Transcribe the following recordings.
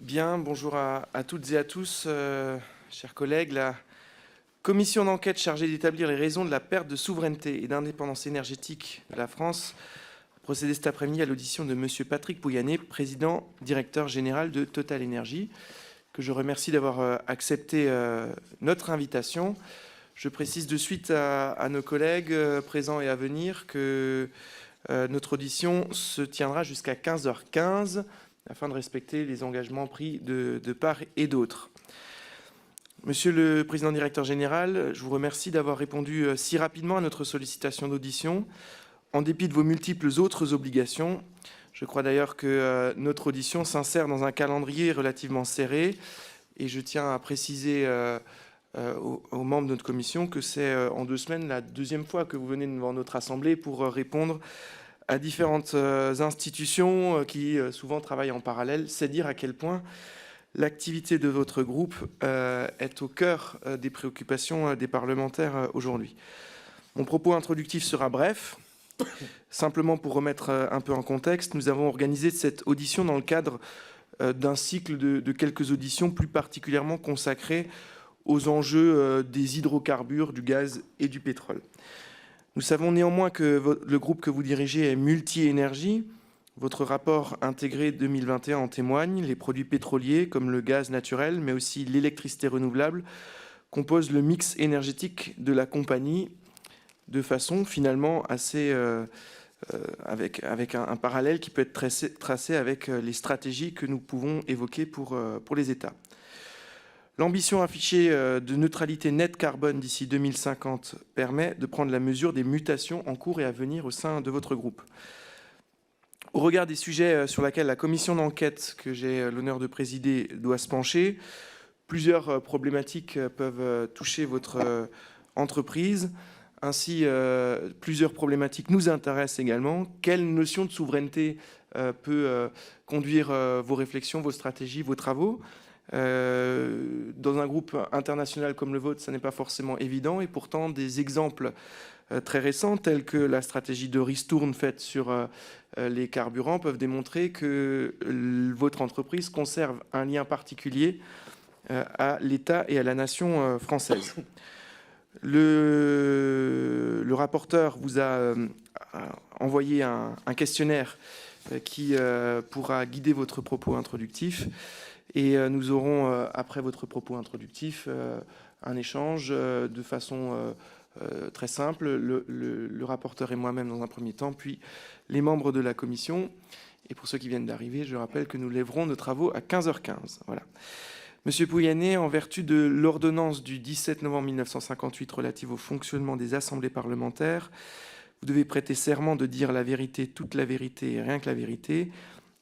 Bien, bonjour à toutes et à tous, chers collègues. La commission d'enquête chargée d'établir les raisons de la perte de souveraineté et d'indépendance énergétique de la France a procédé cet après-midi à l'audition de M. Patrick Pouyanné, président directeur général de Total Énergie, que je remercie d'avoir accepté notre invitation. Je précise de suite à nos collègues présents et à venir que notre audition se tiendra jusqu'à 15h15 afin de respecter les engagements pris de part et d'autre. Monsieur le Président directeur général, je vous remercie d'avoir répondu si rapidement à notre sollicitation d'audition, en dépit de vos multiples autres obligations. Je crois d'ailleurs que notre audition s'insère dans un calendrier relativement serré, et je tiens à préciser aux membres de notre commission que c'est en 2 semaines la deuxième fois que vous venez devant notre Assemblée pour répondre à différentes institutions qui souvent travaillent en parallèle. C'est dire à quel point l'activité de votre groupe est au cœur des préoccupations des parlementaires aujourd'hui. Mon propos introductif sera bref. Simplement pour remettre un peu en contexte, nous avons organisé cette audition dans le cadre d'un cycle de quelques auditions plus particulièrement consacrées aux enjeux des hydrocarbures, du gaz et du pétrole. Nous savons néanmoins que le groupe que vous dirigez est multi-énergie. Votre rapport intégré 2021 en témoigne. Les produits pétroliers comme le gaz naturel, mais aussi l'électricité renouvelable, composent le mix énergétique de la compagnie de façon finalement assez avec un parallèle qui peut être tracé avec les stratégies que nous pouvons évoquer pour les États. L'ambition affichée de neutralité nette carbone d'ici 2050 permet de prendre la mesure des mutations en cours et à venir au sein de votre groupe. Au regard des sujets sur lesquels la commission d'enquête que j'ai l'honneur de présider doit se pencher, plusieurs problématiques peuvent toucher votre entreprise. Ainsi, plusieurs problématiques nous intéressent également. Quelle notion de souveraineté peut conduire vos réflexions, vos stratégies, vos travaux ? Dans un groupe international comme le vôtre, ça n'est pas forcément évident, et pourtant des exemples très récents, tels que la stratégie de ristourne faite sur les carburants, peuvent démontrer que votre entreprise conserve un lien particulier à l'État et à la nation française. Le rapporteur vous a envoyé un questionnaire qui pourra guider votre propos introductif. Et nous aurons, après votre propos introductif, un échange de façon très simple, le rapporteur et moi-même dans un premier temps, puis les membres de la commission. Et pour ceux qui viennent d'arriver, je rappelle que nous lèverons nos travaux à 15h15. Voilà. Monsieur Pouyanné, en vertu de l'ordonnance du 17 novembre 1958 relative au fonctionnement des assemblées parlementaires, vous devez prêter serment de dire la vérité, toute la vérité et rien que la vérité.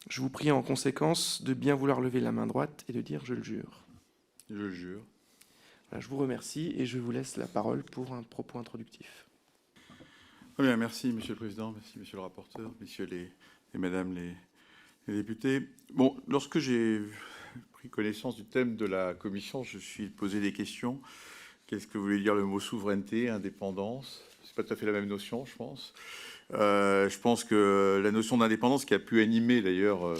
Je vous prie en conséquence de bien vouloir lever la main droite et de dire « je le jure ». Je le jure. Voilà, je vous remercie et je vous laisse la parole pour un propos introductif. Très bien, merci Monsieur le Président, merci Monsieur le rapporteur, messieurs et Mesdames les députés. Bon, lorsque j'ai pris connaissance du thème de la commission, je me suis posé des questions. Qu'est-ce que voulait dire le mot souveraineté, indépendance? C'est pas tout à fait la même notion, je pense. Je pense que la notion d'indépendance qui a pu animer d'ailleurs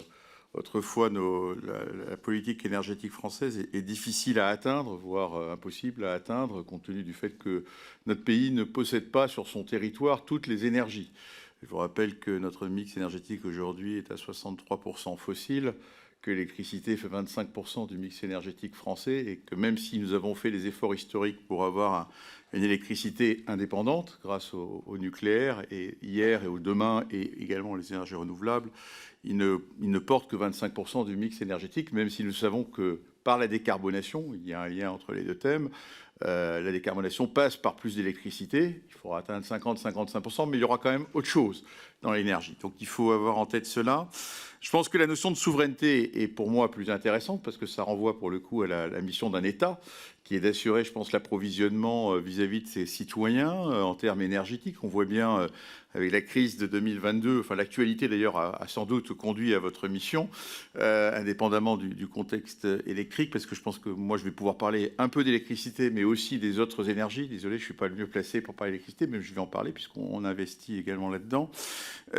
autrefois la politique énergétique française est difficile à atteindre, voire impossible à atteindre, compte tenu du fait que notre pays ne possède pas sur son territoire toutes les énergies. Je vous rappelle que notre mix énergétique aujourd'hui est à 63% fossile, que l'électricité fait 25% du mix énergétique français et que même si nous avons fait des efforts historiques pour avoir une électricité indépendante grâce au nucléaire et hier et au demain et également les énergies renouvelables, il ne porte que 25% du mix énergétique, même si nous savons que par la décarbonation, il y a un lien entre les deux thèmes, la décarbonation passe par plus d'électricité, il faudra atteindre 50-55%, mais il y aura quand même autre chose dans l'énergie. Donc il faut avoir en tête cela. Je pense que la notion de souveraineté est pour moi plus intéressante parce que ça renvoie pour le coup à la mission d'un État qui est d'assurer, je pense, l'approvisionnement vis-à-vis de ses citoyens en termes énergétiques. On voit bien avec la crise de 2022. Enfin, l'actualité d'ailleurs a sans doute conduit à votre mission, indépendamment du contexte électrique, parce que je pense que moi je vais pouvoir parler un peu d'électricité, mais aussi des autres énergies. Désolé, je ne suis pas le mieux placé pour parler d'électricité, mais je vais en parler puisqu'on investit également là-dedans,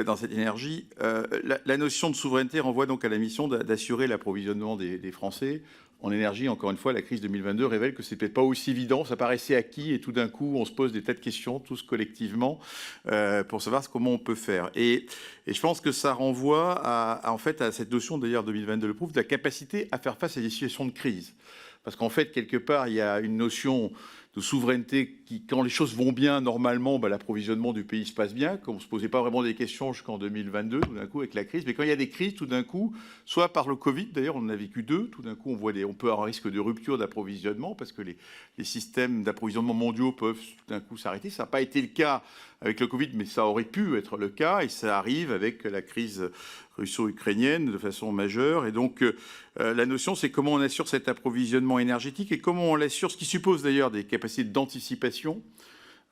dans cette énergie. La notion de souveraineté renvoie donc à la mission d'assurer l'approvisionnement des Français en énergie. Encore une fois, la crise 2022 révèle que c'est peut-être pas aussi évident. Ça paraissait acquis et tout d'un coup, on se pose des tas de questions, tous collectivement, pour savoir comment on peut faire. Et je pense que ça renvoie en fait, à cette notion, d'ailleurs, 2022 le prouve, de la capacité à faire face à des situations de crise. Parce qu'en fait, quelque part, il y a une notion de souveraineté qui, quand les choses vont bien, normalement, l'approvisionnement du pays se passe bien, qu'on ne se posait pas vraiment des questions jusqu'en 2022, tout d'un coup, avec la crise. Mais quand il y a des crises, tout d'un coup, soit par le Covid, d'ailleurs, on en a vécu 2, tout d'un coup, on peut avoir un risque de rupture d'approvisionnement parce que les systèmes d'approvisionnement mondiaux peuvent tout d'un coup s'arrêter. Ça n'a pas été le cas avec le Covid, mais ça aurait pu être le cas, et ça arrive avec la crise russo-ukrainienne de façon majeure. Et donc, la notion, c'est comment on assure cet approvisionnement énergétique et comment on l'assure, ce qui suppose d'ailleurs des capacités d'anticipation,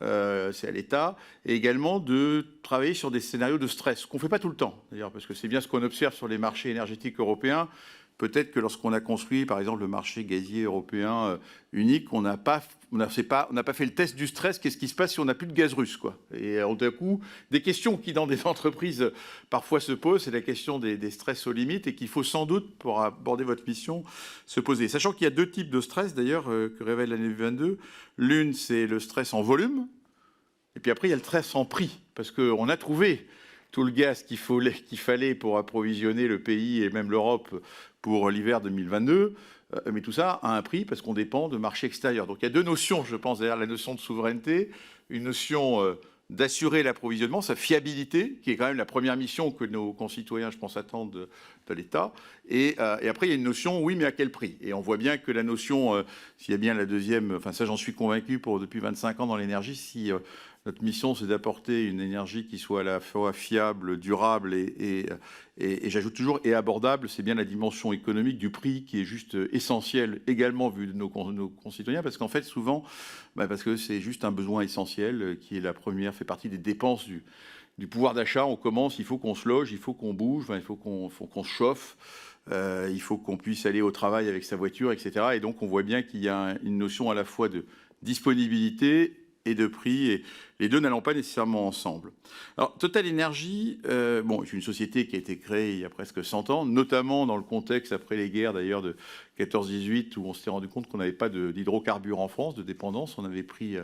c'est à l'État, et également de travailler sur des scénarios de stress, qu'on ne fait pas tout le temps, d'ailleurs, parce que c'est bien ce qu'on observe sur les marchés énergétiques européens. Peut-être que lorsqu'on a construit, par exemple, le marché gazier européen unique, on n'a pas fait le test du stress. Qu'est-ce qui se passe si on n'a plus de gaz russe, quoi? Et d'un coup, des questions qui, dans des entreprises, parfois se posent, c'est la question des stress aux limites et qu'il faut sans doute, pour aborder votre mission, se poser. Sachant qu'il y a 2 types de stress, d'ailleurs, que révèle l'année 2022. L'une, c'est le stress en volume. Et puis après, il y a le stress en prix. Parce qu'on a trouvé tout le gaz qu'il fallait pour approvisionner le pays et même l'Europe pour l'hiver 2022, mais tout ça a un prix parce qu'on dépend de marchés extérieurs. Donc il y a 2 notions, je pense, derrière la notion de souveraineté, une notion d'assurer l'approvisionnement, sa fiabilité, qui est quand même la première mission que nos concitoyens, je pense, attendent de l'État. Et après, il y a une notion, oui, mais à quel prix? Et on voit bien que la notion, s'il y a bien la deuxième, enfin ça j'en suis convaincu depuis 25 ans dans l'énergie, si notre mission c'est d'apporter une énergie qui soit à la fois fiable, durable et j'ajoute toujours et abordable, c'est bien la dimension économique du prix qui est juste essentielle également vu de nos concitoyens, parce qu'en fait souvent, parce que c'est juste un besoin essentiel qui est la première, fait partie des dépenses du pouvoir d'achat. On commence, il faut qu'on se loge, il faut qu'on bouge, il faut qu'on se chauffe, il faut qu'on puisse aller au travail avec sa voiture, etc. Et donc on voit bien qu'il y a une notion à la fois de disponibilité et de prix, et les deux n'allant pas nécessairement ensemble. Alors, Total Energy, c'est une société qui a été créée il y a presque 100 ans, notamment dans le contexte, après les guerres d'ailleurs de 14-18, où on s'est rendu compte qu'on n'avait pas d'hydrocarbures en France, de dépendance. On avait pris,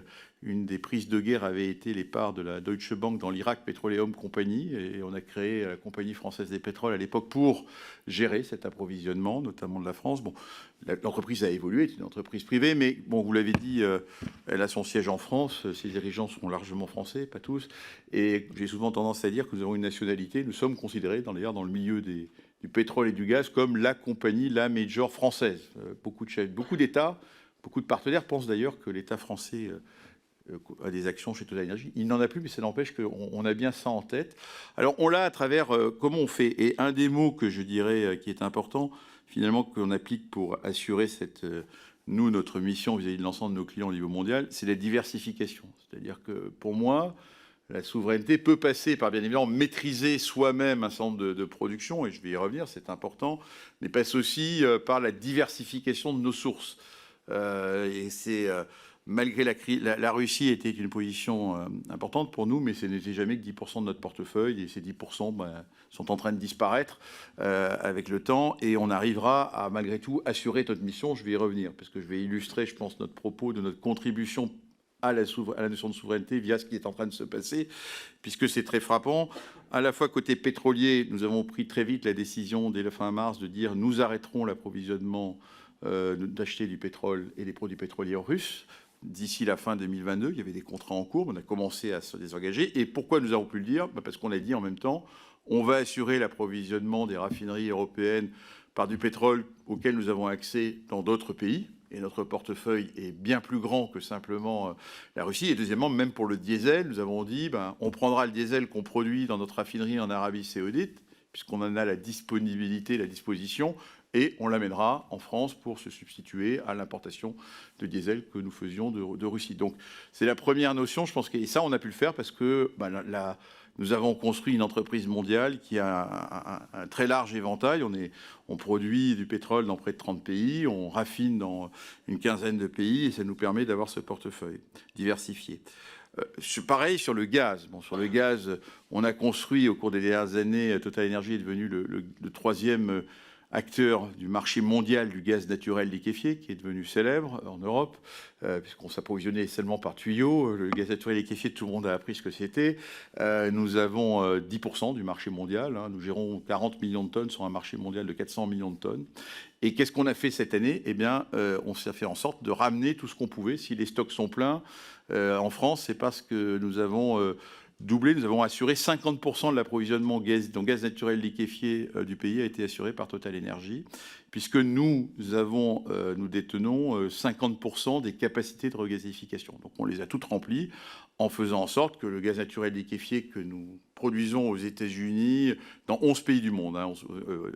une des prises de guerre avait été les parts de la Deutsche Bank dans l'Irak Petroleum Company, et on a créé la Compagnie française des pétroles à l'époque pour gérer cet approvisionnement, notamment de la France. Bon, l'entreprise a évolué, c'est une entreprise privée, mais bon, vous l'avez dit, elle a son siège en France, ses dirigeants sont largement français, pas tous, et j'ai souvent tendance à dire que nous avons une nationalité, nous sommes considérés d'ailleurs dans le milieu du pétrole et du gaz comme la compagnie, la major française. Beaucoup d'États, beaucoup de partenaires pensent d'ailleurs que l'État français a des actions chez Total Energy. Il n'en a plus, mais ça n'empêche qu'on a bien ça en tête. Alors on l'a à travers comment on fait. Et un des mots que je dirais qui est important, finalement, qu'on applique pour assurer notre mission vis-à-vis de l'ensemble de nos clients au niveau mondial, c'est la diversification. C'est-à-dire que pour moi, la souveraineté peut passer par, bien évidemment, maîtriser soi-même un certain nombre de productions, et je vais y revenir, c'est important, mais passe aussi par la diversification de nos sources. Et c'est... Malgré la Russie était une position importante pour nous, mais ce n'était jamais que 10% de notre portefeuille, et ces 10% sont en train de disparaître avec le temps, et on arrivera à, malgré tout, assurer notre mission. Je vais y revenir, parce que je vais illustrer, je pense, notre propos de notre contribution à la notion de souveraineté via ce qui est en train de se passer, puisque c'est très frappant. À la fois côté pétrolier, nous avons pris très vite la décision, dès le fin mars, de dire nous arrêterons l'approvisionnement d'acheter du pétrole et des produits pétroliers russes. D'ici la fin 2022, il y avait des contrats en cours, on a commencé à se désengager. Et pourquoi nous avons pu le dire? Parce qu'on a dit en même temps, on va assurer l'approvisionnement des raffineries européennes par du pétrole auquel nous avons accès dans d'autres pays. Et notre portefeuille est bien plus grand que simplement la Russie. Et deuxièmement, même pour le diesel, nous avons dit, on prendra le diesel qu'on produit dans notre raffinerie en Arabie Saoudite, puisqu'on en a la disponibilité, la disposition, et on l'amènera en France pour se substituer à l'importation de diesel que nous faisions de Russie. Donc c'est la première notion, je pense, et ça on a pu le faire parce que nous avons construit une entreprise mondiale qui a un très large éventail. On produit du pétrole dans près de 30 pays, on raffine dans une quinzaine de pays et ça nous permet d'avoir ce portefeuille diversifié. Pareil sur le gaz. Bon, sur le gaz, on a construit au cours des dernières années, Total Energy est devenu le troisième acteur du marché mondial du gaz naturel liquéfié, qui est devenu célèbre en Europe, puisqu'on s'approvisionnait seulement par tuyau. Le gaz naturel liquéfié, tout le monde a appris ce que c'était. Nous avons 10% du marché mondial. Nous gérons 40 millions de tonnes sur un marché mondial de 400 millions de tonnes. Et qu'est-ce qu'on a fait cette année? Eh bien, on s'est fait en sorte de ramener tout ce qu'on pouvait. Si les stocks sont pleins en France, c'est parce que nous avons doublé. Nous avons assuré 50% de l'approvisionnement gaz naturel liquéfié du pays a été assuré par Total Energy, puisque nous détenons 50% des capacités de regasification. Donc on les a toutes remplies en faisant en sorte que le gaz naturel liquéfié que nous produisons aux États-Unis, dans 11 pays du monde,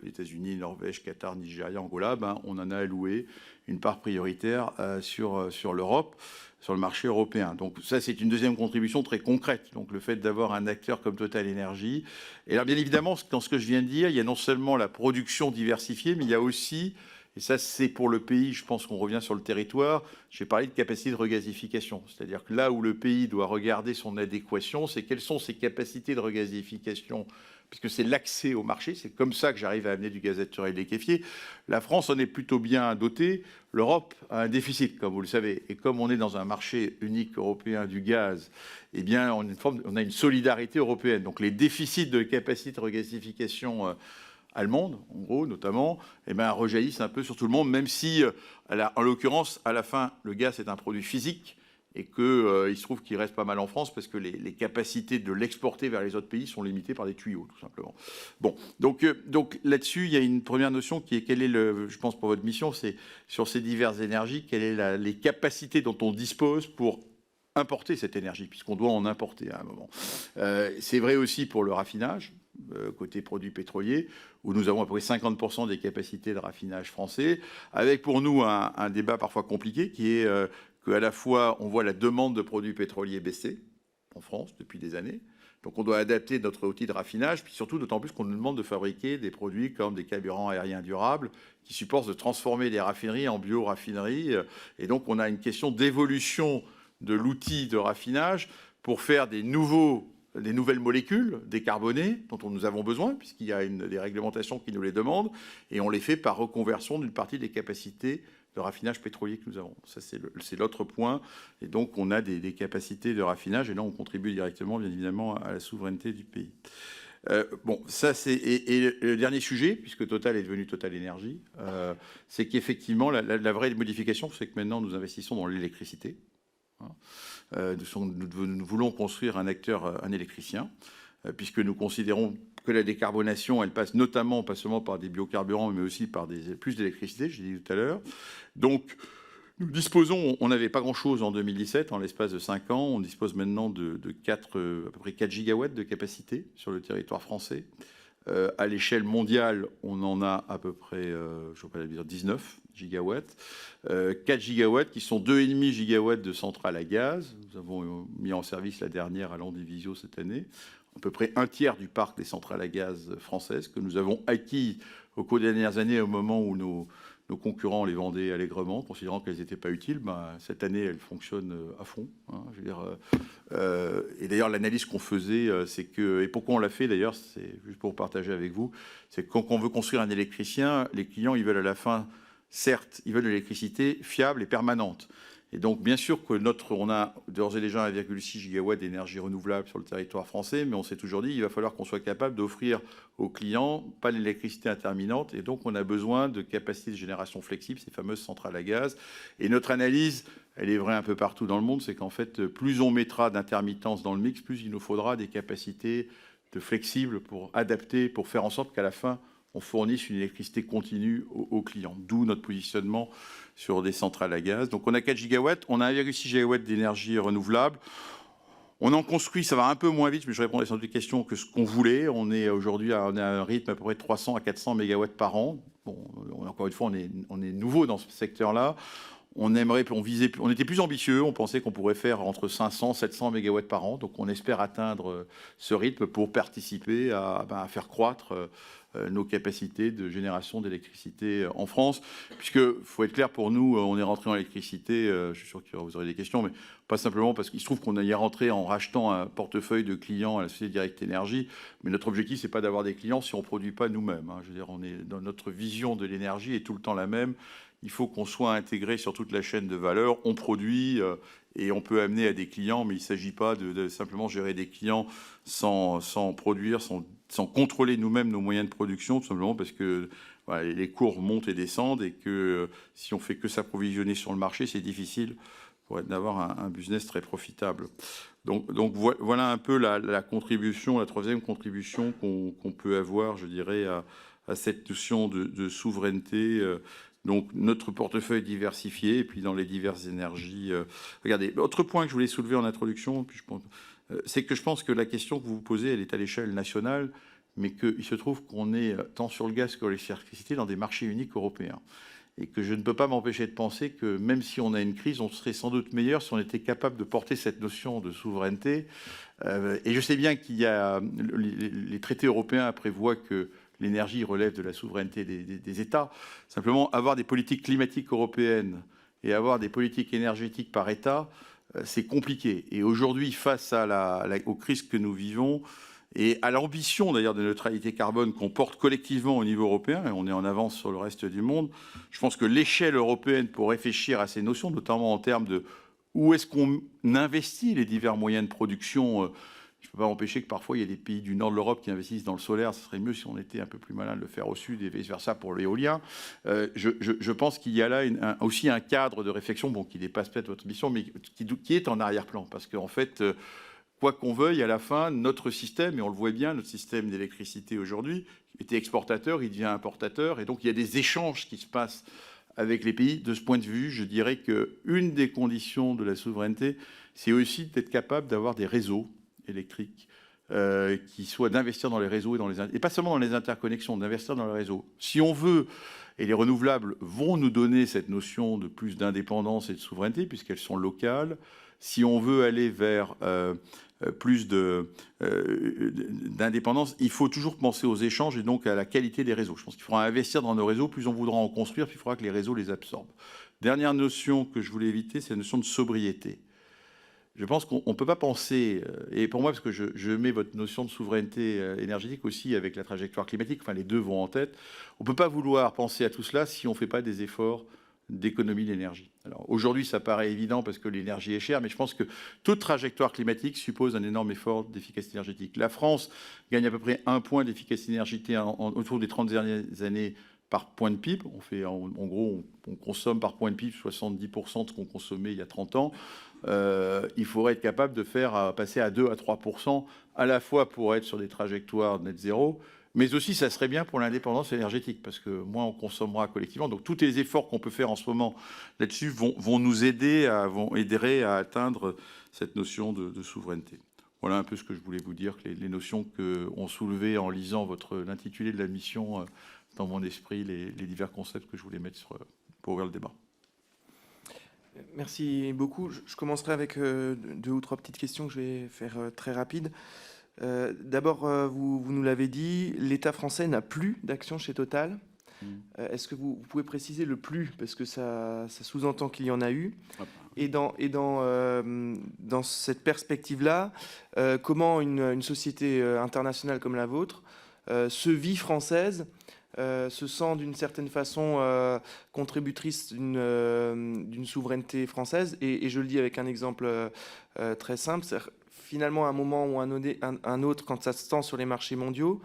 États-Unis, Norvège, Qatar, Nigeria, Angola, on en a alloué une part prioritaire sur l'Europe, sur le marché européen. Donc ça, c'est une deuxième contribution très concrète. Donc le fait d'avoir un acteur comme Total Energy. Et alors bien évidemment, dans ce que je viens de dire, il y a non seulement la production diversifiée, mais il y a aussi, et ça c'est pour le pays, je pense qu'on revient sur le territoire, j'ai parlé de capacité de regasification. C'est-à-dire que là où le pays doit regarder son adéquation, c'est quelles sont ses capacités de regasification, puisque c'est l'accès au marché. C'est comme ça que j'arrive à amener du gaz naturel liquéfié. La France en est plutôt bien dotée. L'Europe a un déficit, comme vous le savez. Et comme on est dans un marché unique européen du gaz, eh bien, on a une solidarité européenne. Donc les déficits de capacité de regasification allemande, en gros, notamment, eh bien, rejaillissent un peu sur tout le monde, même si, en l'occurrence, à la fin, le gaz est un produit physique et qu'il se trouve qu'il reste pas mal en France parce que les capacités de l'exporter vers les autres pays sont limitées par des tuyaux, tout simplement. Bon, donc là-dessus, il y a une première notion qui est, je pense pour votre mission, c'est sur ces diverses énergies, quelles sont les capacités dont on dispose pour importer cette énergie, puisqu'on doit en importer à un moment. C'est vrai aussi pour le raffinage, côté produits pétroliers, où nous avons à peu près 50% des capacités de raffinage français, avec pour nous un débat parfois compliqué qui est qu'à la fois on voit la demande de produits pétroliers baisser en France depuis des années, donc on doit adapter notre outil de raffinage, puis surtout d'autant plus qu'on nous demande de fabriquer des produits comme des carburants aériens durables qui supportent de transformer des raffineries en bio-raffineries, et donc on a une question d'évolution de l'outil de raffinage pour faire des nouvelles molécules décarbonées dont nous avons besoin, puisqu'il y a des réglementations qui nous les demandent, et on les fait par reconversion d'une partie des capacités de raffinage pétrolier que nous avons. Ça, c'est l'autre point. Et donc, on a des capacités de raffinage, et là, on contribue directement, bien évidemment, à la souveraineté du pays. Bon, ça, et le dernier sujet, puisque Total est devenu Total Energy, c'est qu'effectivement, la vraie modification, c'est que maintenant, nous investissons dans l'électricité. Nous voulons construire un acteur, un électricien, puisque nous considérons que la décarbonation, elle passe notamment, pas seulement par des biocarburants, mais aussi par plus d'électricité, je l'ai dit tout à l'heure. Donc, nous disposons, on n'avait pas grand-chose en 2017, en l'espace de 5 ans, on dispose maintenant à peu près 4 gigawatts de capacité sur le territoire français. À l'échelle mondiale, on en a à peu près, je ne vais pas dire 19 gigawatts. 4 gigawatts qui sont 2,5 gigawatts de centrales à gaz. Nous avons mis en service la dernière à Landivisiau cette année. À peu près un tiers du parc des centrales à gaz françaises que nous avons acquis au cours des dernières années au moment où nos concurrents les vendaient allègrement, considérant qu'elles n'étaient pas utiles. Cette année, elles fonctionnent à fond. Je veux dire, et d'ailleurs, l'analyse qu'on faisait, c'est que... Et pourquoi on l'a fait, d'ailleurs, c'est juste pour partager avec vous, c'est que quand on veut construire un électricien, les clients, ils veulent à la fin, certes, ils veulent de l'électricité fiable et permanente. Et donc, bien sûr que on a d'ores et déjà 1,6 gigawatt d'énergie renouvelable sur le territoire français, mais on s'est toujours dit qu'il va falloir qu'on soit capable d'offrir aux clients pas l'électricité intermittente. Et donc, on a besoin de capacités de génération flexible, ces fameuses centrales à gaz. Et notre analyse, elle est vraie un peu partout dans le monde, c'est qu'en fait, plus on mettra d'intermittence dans le mix, plus il nous faudra des capacités de flexibles pour adapter, pour faire en sorte qu'à la fin, on fournisse une électricité continue aux clients. D'où notre positionnement sur des centrales à gaz. Donc on a 4 gigawatts, on a 1,6 gigawatts d'énergie renouvelable. On en construit, ça va un peu moins vite, mais je répondrai sans doute questions que ce qu'on voulait. On est aujourd'hui à un rythme à peu près de 300 à 400 mégawatts par an. Bon, encore une fois, on est nouveau dans ce secteur-là. on était plus ambitieux, on pensait qu'on pourrait faire entre 500 et 700 mégawatts par an. Donc on espère atteindre ce rythme pour participer à faire croître nos capacités de génération d'électricité en France. Puisque, faut être clair, pour nous, on est rentré en électricité, je suis sûr que vous aurez des questions, mais pas simplement parce qu'il se trouve qu'on y est rentré en rachetant un portefeuille de clients à la société Direct Énergie. Mais notre objectif, c'est pas d'avoir des clients si on ne produit pas nous-mêmes. Je veux dire, on est dans notre vision de l'énergie est tout le temps la même. Il faut qu'on soit intégré sur toute la chaîne de valeur. On produit et on peut amener à des clients, mais il ne s'agit pas de simplement gérer des clients sans produire, sans contrôler nous-mêmes nos moyens de production, tout simplement parce que voilà, les cours montent et descendent et que si on fait que s'approvisionner sur le marché, c'est difficile pour d'avoir un business très profitable. Donc voilà un peu la contribution, la troisième contribution qu'on peut avoir, je dirais, à cette notion de souveraineté. Donc notre portefeuille diversifié et puis dans les diverses énergies. Regardez, l'autre point que je voulais soulever en introduction, c'est que je pense que la question que vous vous posez, elle est à l'échelle nationale, mais qu'il se trouve qu'on est tant sur le gaz que l'électricité dans des marchés uniques européens. Et que je ne peux pas m'empêcher de penser que même si on a une crise, on serait sans doute meilleur si on était capable de porter cette notion de souveraineté. Et je sais bien qu'il y a les traités européens prévoient que l'énergie relève de la souveraineté des États. Simplement, avoir des politiques climatiques européennes et avoir des politiques énergétiques par État, c'est compliqué. Et aujourd'hui, face aux crises que nous vivons, et à l'ambition d'ailleurs de neutralité carbone qu'on porte collectivement au niveau européen, et on est en avance sur le reste du monde, je pense que l'échelle européenne pour réfléchir à ces notions, notamment en termes de où est-ce qu'on investit les divers moyens de production. Je ne peux pas empêcher que parfois il y ait des pays du nord de l'Europe qui investissent dans le solaire. Ce serait mieux si on était un peu plus malin de le faire au sud et vice-versa pour l'éolien. Je pense qu'il y a là aussi un cadre de réflexion qui dépasse peut-être votre mission, mais qui est en arrière-plan. Parce qu'en fait, quoi qu'on veuille, à la fin, notre système, et on le voit bien, notre système d'électricité aujourd'hui, était exportateur, il devient importateur. Et donc il y a des échanges qui se passent avec les pays. De ce point de vue, je dirais qu'une des conditions de la souveraineté, c'est aussi d'être capable d'avoir des réseaux électriques qui soient d'investir dans les réseaux et pas seulement dans les interconnexions, d'investir dans les réseaux. Si on veut, et les renouvelables vont nous donner cette notion de plus d'indépendance et de souveraineté puisqu'elles sont locales, si on veut aller vers plus d'indépendance, il faut toujours penser aux échanges et donc à la qualité des réseaux. Je pense qu'il faudra investir dans nos réseaux, plus on voudra en construire, plus il faudra que les réseaux les absorbent. Dernière notion que je voulais éviter, c'est la notion de sobriété. Je pense qu'on ne peut pas penser, et pour moi, parce que je mets votre notion de souveraineté énergétique aussi avec la trajectoire climatique, enfin les deux vont en tête, on ne peut pas vouloir penser à tout cela si on ne fait pas des efforts d'économie d'énergie. Alors aujourd'hui, ça paraît évident parce que l'énergie est chère, mais je pense que toute trajectoire climatique suppose un énorme effort d'efficacité énergétique. La France gagne à peu près 1 point d'efficacité énergétique autour des 30 dernières années par point de PIB. En gros, on consomme par point de PIB 70% de ce qu'on consommait il y a 30 ans. Il faudrait être capable de faire passer à 2 à 3%, à la fois pour être sur des trajectoires net zéro, mais aussi ça serait bien pour l'indépendance énergétique, parce que moins on consommera collectivement. Donc tous les efforts qu'on peut faire en ce moment là-dessus vont nous aider, vont aider à atteindre cette notion de souveraineté. Voilà un peu ce que je voulais vous dire, que les notions qu'ont soulevées en lisant l'intitulé de la mission dans mon esprit, les divers concepts que je voulais mettre pour ouvrir le débat. Merci beaucoup. Je commencerai avec 2 ou 3 petites questions que je vais faire très rapides. D'abord, vous nous l'avez dit, l'État français n'a plus d'actions chez Total. Est-ce que vous pouvez préciser le plus, parce que ça sous-entend qu'il y en a eu. Et dans cette perspective-là, comment une société internationale comme la vôtre se vit française, se sent d'une certaine façon contributrice d'une souveraineté française, et je le dis avec un exemple très simple, finalement, à un moment ou un autre, quand ça se tend sur les marchés mondiaux,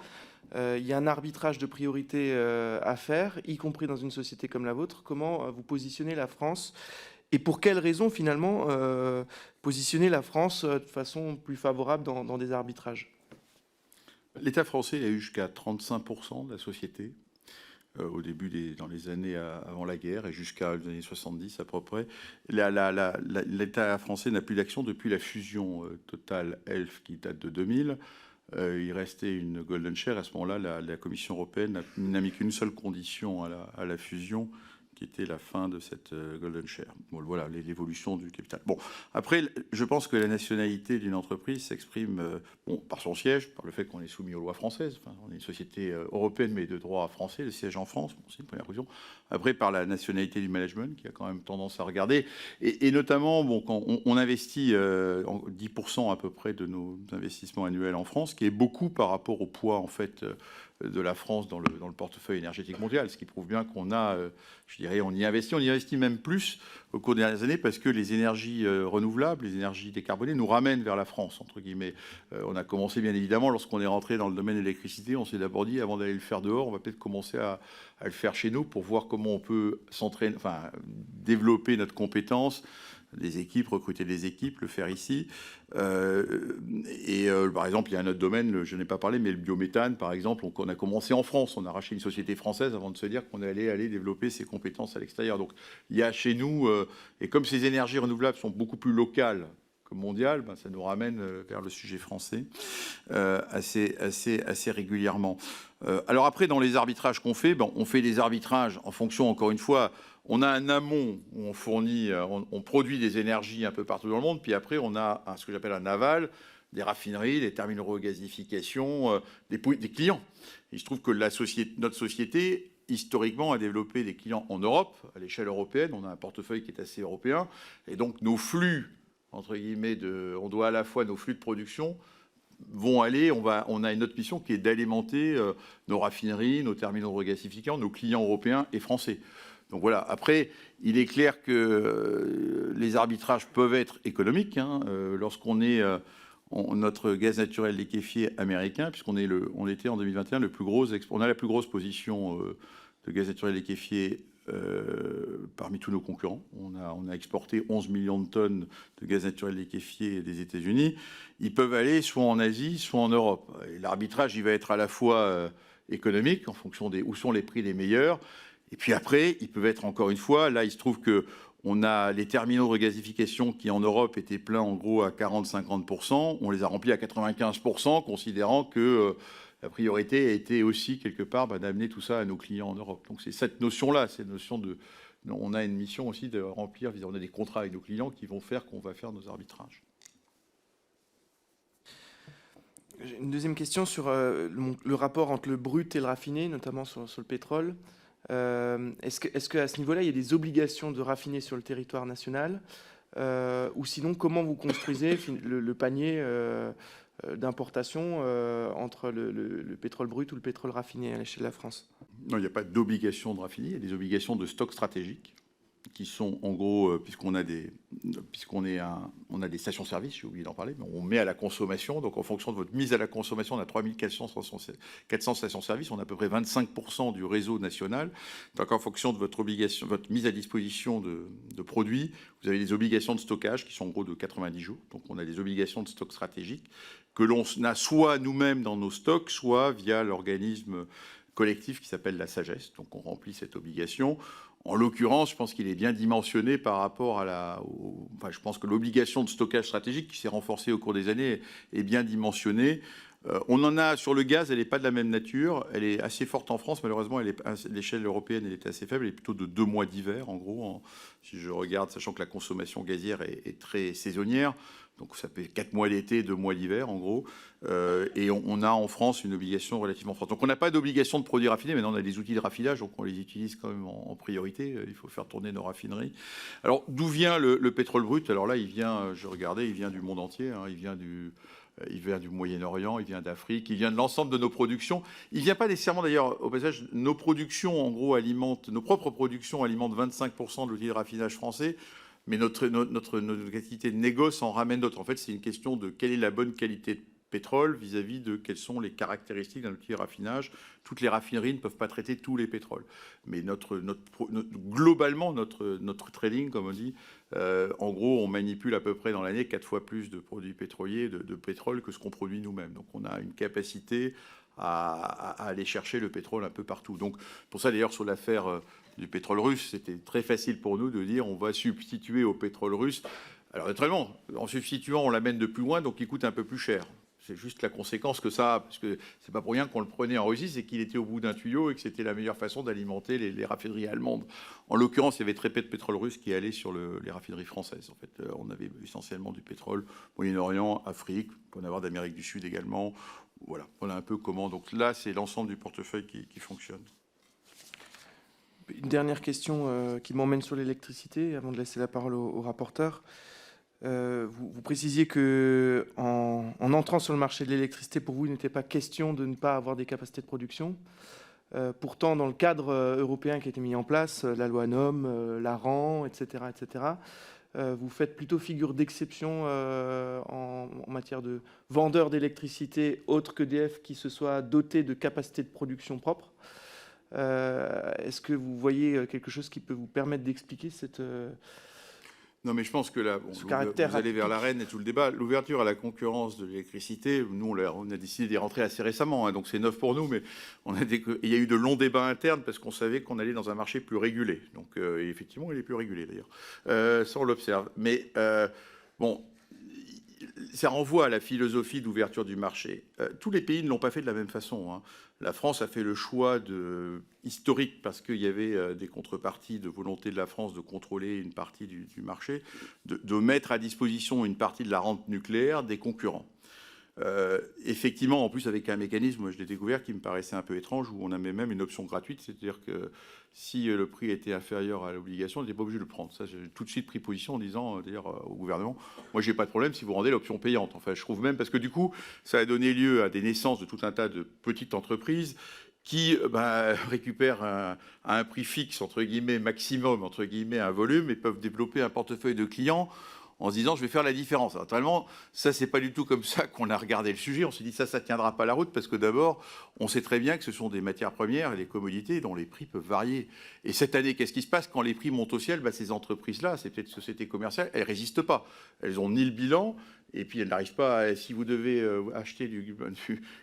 il y a un arbitrage de priorités à faire, y compris dans une société comme la vôtre. Comment vous positionnez la France, et pour quelles raisons, finalement, positionner la France de façon plus favorable dans des arbitrages? L'État français a eu jusqu'à 35% de la société au début dans les années avant la guerre et jusqu'à les années 70 à peu près. L'État français n'a plus d'action depuis la fusion Total-Elf qui date de 2000. Il restait une golden share. À ce moment-là, la Commission européenne n'a mis qu'une seule condition à la fusion, qui était la fin de cette golden share. Bon, voilà l'évolution du capital. Bon, après, je pense que la nationalité d'une entreprise s'exprime par son siège, par le fait qu'on est soumis aux lois françaises. Enfin, on est une société européenne, mais de droit français, le siège en France, bon, c'est une première position. Après, par la nationalité du management, qui a quand même tendance à regarder. Et notamment, bon, quand on investit 10% à peu près de nos investissements annuels en France, qui est beaucoup par rapport au poids, en fait, de la France dans le portefeuille énergétique mondial, ce qui prouve bien qu'on a, je dirais, on y investit même plus au cours des dernières années parce que les énergies renouvelables, les énergies décarbonées nous ramènent vers la France, entre guillemets. On a commencé, bien évidemment, lorsqu'on est rentré dans le domaine de l'électricité, on s'est d'abord dit, avant d'aller le faire dehors, on va peut-être commencer à le faire chez nous pour voir comment on peut s'entraîner, enfin, développer notre compétence, des équipes, recruter des équipes, le faire ici. Par exemple, il y a un autre domaine, je n'ai pas parlé, mais le biométhane, par exemple, on a commencé en France. On a racheté une société française avant de se dire qu'on allait aller développer ses compétences à l'extérieur. Donc, il y a chez nous, et comme ces énergies renouvelables sont beaucoup plus locales que mondiales, ben, ça nous ramène vers le sujet français assez régulièrement. Alors après, dans les arbitrages qu'on fait, ben, on fait des arbitrages en fonction, encore une fois, on a un amont où on fournit, on produit des énergies un peu partout dans le monde, puis après on a ce que j'appelle un aval, des raffineries, des terminaux de regasification, des clients. Et je trouve que notre société, historiquement, a développé des clients en Europe, à l'échelle européenne. On a un portefeuille qui est assez européen, et donc nos flux, entre guillemets, on doit à la fois nos flux de production vont aller, on a une autre mission qui est d'alimenter nos raffineries, nos terminaux de regasification, nos clients européens et français. Donc voilà, après, il est clair que les arbitrages peuvent être économiques. Lorsqu'on est notre gaz naturel liquéfié américain, puisqu'on était en 2021 on a la plus grosse position de gaz naturel liquéfié parmi tous nos concurrents. On a exporté 11 millions de tonnes de gaz naturel liquéfié des États-Unis. Ils peuvent aller soit en Asie, soit en Europe. Et l'arbitrage, il va être à la fois économique, en fonction où sont les prix les meilleurs. Et puis après, ils peuvent être, encore une fois, là, il se trouve qu'on a les terminaux de regasification qui, en Europe, étaient pleins, en gros, à 40-50%. On les a remplis à 95%, considérant que la priorité a été aussi, quelque part, d'amener tout ça à nos clients en Europe. Donc, c'est cette notion-là, cette notion de... On a une mission aussi de remplir, on a des contrats avec nos clients qui vont faire qu'on va faire nos arbitrages. J'ai une deuxième question sur le rapport entre le brut et le raffiné, notamment sur le pétrole. Est-ce qu'à ce niveau-là, il y a des obligations de raffiner sur le territoire national ou sinon, comment vous construisez le panier d'importation entre le pétrole brut ou le pétrole raffiné à l'échelle de la France? Non, il n'y a pas d'obligation de raffiner, il y a des obligations de stock stratégique qui sont en gros, puisqu'on a des stations-service, j'ai oublié d'en parler, mais on met à la consommation. Donc en fonction de votre mise à la consommation, on a 3400 stations-service, on a à peu près 25% du réseau national. Donc en fonction de votre obligation, votre mise à disposition de produits, vous avez des obligations de stockage qui sont en gros de 90 jours. Donc on a des obligations de stock stratégique que l'on a soit nous-mêmes dans nos stocks, soit via l'organisme collectif qui s'appelle la Sagesse. Donc on remplit cette obligation. En l'occurrence, je pense qu'il est bien dimensionné par rapport à je pense que l'obligation de stockage stratégique qui s'est renforcée au cours des années est bien dimensionnée. On en a sur le gaz, elle n'est pas de la même nature. Elle est assez forte en France, malheureusement, l'échelle européenne, elle est assez faible. Elle est plutôt de 2 mois d'hiver, en gros, si je regarde, sachant que la consommation gazière est très saisonnière. Donc ça fait 4 mois d'été, 2 mois d'hiver, en gros. Et on a en France une obligation relativement forte. Donc on n'a pas d'obligation de produits raffinés. Maintenant, on a des outils de raffinage, donc on les utilise quand même en priorité. Il faut faire tourner nos raffineries. Alors, d'où vient le pétrole brut? Alors là, il vient du monde entier. Il vient du Moyen-Orient, il vient d'Afrique, il vient de l'ensemble de nos productions. Il ne vient pas nécessairement, d'ailleurs, au passage, nos productions, en gros, nos propres productions alimentent 25% de l'outil de raffinage français. Mais notre qualité de négoce en ramène d'autres. En fait, c'est une question de quelle est la bonne qualité de pétrole vis-à-vis de quelles sont les caractéristiques d'un outil de raffinage. Toutes les raffineries ne peuvent pas traiter tous les pétroles. Mais globalement, notre trading, comme on dit, en gros, on manipule à peu près dans l'année 4 fois plus de produits pétroliers, de pétrole, que ce qu'on produit nous-mêmes. Donc on a une capacité à aller chercher le pétrole un peu partout. Donc pour ça, d'ailleurs, sur l'affaire du pétrole russe, c'était très facile pour nous de dire on va substituer au pétrole russe. Alors naturellement, en substituant, on l'amène de plus loin, donc il coûte un peu plus cher. c'est juste la conséquence que ça a, parce que c'est pas pour rien qu'on le prenait en Russie, c'est qu'il était au bout d'un tuyau et que c'était la meilleure façon d'alimenter les raffineries allemandes. En l'occurrence, il y avait très peu de pétrole russe qui allait sur les raffineries françaises. En fait, on avait essentiellement du pétrole Moyen-Orient, Afrique, on peut en avoir d'Amérique du Sud également. Voilà un peu comment. Donc là, c'est l'ensemble du portefeuille qui fonctionne. Une dernière question qui m'emmène sur l'électricité, avant de laisser la parole au rapporteur. Vous précisiez que en entrant sur le marché de l'électricité, pour vous, il n'était pas question de ne pas avoir des capacités de production. Pourtant, dans le cadre européen qui a été mis en place, la loi NOM, l'ARAN, etc., vous faites plutôt figure d'exception en matière de vendeurs d'électricité autres qu'EDF qui se soient dotés de capacités de production propres. Est-ce que vous voyez quelque chose qui peut vous permettre d'expliquer cette... Non, mais je pense que là, ce vous caractère allez vers atypique. l'arène et tout le débat. L'ouverture à la concurrence de l'électricité, nous, on a décidé d'y rentrer assez récemment, hein, donc c'est neuf pour nous, mais il y a eu de longs débats internes parce qu'on savait qu'on allait dans un marché plus régulé. Donc, et effectivement, il est plus régulé d'ailleurs. Ça, on l'observe. Mais bon, ça renvoie à la philosophie d'ouverture du marché. Tous les pays ne l'ont pas fait de la même façon, hein. La France a fait le choix historique, parce qu'il y avait des contreparties de volonté de la France de contrôler une partie du marché, de mettre à disposition une partie de la rente nucléaire des concurrents. Effectivement, en plus avec un mécanisme, moi je l'ai découvert, qui me paraissait un peu étrange, où on avait même une option gratuite, c'est-à-dire que si le prix était inférieur à l'obligation, on n'était pas obligé de le prendre. Ça, j'ai tout de suite pris position en disant, d'ailleurs, au gouvernement, moi j'ai pas de problème si vous rendez l'option payante. Enfin, je trouve même, parce que du coup, ça a donné lieu à des naissances de tout un tas de petites entreprises qui récupèrent à un prix fixe, entre guillemets, maximum, entre guillemets, un volume, et peuvent développer un portefeuille de clients en se disant je vais faire la différence. Naturellement, ça, c'est pas du tout comme ça qu'on a regardé le sujet. On s'est dit ça tiendra pas la route, parce que d'abord, on sait très bien que ce sont des matières premières et des commodités dont les prix peuvent varier. Et cette année, qu'est-ce qui se passe quand les prix montent au ciel? Ces entreprises-là, c'est peut-être sociétés commerciales, elles résistent pas. Elles ont ni le bilan, et puis elles n'arrivent pas si vous devez acheter du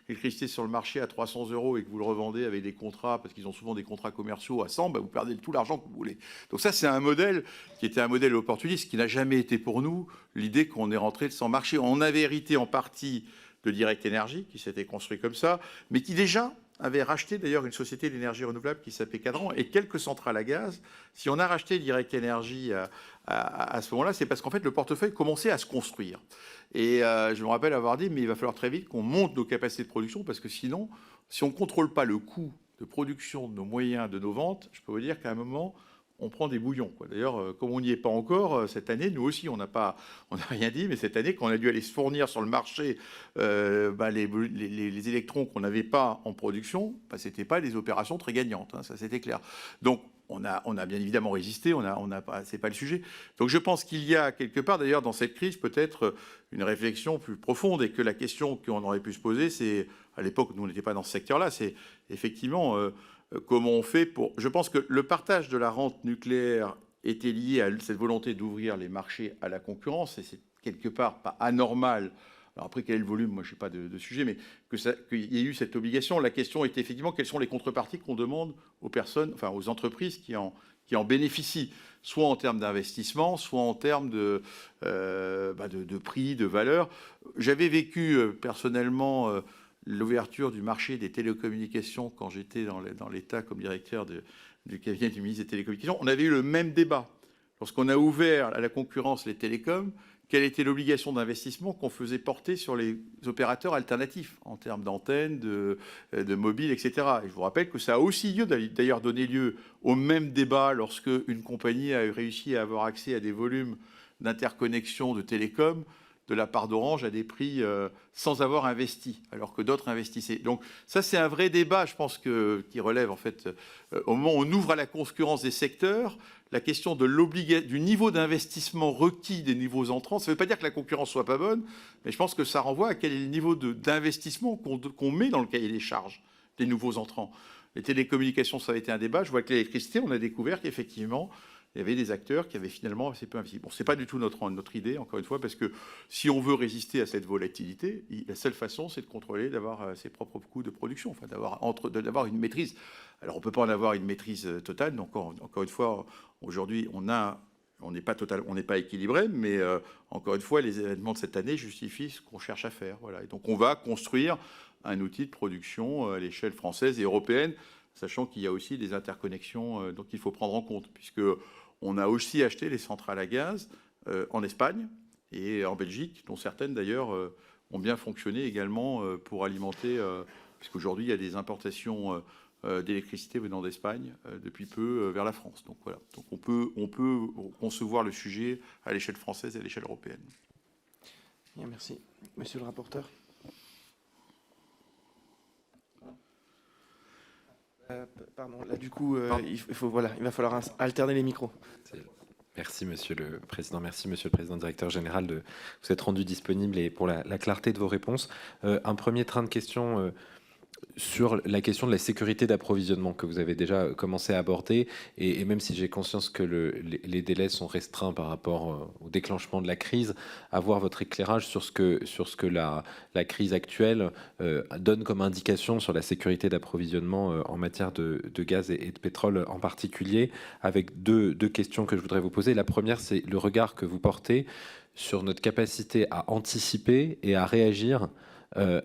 l'électricité sur le marché à 300 € et que vous le revendez avec des contrats, parce qu'ils ont souvent des contrats commerciaux à 100, vous perdez tout l'argent que vous voulez. Donc ça, c'est un modèle qui était un modèle opportuniste, qui n'a jamais été pour nous l'idée qu'on est rentré sans marché. On avait hérité en partie de Direct Énergie, qui s'était construit comme ça, mais qui déjà avait racheté d'ailleurs une société d'énergie renouvelable qui s'appelait Cadran, et quelques centrales à gaz. Si on a racheté Direct Énergie à ce moment-là, c'est parce qu'en fait le portefeuille commençait à se construire. Et je me rappelle avoir dit, mais il va falloir très vite qu'on monte nos capacités de production, parce que sinon, si on ne contrôle pas le coût de production de nos moyens, de nos ventes, je peux vous dire qu'à un moment, on prend des bouillons, quoi. D'ailleurs, comme on n'y est pas encore, cette année, nous aussi, on n'a rien dit, mais cette année, quand on a dû aller se fournir sur le marché les électrons qu'on n'avait pas en production, ce n'était pas des opérations très gagnantes, hein, ça c'était clair. Donc, on a bien évidemment résisté, c'est pas le sujet. Donc je pense qu'il y a quelque part, d'ailleurs, dans cette crise, peut-être une réflexion plus profonde, et que la question qu'on aurait pu se poser, c'est, à l'époque, nous on n'était pas dans ce secteur-là, c'est effectivement comment on fait pour... Je pense que le partage de la rente nucléaire était lié à cette volonté d'ouvrir les marchés à la concurrence, et c'est quelque part pas anormal. Alors après, quel est le volume? Moi, je n'ai pas de sujet, mais qu'il y ait eu cette obligation. La question était effectivement quelles sont les contreparties qu'on demande aux personnes, enfin aux entreprises qui en bénéficient, soit en termes d'investissement, soit en termes de prix, de valeur. J'avais vécu personnellement l'ouverture du marché des télécommunications quand j'étais dans l'État comme directeur du cabinet du ministre des Télécommunications. On avait eu le même débat. Lorsqu'on a ouvert à la concurrence les télécoms, quelle était l'obligation d'investissement qu'on faisait porter sur les opérateurs alternatifs en termes d'antennes, de mobiles, etc. Et je vous rappelle que ça a aussi d'ailleurs donné lieu au même débat lorsque une compagnie a réussi à avoir accès à des volumes d'interconnexion de télécom de la part d'Orange à des prix sans avoir investi, alors que d'autres investissaient. Donc ça, c'est un vrai débat, je pense, qui relève en fait, au moment où on ouvre à la concurrence des secteurs, la question du niveau d'investissement requis des nouveaux entrants. Ça ne veut pas dire que la concurrence soit pas bonne, mais je pense que ça renvoie à quel est le niveau d'investissement qu'on met dans le cahier des charges des nouveaux entrants. Les télécommunications, ça a été un débat. Je vois que l'électricité, on a découvert qu'effectivement, il y avait des acteurs qui avaient finalement assez peu investi. Bon, ce n'est pas du tout notre idée, encore une fois, parce que si on veut résister à cette volatilité, la seule façon, c'est de contrôler, d'avoir ses propres coûts de production, enfin, d'avoir une maîtrise. Alors, on ne peut pas en avoir une maîtrise totale, donc encore une fois, aujourd'hui, on a on n'est pas équilibré, mais encore une fois, les événements de cette année justifient ce qu'on cherche à faire. Voilà. Et donc, on va construire un outil de production à l'échelle française et européenne, sachant qu'il y a aussi des interconnexions dont il faut prendre en compte, puisqu'on a aussi acheté les centrales à gaz en Espagne et en Belgique, dont certaines d'ailleurs ont bien fonctionné également pour alimenter, puisqu'aujourd'hui il y a des importations d'électricité venant d'Espagne depuis peu vers la France. Donc voilà, donc on peut concevoir le sujet à l'échelle française et à l'échelle européenne. Bien, merci. Monsieur le rapporteur. Pardon, là du coup, il va falloir alterner les micros. Merci Monsieur le Président, merci Monsieur le Président Directeur Général de vous être rendu disponible et pour la clarté de vos réponses. Un premier train de questions sur la question de la sécurité d'approvisionnement que vous avez déjà commencé à aborder, et même si j'ai conscience que les délais sont restreints par rapport au déclenchement de la crise, avoir votre éclairage sur ce que la crise actuelle donne comme indication sur la sécurité d'approvisionnement en matière de gaz et de pétrole en particulier, avec deux questions que je voudrais vous poser. La première, c'est le regard que vous portez sur notre capacité à anticiper et à réagir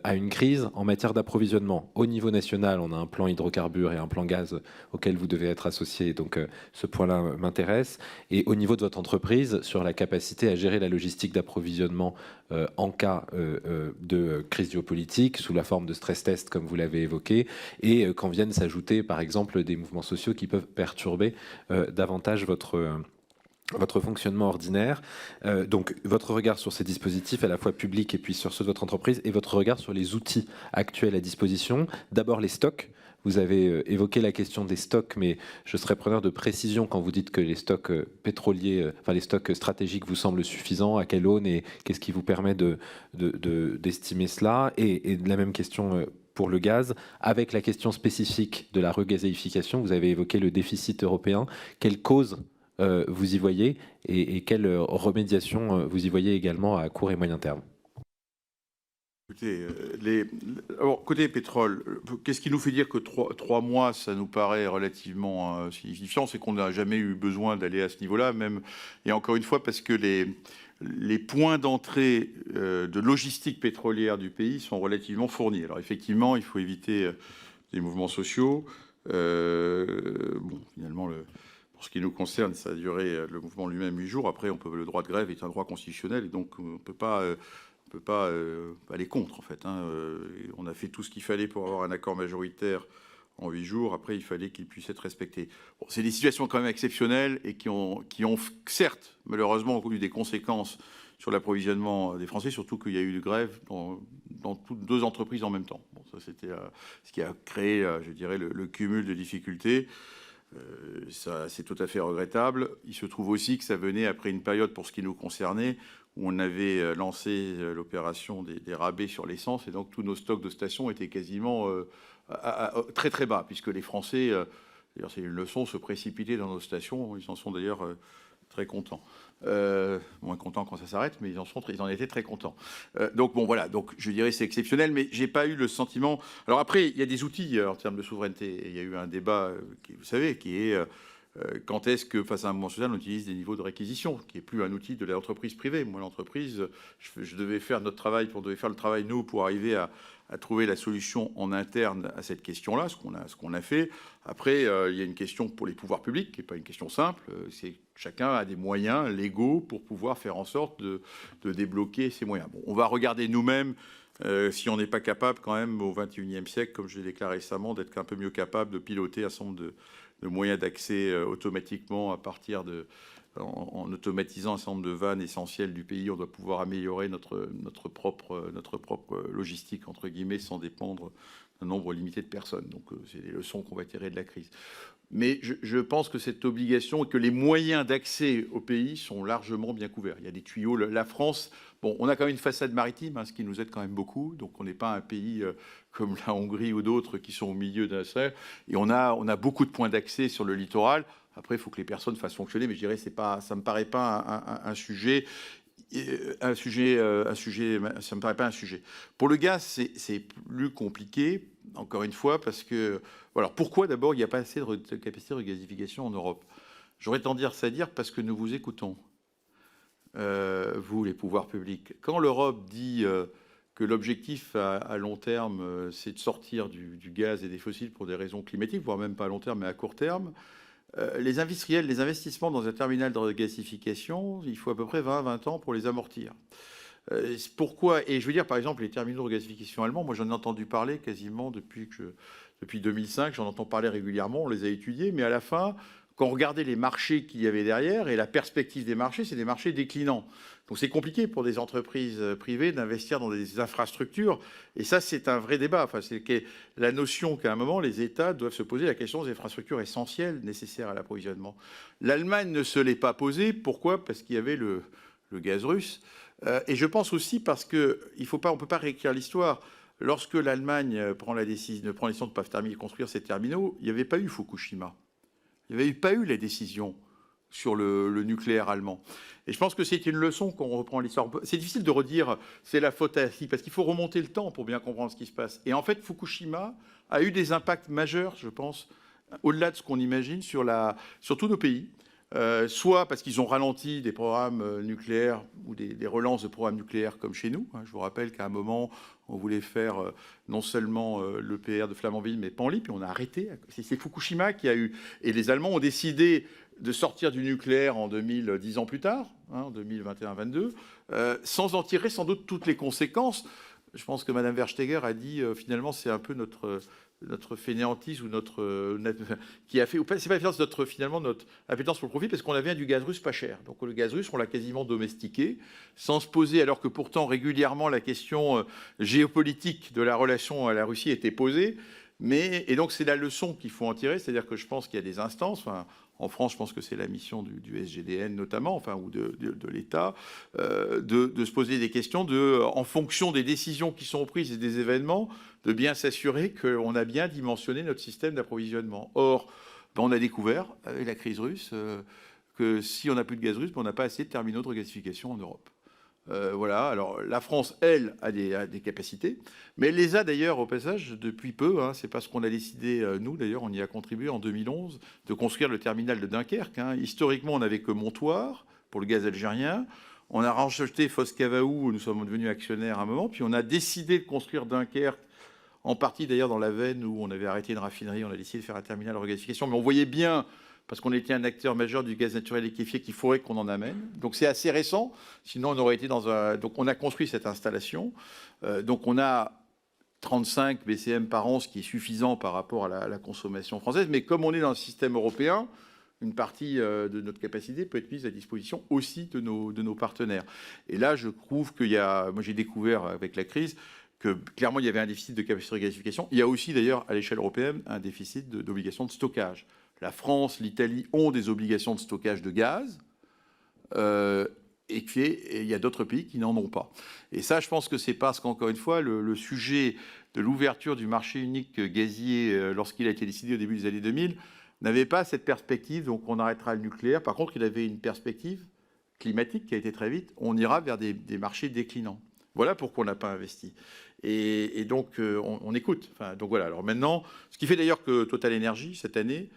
à une crise en matière d'approvisionnement. Au niveau national, on a un plan hydrocarbures et un plan gaz auquel vous devez être associé, donc ce point-là m'intéresse. Et au niveau de votre entreprise, sur la capacité à gérer la logistique d'approvisionnement en cas de crise géopolitique, sous la forme de stress test, comme vous l'avez évoqué, et quand viennent s'ajouter, par exemple, des mouvements sociaux qui peuvent perturber davantage votre fonctionnement ordinaire. Donc, votre regard sur ces dispositifs, à la fois publics et puis sur ceux de votre entreprise, et votre regard sur les outils actuels à disposition. D'abord, les stocks. Vous avez évoqué la question des stocks, mais je serais preneur de précision quand vous dites que les stocks pétroliers, enfin les stocks stratégiques vous semblent suffisants. À quelle aune et qu'est-ce qui vous permet d'estimer cela? Et la même question pour le gaz, avec la question spécifique de la regazéification. Vous avez évoqué le déficit européen. Quelle cause vous y voyez et quelle remédiation vous y voyez également à court et moyen terme? Écoutez, alors, côté pétrole, qu'est-ce qui nous fait dire que 3 mois, ça nous paraît relativement signifiant? C'est qu'on n'a jamais eu besoin d'aller à ce niveau-là, même, et encore une fois, parce que les points d'entrée de logistique pétrolière du pays sont relativement fournis. Alors effectivement, il faut éviter des mouvements sociaux. Bon, finalement, pour ce qui nous concerne, ça a duré le mouvement lui-même 8 jours. Après, le droit de grève est un droit constitutionnel et donc on ne peut pas aller contre, en fait. On a fait tout ce qu'il fallait pour avoir un accord majoritaire en 8 jours. Après, il fallait qu'il puisse être respecté. Bon, c'est des situations quand même exceptionnelles et qui ont certes, malheureusement, eu des conséquences sur l'approvisionnement des Français, surtout qu'il y a eu une grève dans toutes 2 entreprises en même temps. Bon, ça, c'était ce qui a créé, je dirais, le cumul de difficultés. Ça, c'est tout à fait regrettable. Il se trouve aussi que ça venait après une période, pour ce qui nous concernait, où on avait lancé l'opération des rabais sur l'essence, et donc tous nos stocks de stations étaient quasiment très très bas, puisque les Français, d'ailleurs c'est une leçon, se précipitaient dans nos stations. Ils en sont d'ailleurs très contents. Moins contents quand ça s'arrête, mais ils en étaient très contents. Donc bon, voilà, donc je dirais c'est exceptionnel, mais j'ai pas eu le sentiment. Alors après, il y a des outils en termes de souveraineté. Il y a eu un débat, vous savez, qui est quand est-ce que, face à un mouvement social, on utilise des niveaux de réquisition, qui n'est plus un outil de l'entreprise privée. Moi, l'entreprise, je devais faire notre travail, on devait faire le travail, nous, pour arriver à trouver la solution en interne à cette question-là, ce qu'on a fait. Après, il y a une question pour les pouvoirs publics, qui n'est pas une question simple. C'est chacun a des moyens légaux pour pouvoir faire en sorte de débloquer ces moyens. Bon, on va regarder nous-mêmes si on n'est pas capable, quand même, au XXIe siècle, comme je l'ai déclaré récemment, d'être un peu mieux capable de piloter un certain nombre de moyens d'accès automatiquement à partir en automatisant un certain nombre de vannes essentielles du pays. On doit pouvoir améliorer notre propre logistique, entre guillemets, sans dépendre d'un nombre limité de personnes. Donc, c'est les leçons qu'on va tirer de la crise. Mais je pense que cette obligation et que les moyens d'accès au pays sont largement bien couverts. Il y a des tuyaux. La France, bon, on a quand même une façade maritime, ce qui nous aide quand même beaucoup. Donc, on n'est pas un pays comme la Hongrie ou d'autres qui sont au milieu d'un cercle. Et on a beaucoup de points d'accès sur le littoral. Après, il faut que les personnes fassent fonctionner. Mais je dirais, ça ne me paraît pas un sujet. Ça me paraît pas un sujet. Pour le gaz, c'est plus compliqué, encore une fois, parce que... Alors, pourquoi d'abord il n'y a pas assez de capacité de regasification en Europe? J'aurais tendance à dire parce que nous vous écoutons, vous, les pouvoirs publics. Quand l'Europe dit que l'objectif à long terme, c'est de sortir du gaz et des fossiles pour des raisons climatiques, voire même pas à long terme, mais à court terme, les industriels, les investissements dans un terminal de regasification, il faut à peu près 20 ans pour les amortir. Pourquoi? Et je veux dire, par exemple, les terminaux de regasification allemands, moi j'en ai entendu parler quasiment depuis 2005, j'en entends parler régulièrement, on les a étudiés, mais à la fin, quand on regardait les marchés qu'il y avait derrière et la perspective des marchés, c'est des marchés déclinants. Donc c'est compliqué pour des entreprises privées d'investir dans des infrastructures. Et ça, c'est un vrai débat. Enfin, c'est la notion qu'à un moment, les États doivent se poser la question des infrastructures essentielles nécessaires à l'approvisionnement. L'Allemagne ne se l'est pas posée. Pourquoi? Parce qu'il y avait le gaz russe. Et je pense aussi parce qu'on ne peut pas réécrire l'histoire. Lorsque l'Allemagne prend la décision de ne pas construire ces terminaux, il n'y avait pas eu Fukushima. Il n'y avait pas eu la décision sur le nucléaire allemand. Et je pense que c'est une leçon qu'on reprend l'histoire. C'est difficile de redire c'est la faute à qui, parce qu'il faut remonter le temps pour bien comprendre ce qui se passe. Et en fait, Fukushima a eu des impacts majeurs, je pense, au-delà de ce qu'on imagine sur tous nos pays. Soit parce qu'ils ont ralenti des programmes nucléaires ou des relances de programmes nucléaires comme chez nous. Je vous rappelle qu'à un moment, on voulait faire non seulement l'EPR de Flamanville, mais Panly, puis on a arrêté. C'est Fukushima qui a eu... Et les Allemands ont décidé de sortir du nucléaire en 10 ans plus tard, en 2021-22, sans en tirer sans doute toutes les conséquences. Je pense que Mme Versteger a dit, finalement, c'est un peu notre fainéantise ou qui a fait, ou pas, c'est pas finalement notre appétence pour le profit, parce qu'on avait du gaz russe pas cher. Donc le gaz russe, on l'a quasiment domestiqué, sans se poser, alors que pourtant régulièrement la question géopolitique de la relation à la Russie était posée. Et donc c'est la leçon qu'il faut en tirer, c'est-à-dire que je pense qu'il y a des instances, en France, je pense que c'est la mission du SGDN notamment, ou de l'État, de se poser des questions en fonction des décisions qui sont prises et des événements, de bien s'assurer qu'on a bien dimensionné notre système d'approvisionnement. Or, on a découvert, avec la crise russe, que si on n'a plus de gaz russe, on n'a pas assez de terminaux de regasification en Europe. Voilà. Alors, la France, elle, a des capacités, mais elle les a d'ailleurs, au passage, depuis peu. C'est parce qu'on a décidé, nous, d'ailleurs, on y a contribué en 2011, de construire le terminal de Dunkerque. Historiquement, on n'avait que Montoire, pour le gaz algérien. On a racheté Foscavaou, nous sommes devenus actionnaires à un moment, puis on a décidé de construire Dunkerque, en partie d'ailleurs dans la veine où on avait arrêté une raffinerie, on a décidé de faire un terminal de regasification, mais on voyait bien, parce qu'on était un acteur majeur du gaz naturel liquéfié, qu'il faudrait qu'on en amène. Donc c'est assez récent, sinon on aurait été dans un... Donc on a construit cette installation, donc on a 35 BCM par an, ce qui est suffisant par rapport à la consommation française, mais comme on est dans le système européen, une partie de notre capacité peut être mise à disposition aussi de nos partenaires. Et là, je trouve qu'il y a... Moi, j'ai découvert avec la crise que clairement, il y avait un déficit de capacité de regasification. Il y a aussi, d'ailleurs, à l'échelle européenne, un déficit d'obligations de stockage. La France, l'Italie ont des obligations de stockage de gaz, et il y a d'autres pays qui n'en ont pas. Et ça, je pense que c'est parce qu'encore une fois, le sujet de l'ouverture du marché unique gazier, lorsqu'il a été décidé au début des années 2000, n'avait pas cette perspective, donc on arrêtera le nucléaire. Par contre, il avait une perspective climatique qui a été très vite. On ira vers des marchés déclinants. Voilà pourquoi on n'a pas investi. Et donc, on écoute. Donc voilà. Alors maintenant, ce qui fait d'ailleurs que Total Energy, cette année,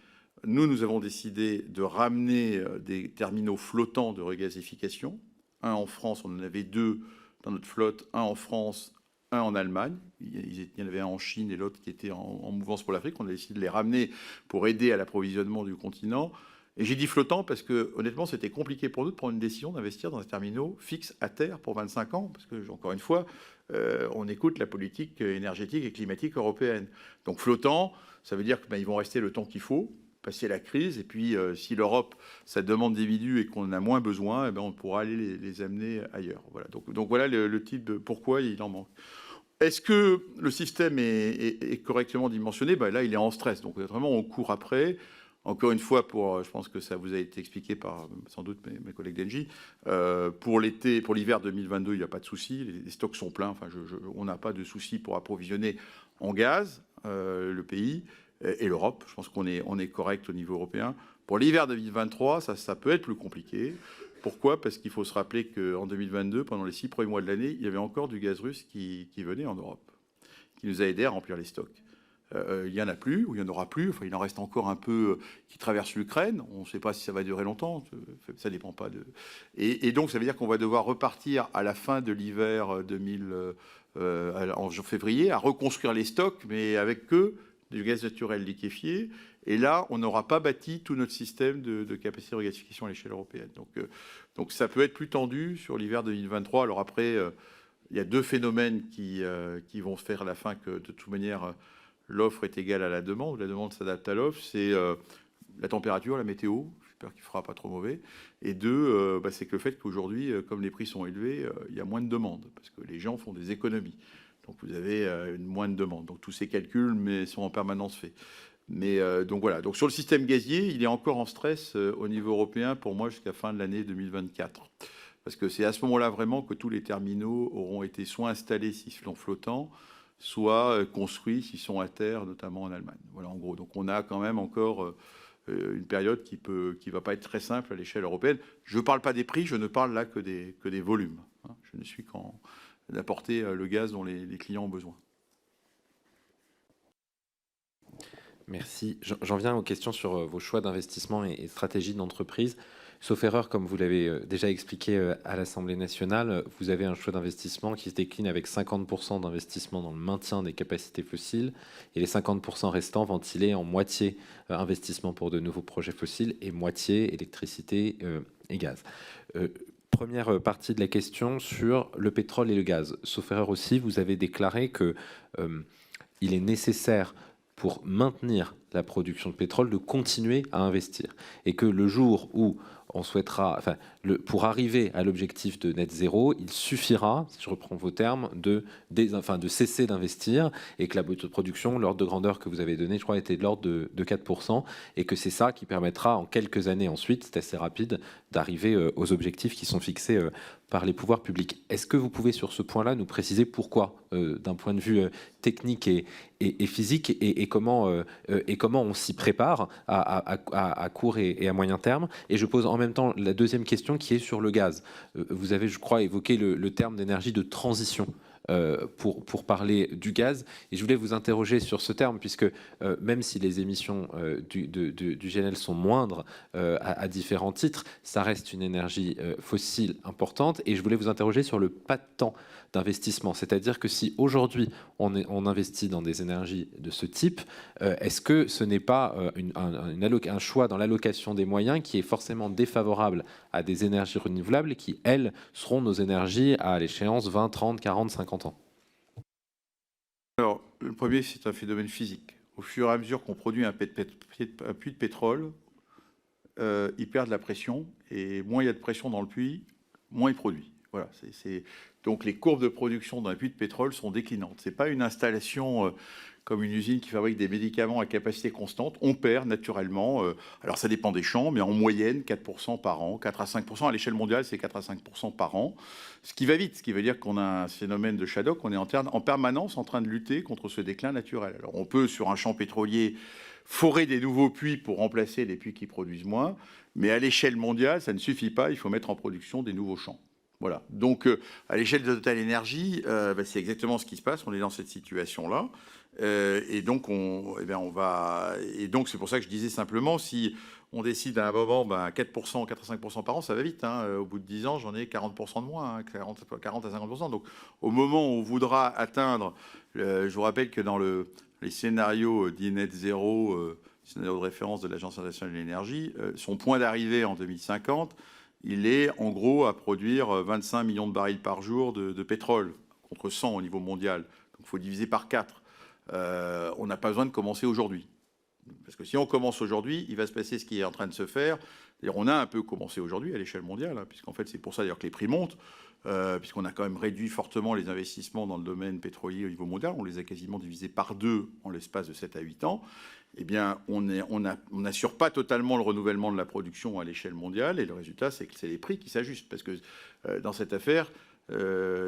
nous avons décidé de ramener des terminaux flottants de regasification. Un en France, on en avait 2 dans notre flotte. Un en France, un en Allemagne. Il y en avait un en Chine et l'autre qui était en mouvance pour l'Afrique. On a décidé de les ramener pour aider à l'approvisionnement du continent. Et j'ai dit flottant parce que, honnêtement, c'était compliqué pour nous de prendre une décision d'investir dans un terminal fixe à terre pour 25 ans. Parce que, encore une fois, on écoute la politique énergétique et climatique européenne. Donc flottant, ça veut dire qu'ils vont rester le temps qu'il faut, passer la crise. Et puis, si l'Europe, ça demande des individus et qu'on en a moins besoin, on pourra aller les amener ailleurs. Voilà. Donc voilà le type de pourquoi il en manque. Est-ce que le système est correctement dimensionné? Là, il est en stress. Donc vraiment, on court après. Encore une fois, je pense que ça vous a été expliqué par sans doute mes collègues d'Engie, pour l'hiver 2022, il n'y a pas de souci, les stocks sont pleins, on n'a pas de souci pour approvisionner en gaz le pays et l'Europe. Je pense qu'on est correct au niveau européen. Pour l'hiver 2023, ça peut être plus compliqué. Pourquoi? Parce qu'il faut se rappeler qu'en 2022, pendant les 6 premiers mois de l'année, il y avait encore du gaz russe qui venait en Europe, qui nous a aidés à remplir les stocks. il n'y en a plus, ou il n'y en aura plus. Enfin, il en reste encore un peu qui traverse l'Ukraine. On ne sait pas si ça va durer longtemps. Ça dépend pas de... Et donc, ça veut dire qu'on va devoir repartir à la fin de l'hiver 2000, en février, à reconstruire les stocks, mais avec que du gaz naturel liquéfié. Et là, on n'aura pas bâti tout notre système de capacité de regasification à l'échelle européenne. Donc, ça peut être plus tendu sur l'hiver 2023. Alors après, il y a deux phénomènes qui vont se faire à la fin, que de toute manière, l'offre est égale à la demande s'adapte à l'offre. C'est la température, la météo. J'espère qu'il ne fera pas trop mauvais. Et deux, c'est que le fait qu'aujourd'hui, comme les prix sont élevés, il y a moins de demandes, parce que les gens font des économies. Donc vous avez moins de demandes. Donc tous ces calculs sont en permanence faits. Mais donc voilà. Donc sur le système gazier, il est encore en stress au niveau européen pour moi jusqu'à fin de l'année 2024. Parce que c'est à ce moment-là vraiment que tous les terminaux auront été soit installés s'ils sont flottants, soit construits s'ils sont à terre, notamment en Allemagne. Voilà en gros. Donc on a quand même encore une période qui va pas être très simple à l'échelle européenne. Je ne parle pas des prix, je ne parle là que des volumes. Hein. Je ne suis qu'en d'apporter le gaz dont les clients ont besoin. Merci. J'en viens aux questions sur vos choix d'investissement et stratégie d'entreprise. Sauf erreur, comme vous l'avez déjà expliqué à l'Assemblée nationale, vous avez un choix d'investissement qui se décline avec 50% d'investissement dans le maintien des capacités fossiles et les 50% restants ventilés en moitié investissement pour de nouveaux projets fossiles et moitié électricité et gaz. Première partie de la question sur le pétrole et le gaz. Sauf erreur aussi, vous avez déclaré que il est nécessaire pour maintenir la production de pétrole de continuer à investir et que le jour où on souhaitera, pour arriver à l'objectif de net zéro, il suffira, si je reprends vos termes, de cesser d'investir et que la production, l'ordre de grandeur que vous avez donné, je crois, était de l'ordre de 4% et que c'est ça qui permettra en quelques années ensuite, c'est assez rapide, d'arriver aux objectifs qui sont fixés par les pouvoirs publics. Est-ce que vous pouvez sur ce point-là nous préciser pourquoi, d'un point de vue technique et physique, et comment on s'y prépare à court et à moyen terme? Et je pose en même temps la deuxième question qui est sur le gaz. Vous avez, je crois, évoqué le terme d'énergie de transition pour parler du gaz. Et je voulais vous interroger sur ce terme, puisque même si les émissions du GNL sont moindres à différents titres, ça reste une énergie fossile importante. Et je voulais vous interroger sur le pas de temps d'investissement. C'est-à-dire que si aujourd'hui on investit dans des énergies de ce type, est-ce que ce n'est pas un choix dans l'allocation des moyens qui est forcément défavorable à des énergies renouvelables qui, elles, seront nos énergies à l'échéance 20, 30, 40, 50 ans? Alors, le premier, c'est un phénomène physique. Au fur et à mesure qu'on produit un puits de pétrole, il perd de la pression, et moins il y a de pression dans le puits, moins il produit. Voilà, donc les courbes de production d'un puits de pétrole sont déclinantes. Ce n'est pas une installation comme une usine qui fabrique des médicaments à capacité constante. On perd naturellement, alors ça dépend des champs, mais en moyenne 4% par an, 4 à 5%. À l'échelle mondiale, c'est 4 à 5% par an. Ce qui va vite, ce qui veut dire qu'on a un phénomène de shadowk, on est en permanence en train de lutter contre ce déclin naturel. Alors on peut, sur un champ pétrolier, forer des nouveaux puits pour remplacer les puits qui produisent moins, mais à l'échelle mondiale, ça ne suffit pas, il faut mettre en production des nouveaux champs. Voilà. Donc, à l'échelle de Total Energy, c'est exactement ce qui se passe. On est dans cette situation-là, et donc c'est pour ça que je disais simplement, si on décide à un moment 4%, 4 à 5% par an, ça va vite. Hein. Au bout de 10 ans, j'en ai 40% de moins, 40 à 50%. Donc, au moment où on voudra atteindre, je vous rappelle que dans les scénarios dits net zéro, scénario de référence de l'Agence internationale de l'énergie, son point d'arrivée en 2050. Il est en gros à produire 25 millions de barils par jour de pétrole, contre 100 au niveau mondial. Donc il faut diviser par 4. On n'a pas besoin de commencer aujourd'hui. Parce que si on commence aujourd'hui, il va se passer ce qui est en train de se faire. D'ailleurs, on a un peu commencé aujourd'hui à l'échelle mondiale, hein, puisqu'en fait c'est pour ça d'ailleurs que les prix montent, puisqu'on a quand même réduit fortement les investissements dans le domaine pétrolier au niveau mondial. On les a quasiment divisés par 2 en l'espace de 7 à 8 ans. Eh bien, on n'assure pas totalement le renouvellement de la production à l'échelle mondiale, et le résultat, c'est que c'est les prix qui s'ajustent. Parce que dans cette affaire,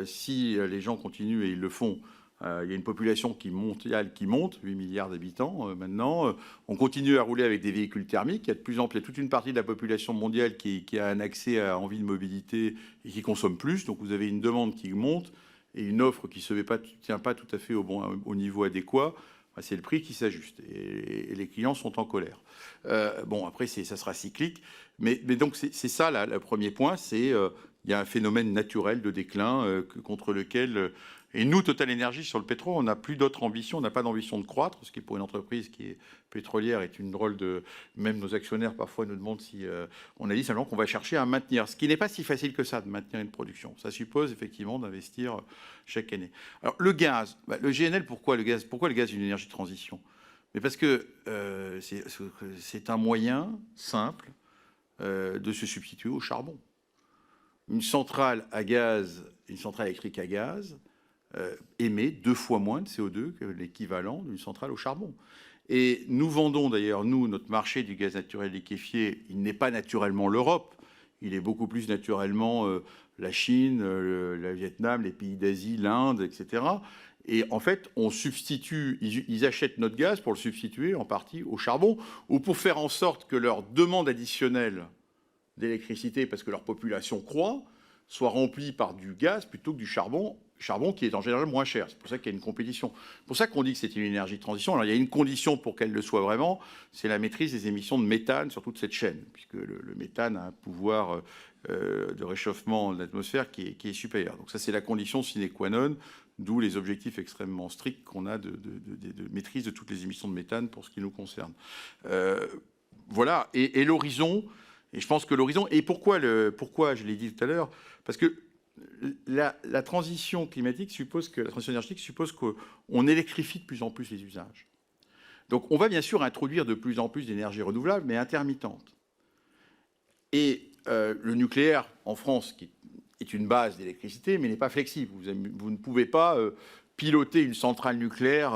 si les gens continuent, et ils le font, il y a une population mondiale qui monte, 8 milliards d'habitants maintenant. On continue à rouler avec des véhicules thermiques. Il y a toute une partie de la population mondiale qui a un accès à envie de mobilité et qui consomme plus. Donc vous avez une demande qui monte et une offre qui ne se tient pas tout à fait au niveau adéquat. c'est le prix qui s'ajuste et les clients sont en colère. Bon, après, ça sera cyclique. Mais donc, c'est ça, là, le premier point, c'est il y a un phénomène naturel de déclin contre lequel... et nous, Total Energy, sur le pétrole, on n'a plus d'autre ambition, on n'a pas d'ambition de croître, ce qui, pour une entreprise qui est pétrolière, est une drôle de... Même nos actionnaires, parfois, nous demandent si... on a dit simplement qu'on va chercher à maintenir, ce qui n'est pas si facile que ça, de maintenir une production. Ça suppose, effectivement, d'investir chaque année. Alors, le gaz, le GNL, pourquoi le gaz est une énergie de transition? Mais parce que c'est un moyen simple de se substituer au charbon. Une centrale électrique à gaz émet 2 fois moins de CO2 que l'équivalent d'une centrale au charbon. Et nous vendons d'ailleurs, nous, notre marché du gaz naturel liquéfié, il n'est pas naturellement l'Europe, il est beaucoup plus naturellement la Chine, le Vietnam, les pays d'Asie, l'Inde, etc. Et en fait, on substitue, ils achètent notre gaz pour le substituer en partie au charbon, ou pour faire en sorte que leur demande additionnelle d'électricité, parce que leur population croît, soit remplie par du gaz plutôt que du charbon qui est en général moins cher. C'est pour ça qu'il y a une compétition. C'est pour ça qu'on dit que c'est une énergie de transition. Alors il y a une condition pour qu'elle le soit vraiment, c'est la maîtrise des émissions de méthane sur toute cette chaîne, puisque le méthane a un pouvoir de réchauffement de l'atmosphère qui est supérieur. Donc ça, c'est la condition sine qua non, d'où les objectifs extrêmement stricts qu'on a de maîtrise de toutes les émissions de méthane pour ce qui nous concerne. Voilà, et l'horizon, et je pense que l'horizon, et pourquoi je l'ai dit tout à l'heure, parce que la transition climatique suppose que, la transition énergétique suppose qu'on électrifie de plus en plus les usages. Donc on va bien sûr introduire de plus en plus d'énergie renouvelable, mais intermittente. Et le nucléaire, en France, qui est une base d'électricité, mais n'est pas flexible. Vous ne pouvez pas piloter une centrale nucléaire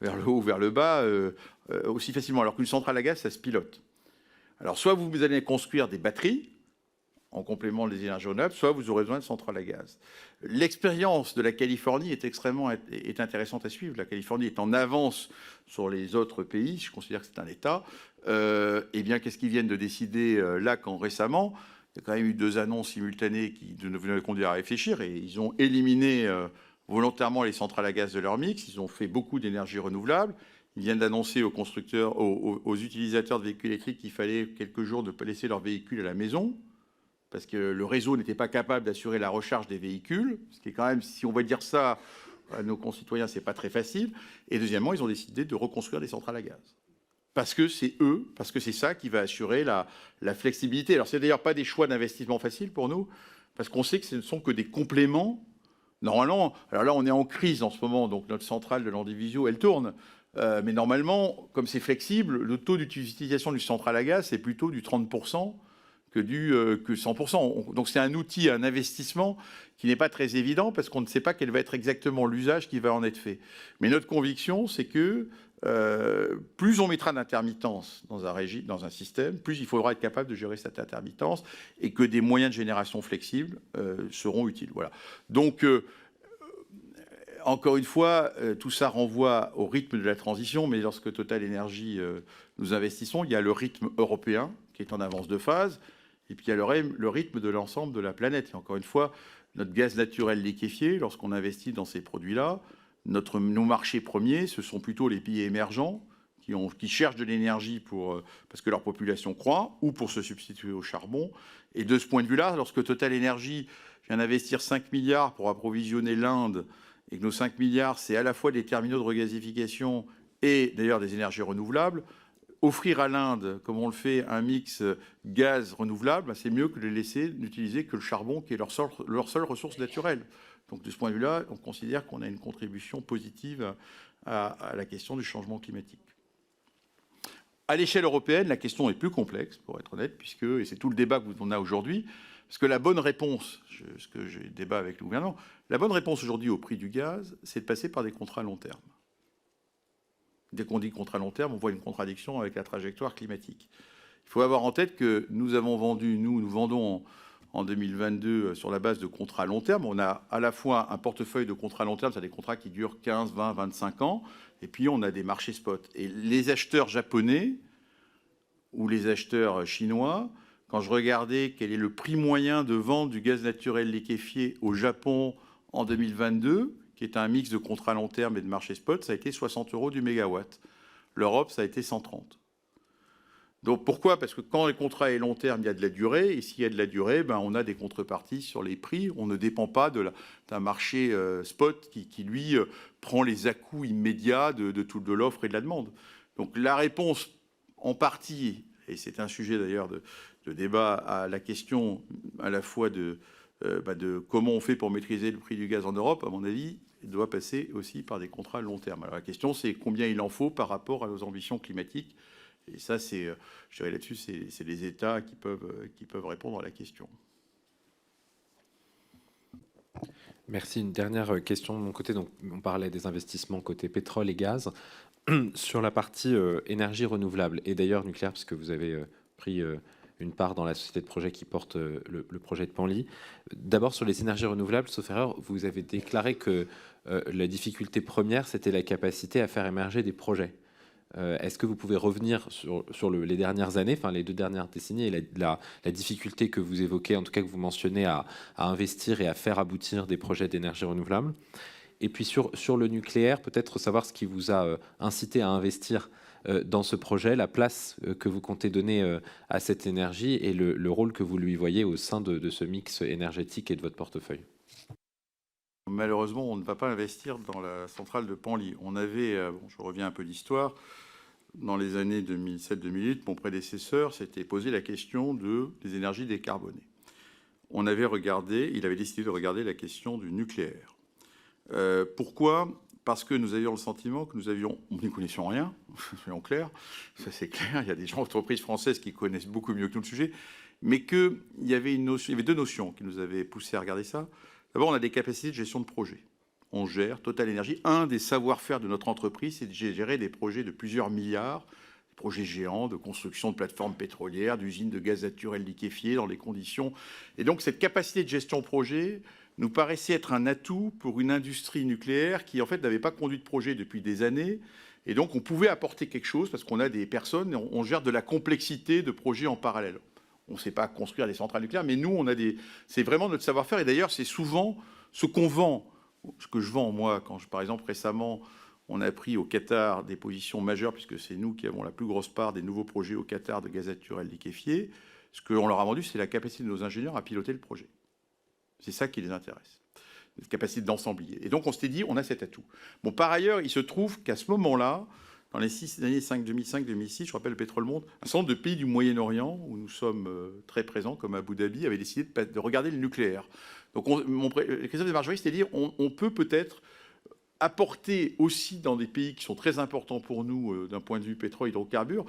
vers le haut ou vers le bas aussi facilement, alors qu'une centrale à gaz, ça se pilote. Alors, soit vous allez construire des batteries en complément des énergies renouvelables, soit vous aurez besoin de centrales à gaz. L'expérience de la Californie est intéressante à suivre. La Californie est en avance sur les autres pays. Je considère que c'est un État. Eh bien, qu'est-ce qu'ils viennent de décider là, quand récemment? Il y a quand même eu 2 annonces simultanées qui devaient conduire à réfléchir, et ils ont éliminé volontairement les centrales à gaz de leur mix. Ils ont fait beaucoup d'énergie renouvelable. Ils viennent d'annoncer aux constructeurs, aux utilisateurs de véhicules électriques qu'il fallait quelques jours de laisser leur véhicule à la maison, parce que le réseau n'était pas capable d'assurer la recharge des véhicules, ce qui est quand même, si on va dire ça à nos concitoyens, c'est pas très facile. Et deuxièmement, ils ont décidé de reconstruire des centrales à gaz. Parce que c'est ça qui va assurer la flexibilité. Alors, c'est d'ailleurs pas des choix d'investissement faciles pour nous, parce qu'on sait que ce ne sont que des compléments. Normalement, alors là, on est en crise en ce moment, donc notre centrale de Landivisiau, elle tourne. Mais normalement, comme c'est flexible, le taux d'utilisation du centrale à gaz, c'est plutôt du 30% que 100%. Donc c'est un outil, un investissement qui n'est pas très évident, parce qu'on ne sait pas quel va être exactement l'usage qui va en être fait. Mais notre conviction, c'est que plus on mettra d'intermittence dans un système, plus il faudra être capable de gérer cette intermittence, et que des moyens de génération flexibles seront utiles. Voilà. Donc encore une fois, tout ça renvoie au rythme de la transition, mais lorsque Total Energy, nous investissons, il y a le rythme européen qui est en avance de phase, et puis il y a le rythme de l'ensemble de la planète. Et encore une fois, notre gaz naturel liquéfié, lorsqu'on investit dans ces produits-là, nos marchés premiers, ce sont plutôt les pays émergents qui cherchent de l'énergie parce que leur population croît, ou pour se substituer au charbon. Et de ce point de vue-là, lorsque Total Energy vient d'investir 5 milliards pour approvisionner l'Inde, et que nos 5 milliards, c'est à la fois des terminaux de regasification et d'ailleurs des énergies renouvelables, offrir à l'Inde, comme on le fait, un mix gaz renouvelable, c'est mieux que de les laisser n'utiliser que le charbon, qui est leur seule ressource naturelle. Donc de ce point de vue-là, on considère qu'on a une contribution positive à la question du changement climatique. À l'échelle européenne, la question est plus complexe, pour être honnête, et c'est tout le débat qu'on a aujourd'hui, parce que la bonne réponse, ce que j'ai débat avec le gouvernement, la bonne réponse aujourd'hui au prix du gaz, c'est de passer par des contrats à long terme. Dès qu'on dit contrat à long terme, on voit une contradiction avec la trajectoire climatique. Il faut avoir en tête que nous vendons en 2022 sur la base de contrats à long terme. On a à la fois un portefeuille de contrats à long terme, c'est-à-dire des contrats qui durent 15, 20, 25 ans, et puis on a des marchés spot. Et les acheteurs japonais ou les acheteurs chinois, quand je regardais quel est le prix moyen de vente du gaz naturel liquéfié au Japon en 2022, qui qui est un mix de contrats long terme et de marché spot, ça a été 60 € du mégawatt. L'Europe, ça a été 130. Donc pourquoi? Parce que quand les contrats est long terme, il y a de la durée, et s'il y a de la durée, ben, on a des contreparties sur les prix. On ne dépend pas d'un marché spot qui lui, prend les à-coups immédiats de l'offre et de la demande. Donc la réponse, en partie, et c'est un sujet d'ailleurs de débat, à la question à la fois de comment on fait pour maîtriser le prix du gaz en Europe, à mon avis, il doit passer aussi par des contrats long terme. Alors la question, c'est combien il en faut par rapport à nos ambitions climatiques. Et ça, je dirais là-dessus, c'est les États qui peuvent répondre à la question. Merci. Une dernière question de mon côté. Donc, on parlait des investissements côté pétrole et gaz. Sur la partie énergie renouvelable, et d'ailleurs nucléaire, puisque vous avez pris une part dans la société de projet qui porte le projet de Penly. D'abord, sur les énergies renouvelables, sauf erreur, vous avez déclaré que la difficulté première, c'était la capacité à faire émerger des projets. Est-ce que vous pouvez revenir sur les dernières années, enfin les 2 dernières décennies, et la difficulté que vous évoquez, en tout cas que vous mentionnez, à investir et à faire aboutir des projets d'énergie renouvelable? Et puis sur le nucléaire, peut-être savoir ce qui vous a incité à investir dans ce projet, la place que vous comptez donner à cette énergie et le rôle que vous lui voyez au sein de ce mix énergétique et de votre portefeuille. Malheureusement, on ne va pas investir dans la centrale de Penly. On avait, je reviens un peu d'histoire, dans les années 2007-2008, mon prédécesseur s'était posé la question des énergies décarbonées. Il avait décidé de regarder la question du nucléaire. Pourquoi? Parce que nous avions le sentiment que nous n'y connaissions rien, soyons clairs, ça c'est clair, il y a des gens d'entreprises françaises qui connaissent beaucoup mieux que nous le sujet, mais qu'il y avait 2 notions qui nous avaient poussé à regarder ça. D'abord, on a des capacités de gestion de projet. On gère Total Énergie. Un des savoir-faire de notre entreprise, c'est de gérer des projets de plusieurs milliards, des projets géants de construction de plateformes pétrolières, d'usines de gaz naturel liquéfié dans les conditions. Et donc, cette capacité de gestion de projet nous paraissait être un atout pour une industrie nucléaire qui, en fait, n'avait pas conduit de projet depuis des années. Et donc, on pouvait apporter quelque chose parce qu'on a des personnes, on gère de la complexité de projets en parallèle. On ne sait pas construire des centrales nucléaires, mais nous, c'est vraiment notre savoir-faire. Et d'ailleurs, c'est souvent ce qu'on vend, ce que je vends, moi, par exemple, récemment, on a pris au Qatar des positions majeures, puisque c'est nous qui avons la plus grosse part des nouveaux projets au Qatar de gaz naturel liquéfié. Ce qu'on leur a vendu, c'est la capacité de nos ingénieurs à piloter le projet. C'est ça qui les intéresse, la capacité d'ensemblier. Et donc, on s'était dit, on a cet atout. Bon, par ailleurs, il se trouve qu'à ce moment-là, dans les 6 années 2005-2006, je rappelle le Pétrole Monde, un certain nombre de pays du Moyen-Orient, où nous sommes très présents, comme Abu Dhabi, avaient décidé de regarder le nucléaire. Donc, Christophe Desmargeries s'était dit, on peut peut-être apporter aussi dans des pays qui sont très importants pour nous, d'un point de vue pétrole, hydrocarbures,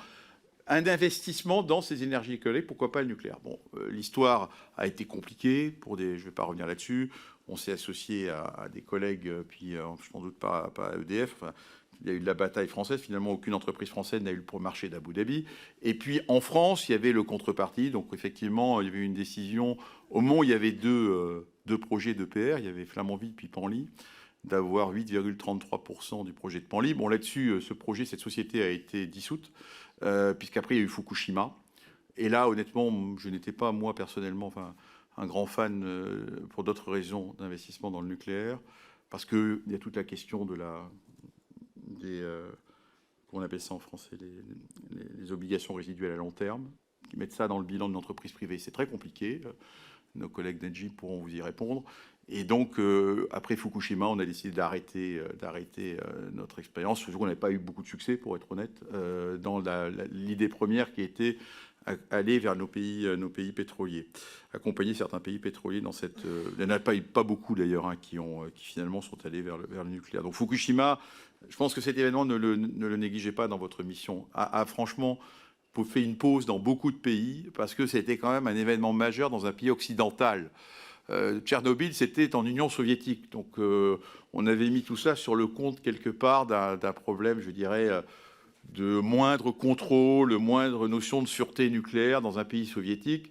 un investissement dans ces énergies écologiques, pourquoi pas le nucléaire. Bon, l'histoire a été compliquée, je ne vais pas revenir là-dessus. On s'est associé à des collègues, puis sans doute pas à EDF. Enfin, il y a eu de la bataille française. Finalement, aucune entreprise française n'a eu le marché d'Abu Dhabi. Et puis, en France, il y avait le contrepartie. Donc, effectivement, il y avait une décision. Au moment où il y avait deux projets d'EPR, il y avait Flamanville puis Penly, d'avoir 8,33% du projet de Penly. Bon, là-dessus, cette société a été dissoute, puisqu'après, il y a eu Fukushima. Et là, honnêtement, je n'étais pas, moi, personnellement, un grand fan, pour d'autres raisons, d'investissement dans le nucléaire, parce qu'il y a toute la question comment on appelle ça en français, les obligations résiduelles à long terme, qui mettent ça dans le bilan d'une entreprise privée. C'est très compliqué. Nos collègues d'Engie pourront vous y répondre. Et donc, après Fukushima, on a décidé d'arrêter notre expérience. Je trouve qu'on n'avait pas eu beaucoup de succès, pour être honnête, dans l'idée première qui était aller vers nos pays pétroliers, accompagner certains pays pétroliers dans cette... il n'y en a pas beaucoup d'ailleurs qui finalement sont allés vers le nucléaire. Donc Fukushima, je pense que cet événement, ne le négligez pas dans votre mission. Franchement, vous fait une pause dans beaucoup de pays parce que c'était quand même un événement majeur dans un pays occidental. Tchernobyl, c'était en Union soviétique. Donc on avait mis tout ça sur le compte quelque part d'un problème, je dirais, de moindre contrôle, de moindre notion de sûreté nucléaire dans un pays soviétique.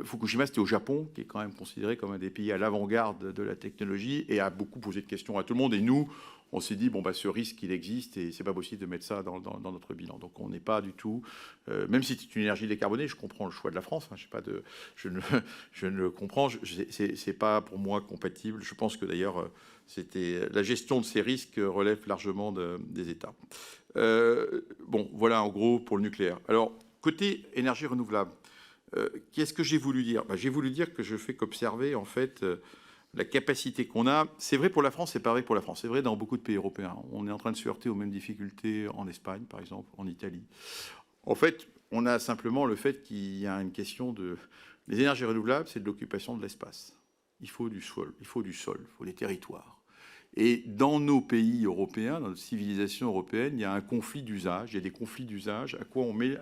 Fukushima, c'était au Japon, qui est quand même considéré comme un des pays à l'avant-garde de la technologie et a beaucoup posé de questions à tout le monde. Et nous, on s'est dit, bon, bah, ce risque, il existe et c'est pas possible de mettre ça dans notre bilan. Donc, on n'est pas du tout, même si c'est une énergie décarbonée, je comprends le choix de la France, hein, je ne le comprends, c'est pas pour moi compatible. Je pense que d'ailleurs, la gestion de ces risques relève largement des États. Bon, voilà en gros pour le nucléaire. Alors, côté énergie renouvelable, qu'est-ce que j'ai voulu dire? J'ai voulu dire que je fais qu'observer, en fait, la capacité qu'on a. C'est vrai pour la France, c'est pas vrai pour la France. C'est vrai dans beaucoup de pays européens. On est en train de se heurter aux mêmes difficultés en Espagne, par exemple, en Italie. En fait, on a simplement le fait qu'il y a une question de... Les énergies renouvelables, c'est de l'occupation de l'espace. Il faut du sol, il faut des territoires. Et dans nos pays européens, dans notre civilisation européenne, il y a un conflit d'usage. Il y a des conflits d'usage. À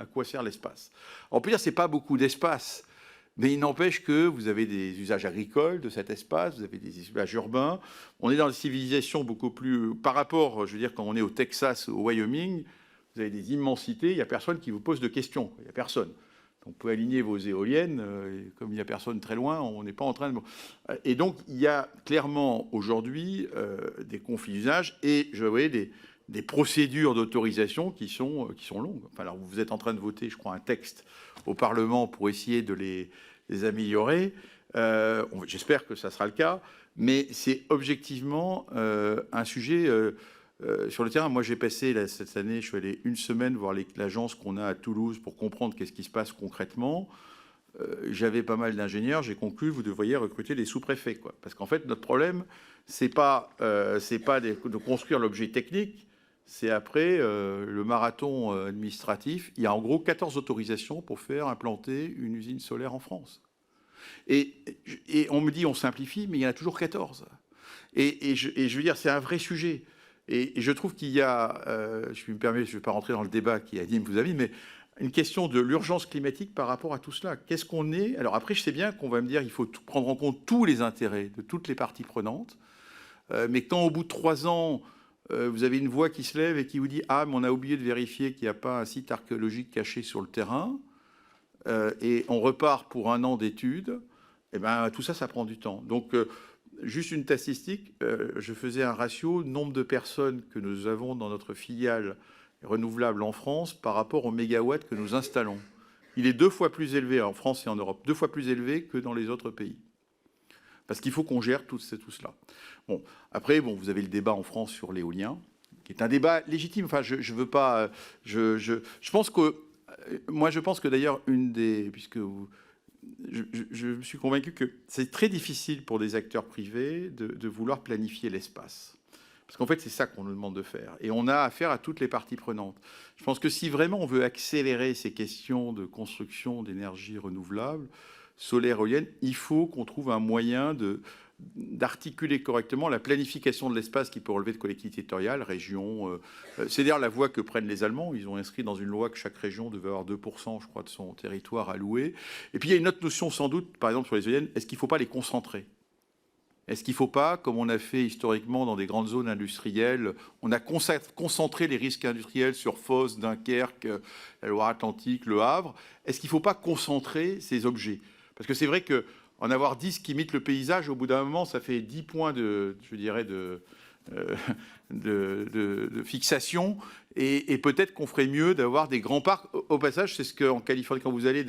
quoi sert l'espace? On peut dire que ce n'est pas beaucoup d'espace, mais il n'empêche que vous avez des usages agricoles de cet espace, vous avez des usages urbains. On est dans une civilisation beaucoup plus... Par rapport, je veux dire, quand on est au Texas, au Wyoming, vous avez des immensités, il n'y a personne qui vous pose de questions. Il n'y a personne. On peut aligner vos éoliennes, et comme il n'y a personne très loin, on n'est pas en train de... Et donc, il y a clairement aujourd'hui des conflits d'usage et, je voyais, des procédures d'autorisation qui sont longues. Enfin, alors, vous êtes en train de voter, je crois, un texte au Parlement pour essayer de les améliorer. J'espère que ça sera le cas, mais c'est objectivement un sujet... sur le terrain, moi j'ai passé cette année, je suis allé une semaine voir l'agence qu'on a à Toulouse pour comprendre qu'est-ce qui se passe concrètement. J'avais pas mal d'ingénieurs, j'ai conclu vous devriez recruter des sous-préfets, quoi. Parce qu'en fait notre problème c'est pas de construire l'objet technique, c'est après le marathon administratif. Il y a en gros 14 autorisations pour faire implanter une usine solaire en France. Et on me dit on simplifie, mais il y en a toujours 14. Et je veux dire c'est un vrai sujet. Et je trouve qu'il y a, je me permets, je ne vais pas rentrer dans le débat qui anime vos avis, mais une question de l'urgence climatique par rapport à tout cela. Qu'est-ce qu'on est? Alors après, je sais bien qu'on va me dire qu'il faut prendre en compte tous les intérêts de toutes les parties prenantes, mais quand au bout de 3 ans, vous avez une voix qui se lève et qui vous dit « Ah, mais on a oublié de vérifier qu'il n'y a pas un site archéologique caché sur le terrain, et on repart pour 1 an d'études », eh bien, tout ça, ça prend du temps. Donc, juste une statistique, je faisais un ratio nombre de personnes que nous avons dans notre filiale renouvelable en France par rapport aux mégawatts que nous installons. Il est 2 fois plus élevé en France et en Europe, 2 fois plus élevé que dans les autres pays. Parce qu'il faut qu'on gère tout cela. Bon, après, bon, vous avez le débat en France sur l'éolien, qui est un débat légitime. Enfin, je veux pas... Je pense que... Moi, je pense que d'ailleurs, puisque vous... Je me suis convaincu que c'est très difficile pour des acteurs privés de vouloir planifier l'espace. Parce qu'en fait, c'est ça qu'on nous demande de faire. Et on a affaire à toutes les parties prenantes. Je pense que si vraiment on veut accélérer ces questions de construction d'énergie renouvelable, solaire, éolienne, il faut qu'on trouve un moyen d'articuler correctement la planification de l'espace qui peut relever de collectivités territoriales, régions. C'est d'ailleurs la voie que prennent les Allemands. Ils ont inscrit dans une loi que chaque région devait avoir 2%, je crois, de son territoire alloué. Et puis il y a une autre notion sans doute, par exemple sur les éoliennes, est-ce qu'il ne faut pas les concentrer? Est-ce qu'il ne faut pas, comme on a fait historiquement dans des grandes zones industrielles, on a concentré les risques industriels sur Fos, Dunkerque, la Loire-Atlantique, Le Havre, est-ce qu'il ne faut pas concentrer ces objets? Parce que c'est vrai qu'en avoir 10 qui imitent le paysage, au bout d'un moment, ça fait 10 points de fixation. Et peut-être qu'on ferait mieux d'avoir des grands parcs. Au passage, c'est ce qu'en Californie, quand vous allez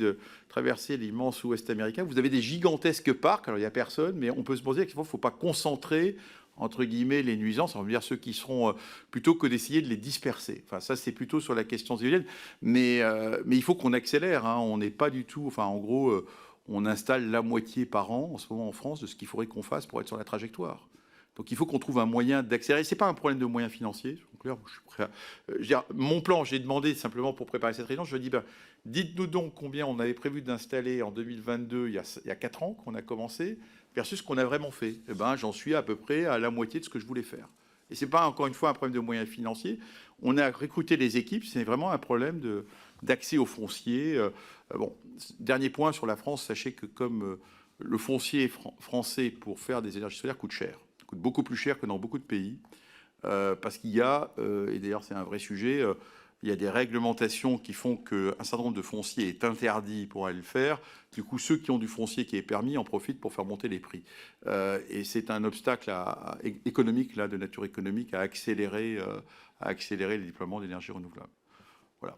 traverser l'immense ouest américain, vous avez des gigantesques parcs. Alors, il n'y a personne, mais on peut se poser qu'il ne faut pas concentrer, entre guillemets, les nuisances. On va dire ceux qui seront, plutôt que d'essayer de les disperser. Enfin, ça, c'est plutôt sur la question civile. Mais il faut qu'on accélère. Hein. On n'est pas du tout... Enfin, en gros... on installe la moitié par an, en ce moment en France, de ce qu'il faudrait qu'on fasse pour être sur la trajectoire. Donc il faut qu'on trouve un moyen d'accélérer. Ce n'est pas un problème de moyens financiers. Je suis prêt à... mon plan, j'ai demandé simplement pour préparer cette réunion, je dis, dites-nous donc combien on avait prévu d'installer en 2022, il y a 4 ans qu'on a commencé, versus ce qu'on a vraiment fait. Eh ben, j'en suis à peu près à la moitié de ce que je voulais faire. Et ce n'est pas, encore une fois, un problème de moyens financiers. On a recruté les équipes, c'est vraiment un problème d'accès au foncier. Bon, dernier point sur la France, sachez que comme le foncier français pour faire des énergies solaires coûte cher, coûte beaucoup plus cher que dans beaucoup de pays, parce qu'il y a, et d'ailleurs c'est un vrai sujet, il y a des réglementations qui font qu'un certain nombre de fonciers est interdit pour aller le faire. Du coup, ceux qui ont du foncier qui est permis en profitent pour faire monter les prix. Et c'est un obstacle économique, là, de nature économique, à accélérer les déploiements d'énergie renouvelable. Voilà.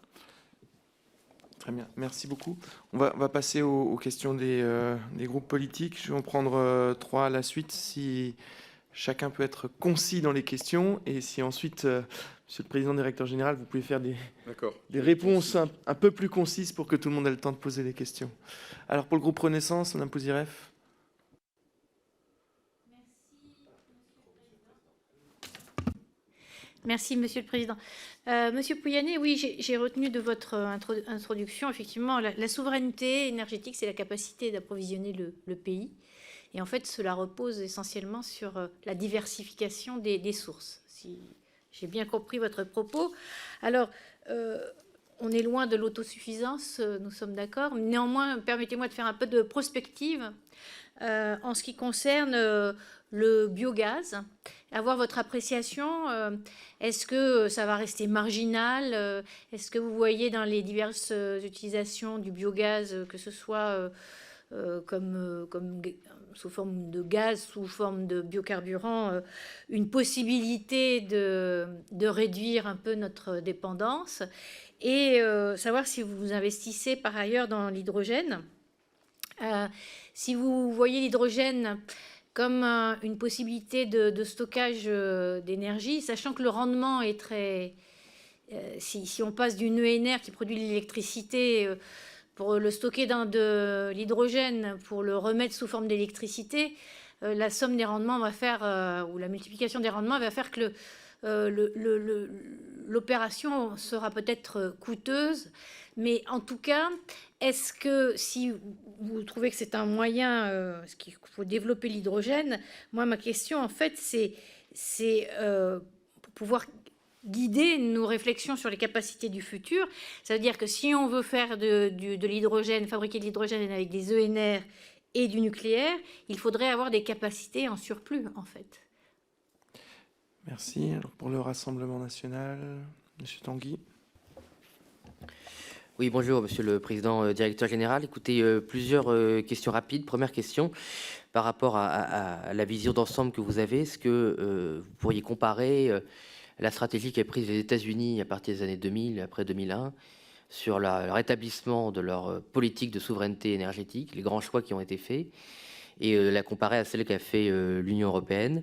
Très bien, merci beaucoup. On va passer aux questions des groupes politiques. Je vais en prendre 3 à la suite, si chacun peut être concis dans les questions, et si ensuite, Monsieur le Président, Directeur Général, vous pouvez faire des réponses un peu plus concises pour que tout le monde ait le temps de poser des questions. Alors pour le groupe Renaissance, Mme Pouziref. Merci, Monsieur le Président. Monsieur Pouyanné, oui, j'ai retenu de votre introduction, effectivement, la souveraineté énergétique, c'est la capacité d'approvisionner le pays. Et en fait, cela repose essentiellement sur la diversification des sources, si j'ai bien compris votre propos. Alors, on est loin de l'autosuffisance, nous sommes d'accord. Néanmoins, permettez-moi de faire un peu de prospective en ce qui concerne le biogaz. Avoir votre appréciation, est-ce que ça va rester marginal? Est-ce que vous voyez dans les diverses utilisations du biogaz, que ce soit comme sous forme de gaz, sous forme de biocarburant, une possibilité de réduire un peu notre dépendance, et savoir si vous investissez par ailleurs dans l'hydrogène, si vous voyez l'hydrogène comme une possibilité de stockage d'énergie, sachant que le rendement est très... si on passe d'une ENR qui produit de l'électricité pour le stocker dans de l'hydrogène, pour le remettre sous forme d'électricité, la somme des rendements va faire, ou la multiplication des rendements va faire que l'opération sera peut-être coûteuse. Mais en tout cas, est-ce que si vous trouvez que c'est un moyen, qu'il faut développer l'hydrogène, moi ma question en fait c'est pour pouvoir guider nos réflexions sur les capacités du futur. Ça veut dire que si on veut faire de l'hydrogène, fabriquer de l'hydrogène avec des ENR et du nucléaire, il faudrait avoir des capacités en surplus, en fait. Merci. Alors pour le Rassemblement national, Monsieur Tanguy. Oui, bonjour, Monsieur le Président, Directeur Général. Écoutez, plusieurs questions rapides. Première question, par rapport à la vision d'ensemble que vous avez, est-ce que vous pourriez comparer la stratégie qu'a prise les États-Unis à partir des années 2000, après 2001, sur le rétablissement de leur politique de souveraineté énergétique, les grands choix qui ont été faits, et la comparer à celle qu'a fait l'Union européenne,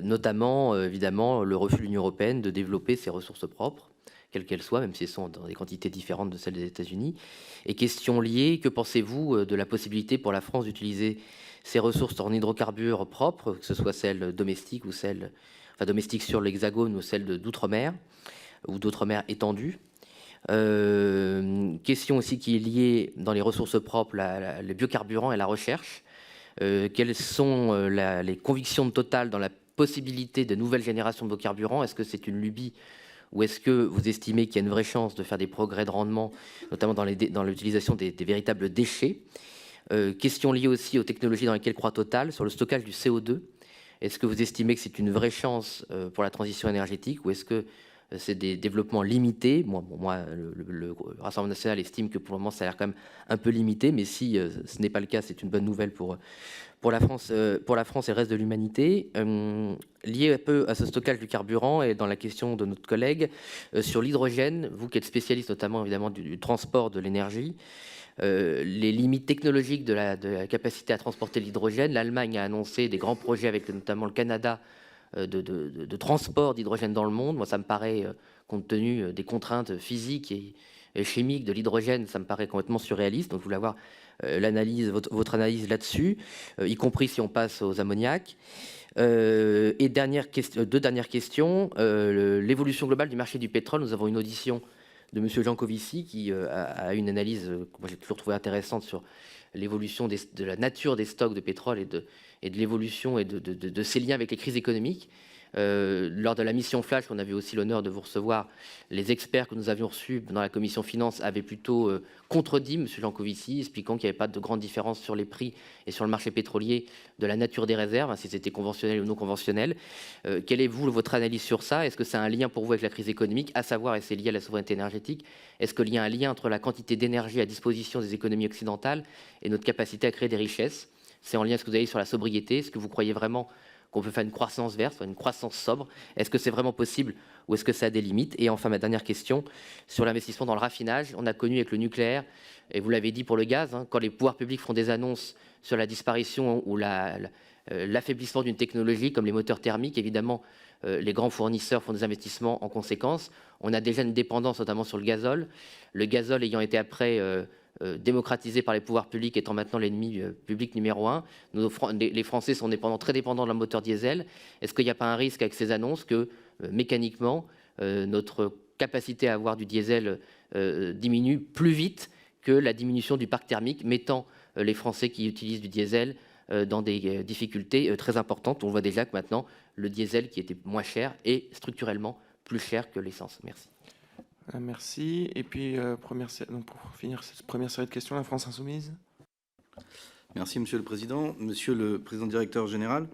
notamment, évidemment, le refus de l'Union européenne de développer ses ressources propres, quelles qu'elles soient, même si elles sont dans des quantités différentes de celles des États-Unis. Et question liée, que pensez-vous de la possibilité pour la France d'utiliser ses ressources en hydrocarbures propres, que ce soit celles domestiques ou celles... Enfin, domestiques sur l'Hexagone ou celles d'outre-mer, ou d'outre-mer étendues. Question aussi qui est liée dans les ressources propres, les biocarburants et la recherche. Quelles sont les convictions de Total dans la possibilité de nouvelles générations de biocarburants? Est-ce que c'est une lubie ou est-ce que vous estimez qu'il y a une vraie chance de faire des progrès de rendement, notamment dans l'utilisation des véritables déchets? Question liée aussi aux technologies dans lesquelles croit Total, sur le stockage du CO2. Est-ce que vous estimez que c'est une vraie chance pour la transition énergétique ou est-ce que c'est des développements limités? Moi, le Rassemblement national estime que pour le moment, ça a l'air quand même un peu limité, mais si ce n'est pas le cas, c'est une bonne nouvelle pour la France et le reste de l'humanité. Lié un peu à ce stockage du carburant et dans la question de notre collègue sur l'hydrogène, vous qui êtes spécialiste notamment évidemment du transport de l'énergie, les limites technologiques de la capacité à transporter l'hydrogène. L'Allemagne a annoncé des grands projets avec notamment le Canada de transport d'hydrogène dans le monde. Moi, ça me paraît, compte tenu des contraintes physiques et chimiques de l'hydrogène, ça me paraît complètement surréaliste. Donc, je voulais avoir votre analyse là-dessus, y compris si on passe aux ammoniacs. Et deux dernières questions. L'évolution globale du marché du pétrole. Nous avons une audition de M. Jancovici, qui a une analyse que moi j'ai toujours trouvé intéressante sur l'évolution de la nature des stocks de pétrole et de l'évolution et de ces liens avec les crises économiques. Lors de la mission Flash, on avait aussi l'honneur de vous recevoir. Les experts que nous avions reçus dans la commission finances avaient plutôt contredit M. Jancovici, expliquant qu'il n'y avait pas de grande différence sur les prix et sur le marché pétrolier de la nature des réserves, si c'était conventionnel ou non conventionnel. Quelle est, votre analyse sur ça? Est-ce que c'est un lien pour vous avec la crise économique, à savoir, et c'est lié à la souveraineté énergétique, est-ce qu'il y a un lien entre la quantité d'énergie à disposition des économies occidentales et notre capacité à créer des richesses? C'est en lien avec ce que vous avez dit sur la sobriété. Est-ce que vous croyez vraiment qu'on peut faire une croissance verte, une croissance sobre? Est-ce que c'est vraiment possible ou est-ce que ça a des limites? Et enfin, ma dernière question, sur l'investissement dans le raffinage. On a connu avec le nucléaire, et vous l'avez dit pour le gaz, quand les pouvoirs publics font des annonces sur la disparition ou l'affaiblissement d'une technologie comme les moteurs thermiques, évidemment, les grands fournisseurs font des investissements en conséquence. On a déjà une dépendance, notamment sur le gazole. Le gazole ayant été après démocratisé par les pouvoirs publics, étant maintenant l'ennemi public numéro 1. Les Français sont très dépendants de la moteur diesel. Est-ce qu'il n'y a pas un risque avec ces annonces que mécaniquement, notre capacité à avoir du diesel diminue plus vite que la diminution du parc thermique, mettant les Français qui utilisent du diesel dans des difficultés très importantes? On voit déjà que maintenant, le diesel qui était moins cher est structurellement plus cher que l'essence. Merci. Merci. Et puis, pour finir cette première série de questions, la France Insoumise. Merci, Monsieur le Président. Monsieur le Président Directeur Général,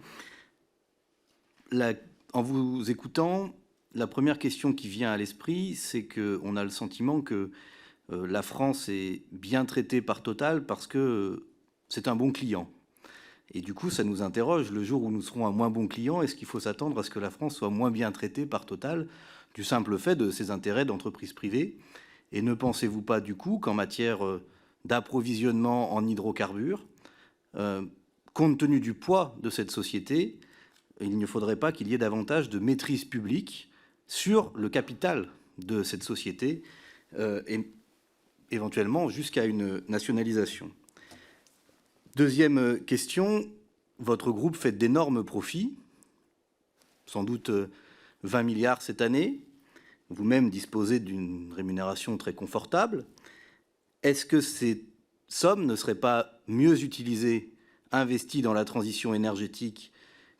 en vous écoutant, la première question qui vient à l'esprit, c'est qu'on a le sentiment que la France est bien traitée par Total parce que c'est un bon client. Et du coup, ça nous interroge. Le jour où nous serons un moins bon client, est-ce qu'il faut s'attendre à ce que la France soit moins bien traitée par Total du simple fait de ses intérêts d'entreprise privée? Et ne pensez-vous pas du coup qu'en matière d'approvisionnement en hydrocarbures, compte tenu du poids de cette société, il ne faudrait pas qu'il y ait davantage de maîtrise publique sur le capital de cette société, et éventuellement jusqu'à une nationalisation? Deuxième question, votre groupe fait d'énormes profits, sans doute 20 milliards cette année. Vous-même disposez d'une rémunération très confortable. Est-ce que ces sommes ne seraient pas mieux utilisées, investies dans la transition énergétique,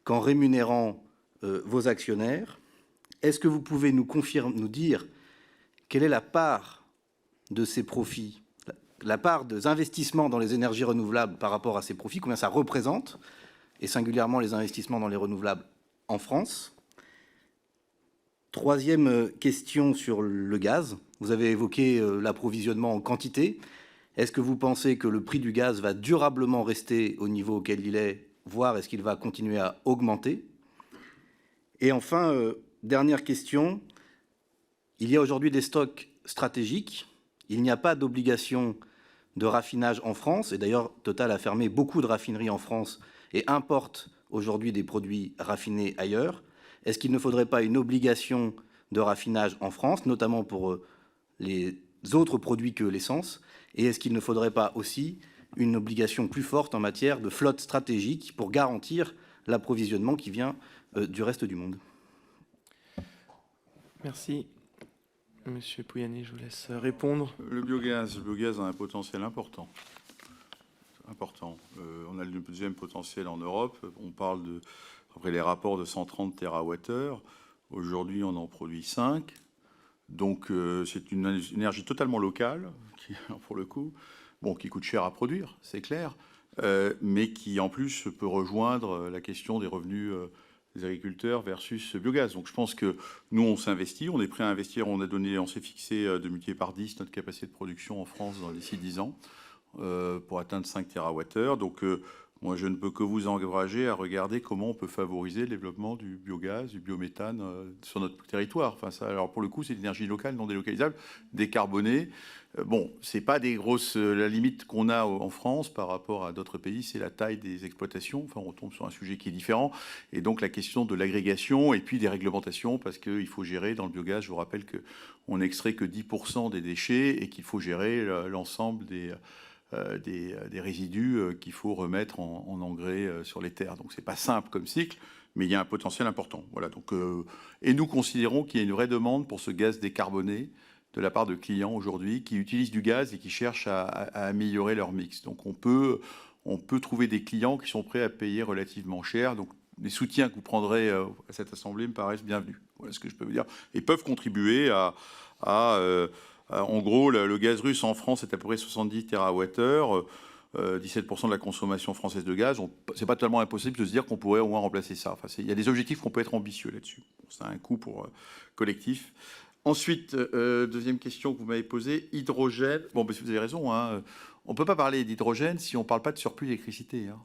qu'en rémunérant vos actionnaires? Est-ce que vous pouvez nous dire quelle est la part de ces profits, la part des investissements dans les énergies renouvelables par rapport à ces profits, combien ça représente, et singulièrement les investissements dans les renouvelables en France? Troisième question sur le gaz. Vous avez évoqué l'approvisionnement en quantité. Est-ce que vous pensez que le prix du gaz va durablement rester au niveau auquel il est, voire est-ce qu'il va continuer à augmenter? Et enfin, dernière question. Il y a aujourd'hui des stocks stratégiques. Il n'y a pas d'obligation de raffinage en France. Et d'ailleurs, Total a fermé beaucoup de raffineries en France et importe aujourd'hui des produits raffinés ailleurs. Est-ce qu'il ne faudrait pas une obligation de raffinage en France, notamment pour les autres produits que l'essence? Et est-ce qu'il ne faudrait pas aussi une obligation plus forte en matière de flotte stratégique pour garantir l'approvisionnement qui vient du reste du monde? Merci. Monsieur Pouyanné, je vous laisse répondre. Le biogaz a un potentiel important. On a le deuxième potentiel en Europe. On parle après les rapports de 130 TWh. Aujourd'hui, on en produit 5. Donc, c'est une énergie totalement locale, pour le coup, qui coûte cher à produire, c'est clair, mais qui, en plus, peut rejoindre la question des revenus des agriculteurs versus ce biogaz. Donc, je pense que nous, on s'investit, on est prêt à investir. On s'est fixé de multiplier par 10 notre capacité de production en France d'ici 10 ans pour atteindre 5 TWh. Donc, moi, je ne peux que vous encourager à regarder comment on peut favoriser le développement du biogaz, du biométhane sur notre territoire. Enfin, ça, alors pour le coup, c'est l'énergie locale, non délocalisable, décarbonée. C'est pas des grosses. La limite qu'on a en France par rapport à d'autres pays, c'est la taille des exploitations. Enfin, on tombe sur un sujet qui est différent. Et donc, la question de l'agrégation et puis des réglementations, parce qu'il faut gérer dans le biogaz. Je vous rappelle qu'on n'extrait que 10% des déchets et qu'il faut gérer l'ensemble des résidus qu'il faut remettre en engrais sur les terres. Donc, c'est pas simple comme cycle, mais il y a un potentiel important. Voilà. Donc, et nous considérons qu'il y a une vraie demande pour ce gaz décarboné de la part de clients aujourd'hui qui utilisent du gaz et qui cherchent à améliorer leur mix. Donc, on peut trouver des clients qui sont prêts à payer relativement cher. Donc, les soutiens que vous prendrez à cette Assemblée me paraissent bienvenus. Voilà ce que je peux vous dire. Et peuvent contribuer en gros, le gaz russe en France est à peu près 70 TWh, 17% de la consommation française de gaz. C'est pas totalement impossible de se dire qu'on pourrait au moins remplacer ça. Enfin, il y a des objectifs qu'on peut être ambitieux là-dessus. Bon, c'est un coût pour collectif. Ensuite, deuxième question que vous m'avez posée, hydrogène. Bon, vous avez raison, hein, on ne peut pas parler d'hydrogène si on ne parle pas de surplus d'électricité. Hein.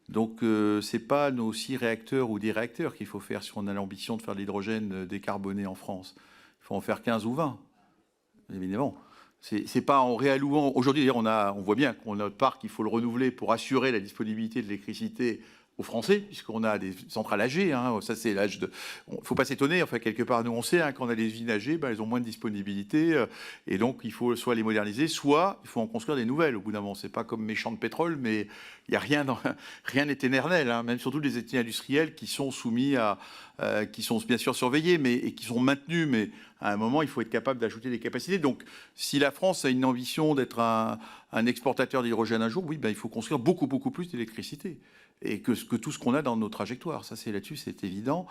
Donc, ce n'est pas nos 6 réacteurs ou 10 réacteurs qu'il faut faire si on a l'ambition de faire de l'hydrogène décarboné en France. Il faut en faire 15 ou 20, évidemment. C'est pas en réallouant. Aujourd'hui, d'ailleurs, on voit bien qu'on a notre parc, il faut le renouveler pour assurer la disponibilité de l'électricité aux Français, puisqu'on a des centrales âgées. Hein, ça, c'est l'âge de. Il ne faut pas s'étonner. Enfin, quelque part, nous, on sait hein, quand on a des usines âgées, elles ont moins de disponibilité, et donc il faut soit les moderniser, soit il faut en construire des nouvelles. Au bout d'un moment, c'est pas comme mes champs de pétrole, mais il y a rien n'est éternel. Hein, même surtout les études industrielles qui sont soumis à, qui sont bien sûr surveillés, et qui sont maintenus, mais à un moment, il faut être capable d'ajouter des capacités. Donc, si la France a une ambition d'être un exportateur d'hydrogène un jour, oui, ben, il faut construire beaucoup plus d'électricité. Et que tout ce qu'on a dans nos trajectoires. Ça, c'est là-dessus, c'est évident.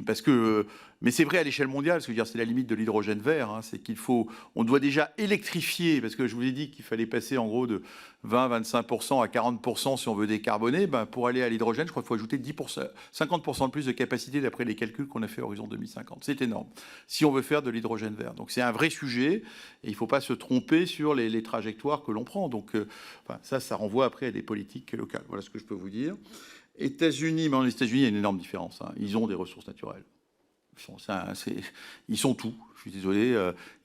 Parce que, mais c'est vrai à l'échelle mondiale, c'est la limite de l'hydrogène vert. Hein, c'est on doit déjà électrifier, parce que je vous ai dit qu'il fallait passer en gros de 20-25% à 40% si on veut décarboner. Ben, pour aller à l'hydrogène, je crois qu'il faut ajouter 50% de plus de capacité d'après les calculs qu'on a fait à horizon 2050. C'est énorme. Si on veut faire de l'hydrogène vert. Donc c'est un vrai sujet et il ne faut pas se tromper sur les trajectoires que l'on prend. Donc ça renvoie après à des politiques locales. Voilà ce que je peux vous dire. États-Unis, mais les États-Unis, il y a une énorme différence. Hein. Ils ont des ressources naturelles. Ils sont tout. Je suis désolé.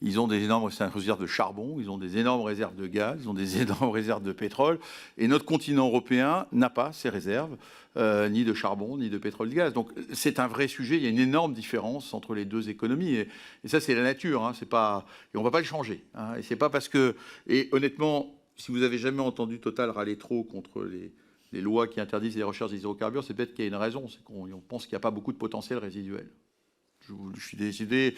Ils ont des énormes réserves de charbon, ils ont des énormes réserves de gaz, ils ont des énormes réserves de pétrole. Et notre continent européen n'a pas ces réserves, ni de charbon, ni de pétrole, ni de gaz. Donc c'est un vrai sujet. Il y a une énorme différence entre les deux économies. Et ça, c'est la nature. Hein. C'est pas, et on ne va pas le changer. Hein. Et c'est pas parce que. Et honnêtement, si vous avez jamais entendu Total râler trop contre les lois qui interdisent les recherches des hydrocarbures, c'est peut-être qu'il y a une raison. C'est qu'on pense qu'il n'y a pas beaucoup de potentiel résiduel. Je suis décidé.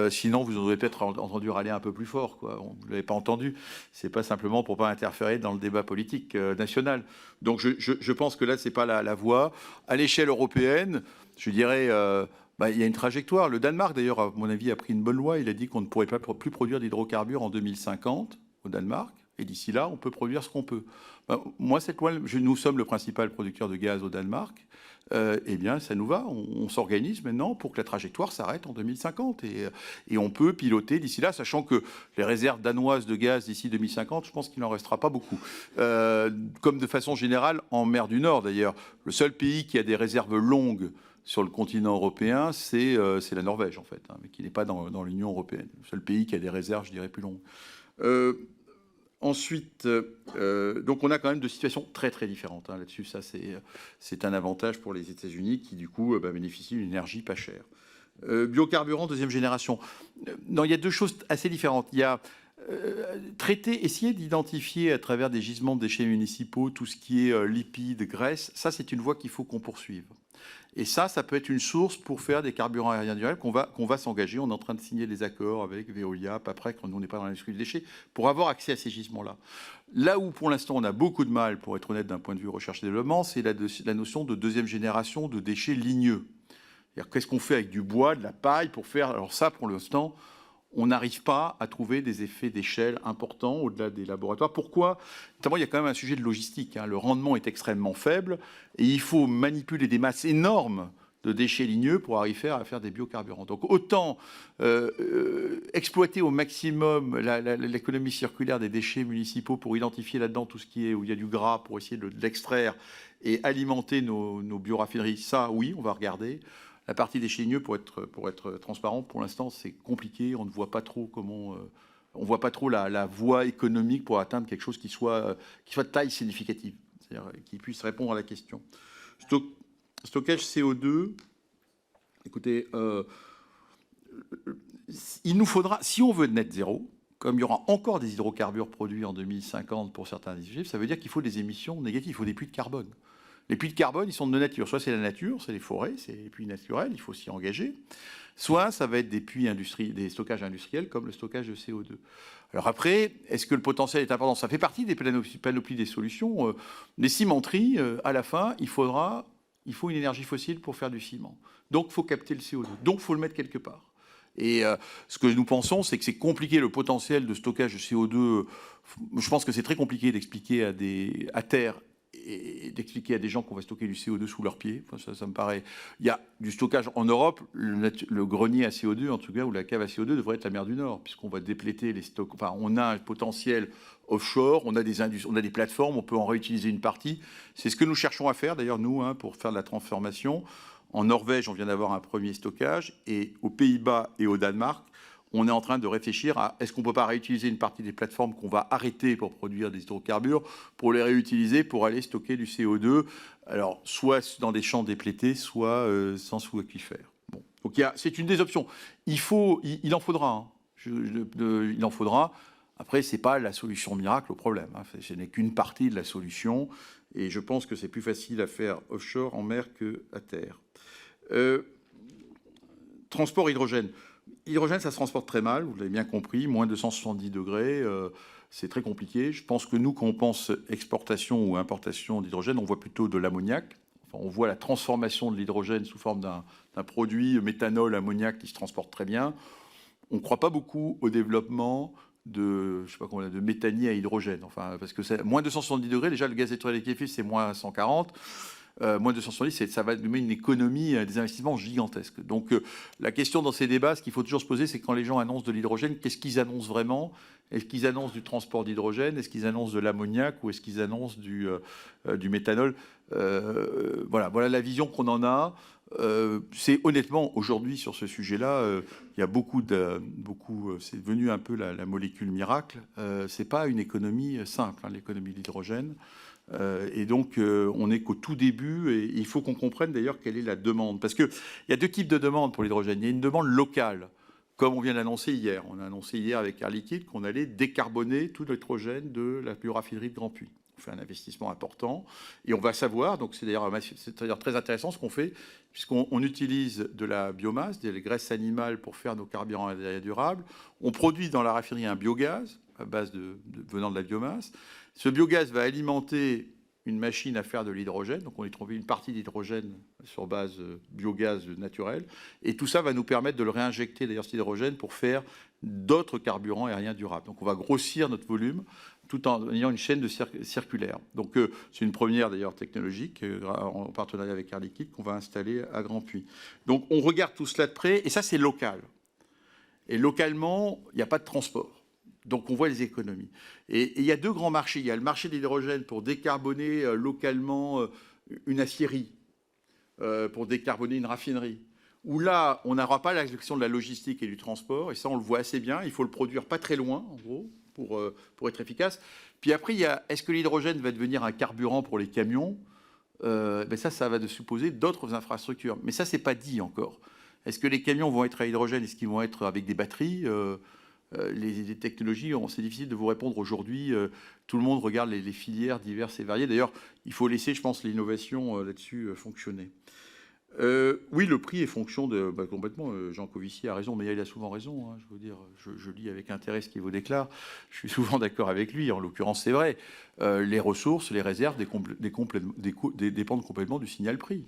Sinon, vous aurez peut-être entendu râler un peu plus fort. Quoi. Vous ne l'avez pas entendu. Ce n'est pas simplement pour ne pas interférer dans le débat politique national. Donc, je pense que là, ce n'est pas la voie. À l'échelle européenne, je dirais, il y a une trajectoire. Le Danemark, d'ailleurs, à mon avis, a pris une bonne loi. Il a dit qu'on ne pourrait pas plus produire d'hydrocarbures en 2050 au Danemark. Et d'ici là, on peut produire ce qu'on peut. Moi, cette loi, nous sommes le principal producteur de gaz au Danemark. Eh bien, ça nous va. On s'organise maintenant pour que la trajectoire s'arrête en 2050. Et on peut piloter d'ici là, sachant que les réserves danoises de gaz d'ici 2050, je pense qu'il n'en restera pas beaucoup. Comme de façon générale, en mer du Nord, d'ailleurs, le seul pays qui a des réserves longues sur le continent européen, c'est la Norvège, en fait, hein, mais qui n'est pas dans l'Union européenne. Le seul pays qui a des réserves, je dirais, plus longues. Ensuite, donc on a quand même deux situations très très différentes hein, là-dessus. Ça, c'est un avantage pour les États-Unis qui, du coup, bénéficient d'une énergie pas chère. Biocarburant deuxième génération. Non, il y a deux choses assez différentes. Il y a essayer d'identifier à travers des gisements de déchets municipaux tout ce qui est lipides, graisses. Ça, c'est une voie qu'il faut qu'on poursuive. Et ça peut être une source pour faire des carburants aériens durables qu'on va s'engager. On est en train de signer des accords avec Veolia, après, quand nous, on n'est pas dans l'industrie des déchets, pour avoir accès à ces gisements-là. Là où, pour l'instant, on a beaucoup de mal, pour être honnête, d'un point de vue recherche et développement, c'est la notion de deuxième génération de déchets ligneux. C'est-à-dire, qu'est-ce qu'on fait avec du bois, de la paille, pour faire... Alors ça, pour l'instant, on n'arrive pas à trouver des effets d'échelle importants au-delà des laboratoires. Pourquoi ? Notamment, il y a quand même un sujet de logistique. Hein. Le rendement est extrêmement faible et il faut manipuler des masses énormes de déchets ligneux pour arriver à faire des biocarburants. Donc autant exploiter au maximum l'économie circulaire des déchets municipaux pour identifier là-dedans tout ce qui est où il y a du gras pour essayer de l'extraire et alimenter nos bioraffineries. Ça, oui, on va regarder. La partie déchets ligneux, pour être transparent, pour l'instant, c'est compliqué. On ne voit pas trop comment... on voit pas trop la voie économique pour atteindre quelque chose qui soit de taille significative, c'est-à-dire qui puisse répondre à la question. Stockage CO2, écoutez, il nous faudra, si on veut net zéro, comme il y aura encore des hydrocarbures produits en 2050 pour certains additifs, ça veut dire qu'il faut des émissions négatives, il faut des puits de carbone. Les puits de carbone, ils sont de deux natures. Soit c'est la nature, c'est les forêts, c'est les puits naturels, il faut s'y engager. Soit ça va être des puits industriels, des stockages industriels comme le stockage de CO2. Alors après, est-ce que le potentiel est important ? Ça fait partie des panoplies des solutions. Les cimenteries, à la fin, il faudra il faut une énergie fossile pour faire du ciment. Donc, il faut capter le CO2. Donc, il faut le mettre quelque part. Et ce que nous pensons, c'est que c'est compliqué, le potentiel de stockage de CO2. Je pense que c'est très compliqué d'expliquer à terre et d'expliquer à des gens qu'on va stocker du CO2 sous leurs pieds. Enfin, ça me paraît... Il y a du stockage en Europe, le grenier à CO2, en tout cas, ou la cave à CO2 devrait être la mer du Nord, puisqu'on va dépléter les stocks. Enfin, on a un potentiel offshore, on a des plateformes, on peut en réutiliser une partie. C'est ce que nous cherchons à faire, d'ailleurs, nous, pour faire de la transformation. En Norvège, on vient d'avoir un premier stockage, et aux Pays-Bas et au Danemark, on est en train de réfléchir à est-ce qu'on ne peut pas réutiliser une partie des plateformes qu'on va arrêter pour produire des hydrocarbures, pour les réutiliser, pour aller stocker du CO2, alors soit dans des champs déplétés, soit sans sous-aquifère. Bon. Donc c'est une des options. Il en faudra. Il en faudra. Après, ce n'est pas la solution miracle au problème. Ce n'est qu'une partie de la solution. Et je pense que c'est plus facile à faire offshore, en mer, qu'à terre. Transport hydrogène. L'hydrogène, ça se transporte très mal, vous l'avez bien compris, moins 270 degrés, c'est très compliqué. Je pense que nous, quand on pense exportation ou importation d'hydrogène, on voit plutôt de l'ammoniac. Enfin, on voit la transformation de l'hydrogène sous forme d'un produit méthanol, ammoniac, qui se transporte très bien. On ne croit pas beaucoup au développement de méthanier à hydrogène. Enfin, parce que c'est moins 270 degrés, déjà le gaz à effet de serre, c'est moins 140. Moins 270, ça va nous mettre une économie, des investissements gigantesques. Donc la question dans ces débats, ce qu'il faut toujours se poser, c'est quand les gens annoncent de l'hydrogène, qu'est-ce qu'ils annoncent vraiment? Est-ce qu'ils annoncent du transport d'hydrogène? Est-ce qu'ils annoncent de l'ammoniac? Ou est-ce qu'ils annoncent du méthanol? Voilà la vision qu'on en a. C'est honnêtement, aujourd'hui, sur ce sujet-là, il y a c'est devenu un peu la molécule miracle. C'est pas une économie simple, l'économie de l'hydrogène. Et donc, on n'est qu'au tout début, et il faut qu'on comprenne d'ailleurs quelle est la demande. Parce qu'il y a deux types de demandes pour l'hydrogène. Il y a une demande locale, comme on vient d'annoncer hier. On a annoncé hier avec Air Liquide qu'on allait décarboner tout l'hydrogène de la bioraffinerie de Grandpuits. On fait un investissement important, et on va savoir, donc c'est d'ailleurs très intéressant ce qu'on fait, puisqu'on utilise de la biomasse, des graisses animales pour faire nos carburants durables. On produit dans la raffinerie un biogaz, à base venant de la biomasse. Ce biogaz va alimenter une machine à faire de l'hydrogène. Donc, on y trouve une partie d'hydrogène sur base biogaz naturel. Et tout ça va nous permettre de le réinjecter, d'ailleurs, cet hydrogène, pour faire d'autres carburants aériens durables. Donc, on va grossir notre volume tout en ayant une chaîne circulaire. Donc, c'est une première, d'ailleurs, technologique, en partenariat avec Air Liquide, qu'on va installer à Grandpuits. Donc, on regarde tout cela de près. Et ça, c'est local. Et localement, il n'y a pas de transport. Donc, on voit les économies. Et il y a deux grands marchés. Il y a le marché de l'hydrogène pour décarboner localement une aciérie, pour décarboner une raffinerie, où là, on n'aura pas la question de la logistique et du transport. Et ça, on le voit assez bien. Il faut le produire pas très loin, en gros, pour être efficace. Puis après, il y a est-ce que l'hydrogène va devenir un carburant pour les camions? Ça va supposer d'autres infrastructures. Mais ça, c'est pas dit encore. Est-ce que les camions vont être à hydrogène? Est-ce qu'ils vont être avec des batteries? Les technologies, c'est difficile de vous répondre aujourd'hui. Tout le monde regarde les filières diverses et variées. D'ailleurs, il faut laisser, je pense, l'innovation là-dessus fonctionner. Oui, le prix est fonction de... complètement, Jean Covici a raison, mais il a souvent raison. Je veux dire, je lis avec intérêt ce qu'il vous déclare. Je suis souvent d'accord avec lui. En l'occurrence, c'est vrai. Les ressources, les réserves dépendent complètement du signal prix.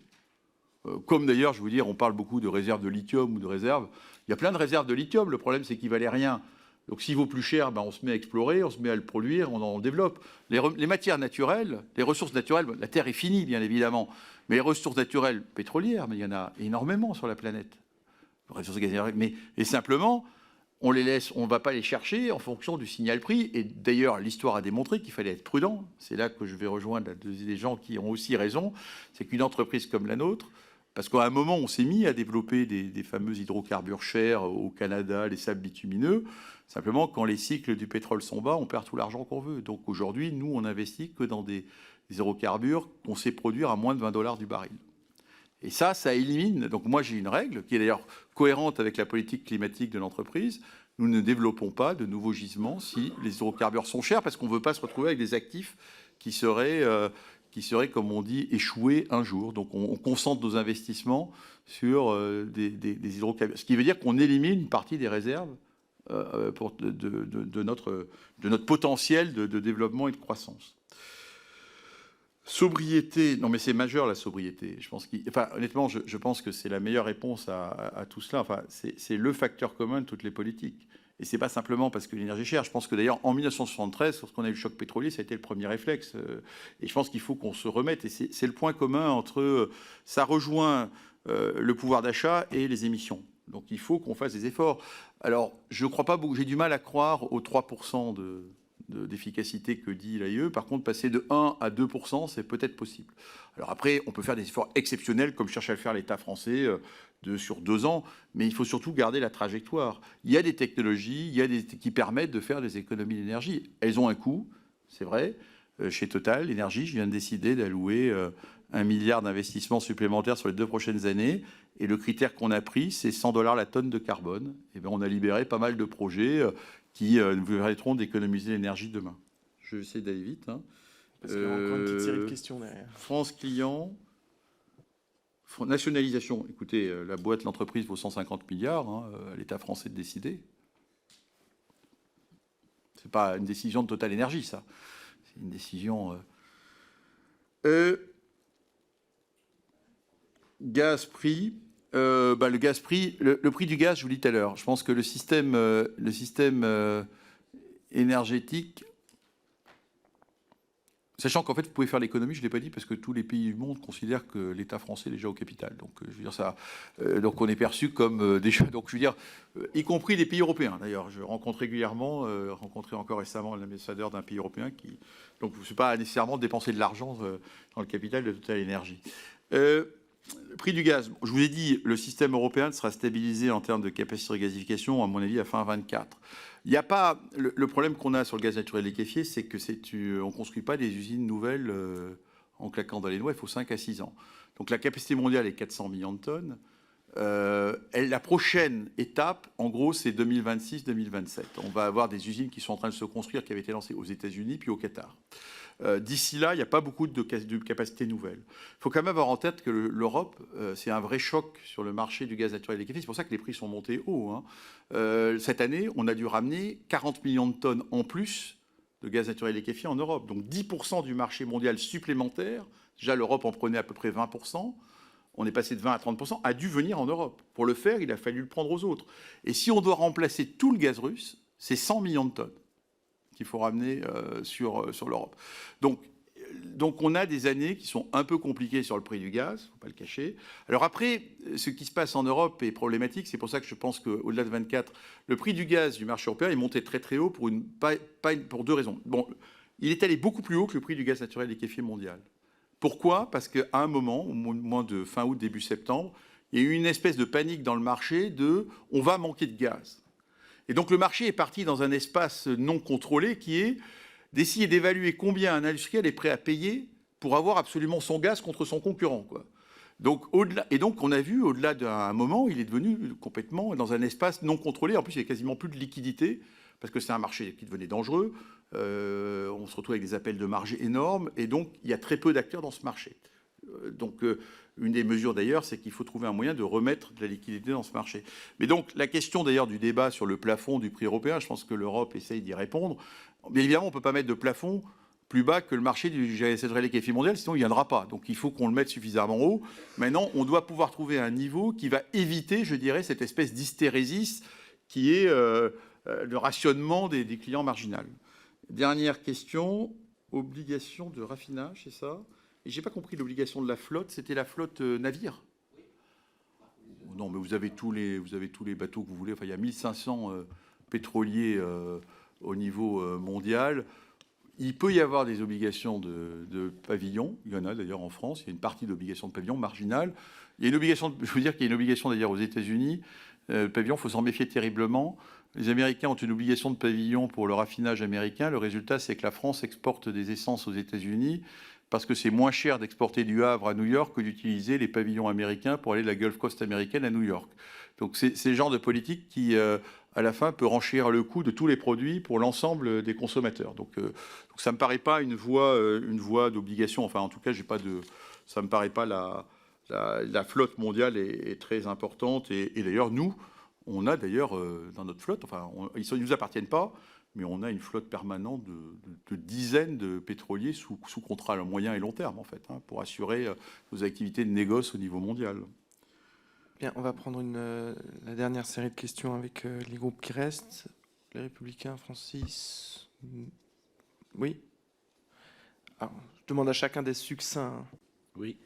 Comme d'ailleurs, je veux dire, on parle beaucoup de réserves de lithium ou de réserves. Il y a plein de réserves de lithium. Le problème, c'est qu'il ne valait rien. Donc, s'il vaut plus cher, on se met à explorer, on se met à le produire, on en développe. Les matières naturelles, les ressources naturelles, la Terre est finie, bien évidemment. Mais les ressources naturelles pétrolières, il y en a énormément sur la planète. Les ressources gazières, et simplement, on les laisse, on ne va pas les chercher en fonction du signal prix. Et d'ailleurs, l'histoire a démontré qu'il fallait être prudent. C'est là que je vais rejoindre des gens qui ont aussi raison. C'est qu'une entreprise comme la nôtre, parce qu'à un moment, on s'est mis à développer des fameux hydrocarbures chers au Canada, les sables bitumineux. Simplement, quand les cycles du pétrole sont bas, on perd tout l'argent qu'on veut. Donc aujourd'hui, nous, on n'investit que dans des hydrocarbures qu'on sait produire à moins de $20 du baril. Et ça élimine. Donc moi, j'ai une règle qui est d'ailleurs cohérente avec la politique climatique de l'entreprise. Nous ne développons pas de nouveaux gisements si les hydrocarbures sont chers, parce qu'on ne veut pas se retrouver avec des actifs qui seraient, comme on dit, échoués un jour. Donc on concentre nos investissements sur des hydrocarbures. Ce qui veut dire qu'on élimine une partie des réserves de notre potentiel de développement et de croissance. Sobriété, non mais c'est majeur la sobriété. Je pense honnêtement, je pense que c'est la meilleure réponse à tout cela. Enfin, c'est le facteur commun de toutes les politiques. Et c'est pas simplement parce que l'énergie est chère. Je pense que d'ailleurs en 1973, lorsqu'on a eu le choc pétrolier, ça a été le premier réflexe. Et je pense qu'il faut qu'on se remette. Et c'est le point commun entre ça rejoint le pouvoir d'achat et les émissions. Donc il faut qu'on fasse des efforts. Alors je crois pas beaucoup. J'ai du mal à croire aux 3% d'efficacité que dit l'AIE. Par contre, passer de 1 à 2%, c'est peut-être possible. Alors après, on peut faire des efforts exceptionnels, comme cherche à le faire l'État français sur 2 ans, mais il faut surtout garder la trajectoire. Il y a des technologies qui permettent de faire des économies d'énergie. Elles ont un coût, c'est vrai. Chez Total Énergie, je viens de décider d'allouer 1 milliard d'investissements supplémentaires sur les 2 prochaines années. Et le critère qu'on a pris, c'est $100 la tonne de carbone. Et bien, on a libéré pas mal de projets qui nous permettront d'économiser l'énergie demain. Je vais essayer d'aller vite. Parce qu'il y a encore une petite série de questions derrière. France Client, nationalisation. Écoutez, la boîte, l'entreprise vaut 150 milliards. L'État français de décider. C'est pas une décision de Total Énergie, ça. C'est une décision... Gaz prix. Le gaz prix, le prix du gaz, je vous l'ai dit tout à l'heure. Je pense que le système énergétique, sachant qu'en fait, vous pouvez faire l'économie, je ne l'ai pas dit, parce que tous les pays du monde considèrent que l'État français est déjà au capital. Donc, je veux dire ça. Donc, on est perçu comme déjà. Donc, je veux dire, y compris des pays européens. D'ailleurs, je rencontre régulièrement, rencontré encore récemment l'ambassadeur d'un pays européen qui. Donc, ce n'est pas nécessairement dépenser de l'argent dans le capital de Total Énergie. Le prix du gaz, je vous ai dit, le système européen sera stabilisé en termes de capacité de gasification, à mon avis, à fin 2024. Il n'y a pas le problème qu'on a sur le gaz naturel liquéfié, c'est que on ne construit pas des usines nouvelles en claquant dans les doigts. Il faut 5 à 6 ans. Donc la capacité mondiale est 400 millions de tonnes. La prochaine étape, en gros, c'est 2026-2027. On va avoir des usines qui sont en train de se construire, qui avaient été lancées aux États-Unis puis au Qatar. D'ici là, il n'y a pas beaucoup de capacités nouvelles. Il faut quand même avoir en tête que l'Europe, c'est un vrai choc sur le marché du gaz naturel liquéfié. C'est pour ça que les prix sont montés haut. Cette année, on a dû ramener 40 millions de tonnes en plus de gaz naturel liquéfié en Europe. Donc 10% du marché mondial supplémentaire, déjà l'Europe en prenait à peu près 20%, on est passé de 20 à 30%, a dû venir en Europe. Pour le faire, il a fallu le prendre aux autres. Et si on doit remplacer tout le gaz russe, c'est 100 millions de tonnes qu'il faut ramener sur l'Europe. Donc on a des années qui sont un peu compliquées sur le prix du gaz, il ne faut pas le cacher. Alors après, ce qui se passe en Europe est problématique, c'est pour ça que je pense qu'au-delà de 24, le prix du gaz du marché européen est monté très très haut pour 2 raisons. Bon, il est allé beaucoup plus haut que le prix du gaz naturel liquéfié mondial. Pourquoi ? Parce qu'à un moment, au moins de fin août, début septembre, il y a eu une espèce de panique dans le marché on va manquer de gaz. Et donc le marché est parti dans un espace non contrôlé qui est d'essayer d'évaluer combien un industriel est prêt à payer pour avoir absolument son gaz contre son concurrent, quoi. Donc, on a vu, au-delà d'un moment, il est devenu complètement dans un espace non contrôlé. En plus, il n'y a quasiment plus de liquidité, parce que c'est un marché qui devenait dangereux. On se retrouve avec des appels de marge énormes, et donc il y a très peu d'acteurs dans ce marché. Donc, une des mesures d'ailleurs, c'est qu'il faut trouver un moyen de remettre de la liquidité dans ce marché. Mais donc, la question d'ailleurs du débat sur le plafond du prix européen, je pense que l'Europe essaye d'y répondre. Bien évidemment, on ne peut pas mettre de plafond plus bas que le marché du gaz naturel liquéfié mondial, sinon il ne viendra pas. Donc, il faut qu'on le mette suffisamment haut. Maintenant, on doit pouvoir trouver un niveau qui va éviter, je dirais, cette espèce d'hystérésis qui est le rationnement des clients marginaux. Dernière question, obligation de raffinage, c'est ça ? Et j'ai pas compris l'obligation de la flotte. C'était la flotte navire. Non, mais vous avez tous les bateaux que vous voulez. Enfin, il y a 1500 pétroliers au niveau mondial. Il peut y avoir des obligations de pavillon. Il y en a d'ailleurs en France. Il y a une partie d'obligation de pavillon marginale. Il y a une obligation. Je veux dire qu'il y a une obligation d'ailleurs aux États-Unis. Pavillon, il faut s'en méfier terriblement. Les Américains ont une obligation de pavillon pour le raffinage américain. Le résultat, c'est que la France exporte des essences aux États-Unis, parce que c'est moins cher d'exporter du Havre à New York que d'utiliser les pavillons américains pour aller de la Gulf Coast américaine à New York. Donc c'est le genre de politique qui, à la fin, peut renchérir le coût de tous les produits pour l'ensemble des consommateurs. Donc ça ne me paraît pas une voie d'obligation. Enfin, en tout cas, ça me paraît pas la flotte mondiale est très importante. Et d'ailleurs, nous, on a d'ailleurs dans notre flotte, enfin, ils ne nous appartiennent pas, mais on a une flotte permanente de dizaines de pétroliers sous contrat à moyen et long terme, en fait, pour assurer nos activités de négoce au niveau mondial. Bien, on va prendre la dernière série de questions avec les groupes qui restent. Les Républicains, Francis. Oui. Alors, je demande à chacun d'être succinct. Oui.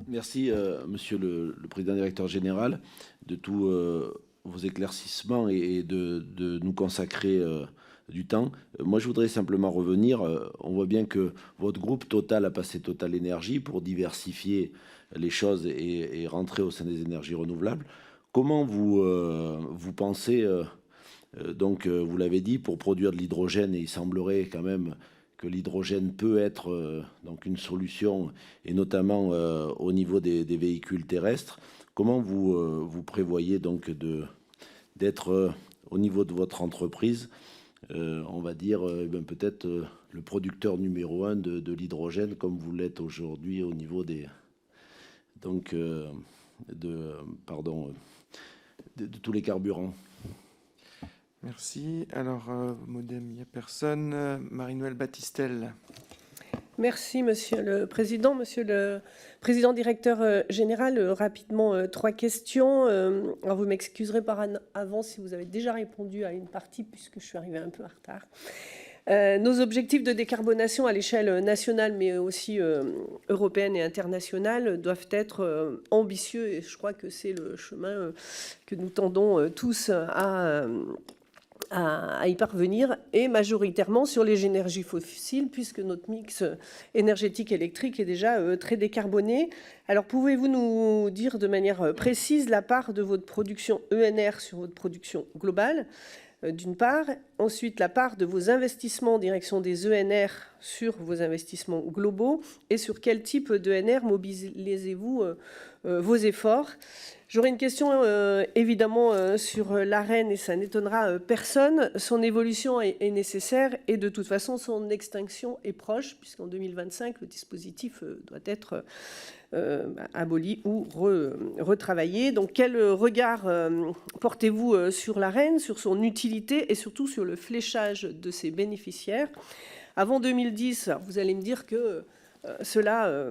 Merci, Monsieur le Président Directeur Général, de tous vos éclaircissements et de nous consacrer du temps. Moi, je voudrais simplement revenir. On voit bien que votre groupe Total a passé Total Énergie pour diversifier les choses et rentrer au sein des énergies renouvelables. Comment vous pensez, donc vous l'avez dit, pour produire de l'hydrogène, et il semblerait quand même que l'hydrogène peut être donc une solution, et notamment au niveau des véhicules terrestres. Comment vous prévoyez donc d'être au niveau de votre entreprise, on va dire peut-être le producteur numéro 1 de l'hydrogène, comme vous l'êtes aujourd'hui au niveau des de tous les carburants. Merci. Alors, Modem, il n'y a personne. Marie-Noëlle Battistel. Merci, Monsieur le Président. Monsieur le Président Directeur Général, rapidement, 3 questions. Alors, vous m'excuserez par avance si vous avez déjà répondu à une partie, puisque je suis arrivée un peu en retard. Nos objectifs de décarbonation à l'échelle nationale, mais aussi européenne et internationale, doivent être ambitieux, et je crois que c'est le chemin que nous tendons tous à y parvenir, et majoritairement sur les énergies fossiles, puisque notre mix énergétique électrique est déjà très décarboné. Alors, pouvez-vous nous dire de manière précise la part de votre production ENR sur votre production globale, d'une part. Ensuite, la part de vos investissements en direction des ENR sur vos investissements globaux, et sur quel type d'ENR mobilisez-vous vos efforts. J'aurais une question évidemment sur l'Arenh, et ça n'étonnera personne. Son évolution est nécessaire, et de toute façon son extinction est proche, puisqu'en 2025 le dispositif doit être aboli ou retravaillé. Donc quel regard portez-vous sur l'Arenh, sur son utilité et surtout sur le fléchage de ses bénéficiaires? Avant 2010, vous allez me dire que cela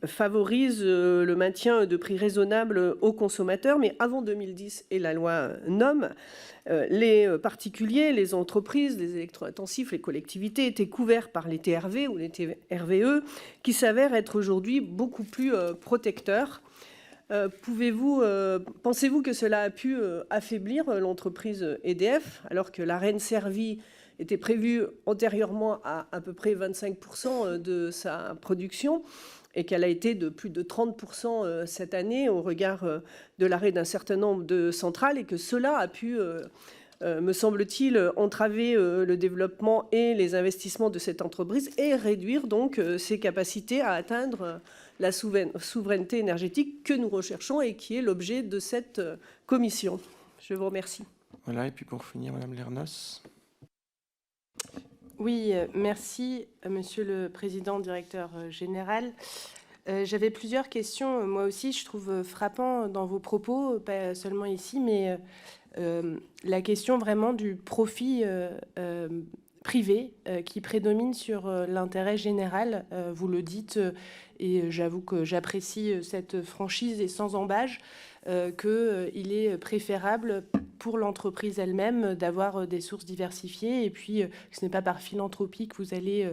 favorise le maintien de prix raisonnables aux consommateurs, mais avant 2010 et la loi NOM, les particuliers, les entreprises, les électro-intensifs, les collectivités étaient couverts par les TRV ou les TRVE, qui s'avèrent être aujourd'hui beaucoup plus protecteurs. Pensez-vous que cela a pu affaiblir l'entreprise EDF, alors que l'Arenh servie était prévu antérieurement à peu près 25% de sa production, et qu'elle a été de plus de 30% cette année au regard de l'arrêt d'un certain nombre de centrales, et que cela a pu, me semble-t-il, entraver le développement et les investissements de cette entreprise, et réduire donc ses capacités à atteindre la souveraineté énergétique que nous recherchons et qui est l'objet de cette commission. Je vous remercie. Voilà, et puis pour finir, Madame Lernos. Oui, merci, Monsieur le Président, Directeur Général. J'avais plusieurs questions. Moi aussi, je trouve frappant dans vos propos, pas seulement ici, mais la question vraiment du profit privé qui prédomine sur l'intérêt général. Vous le dites, et j'avoue que j'apprécie cette franchise et sans embâge, qu'il est préférable pour l'entreprise elle-même d'avoir des sources diversifiées, et puis ce n'est pas par philanthropie que vous allez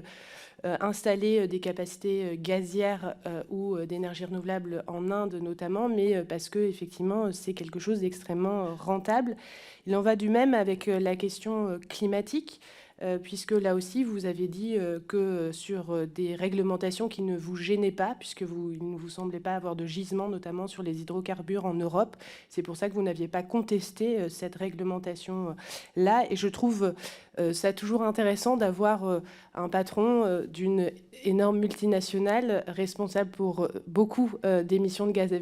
installer des capacités gazières ou d'énergie renouvelable en Inde notamment, mais parce que effectivement c'est quelque chose d'extrêmement rentable. Il en va du même avec la question climatique, puisque là aussi, vous avez dit que sur des réglementations qui ne vous gênaient pas, puisque il ne vous semblait pas avoir de gisement, notamment sur les hydrocarbures en Europe. C'est pour ça que vous n'aviez pas contesté cette réglementation-là. Et je trouve ça toujours intéressant d'avoir un patron d'une énorme multinationale responsable pour beaucoup d'émissions de gaz à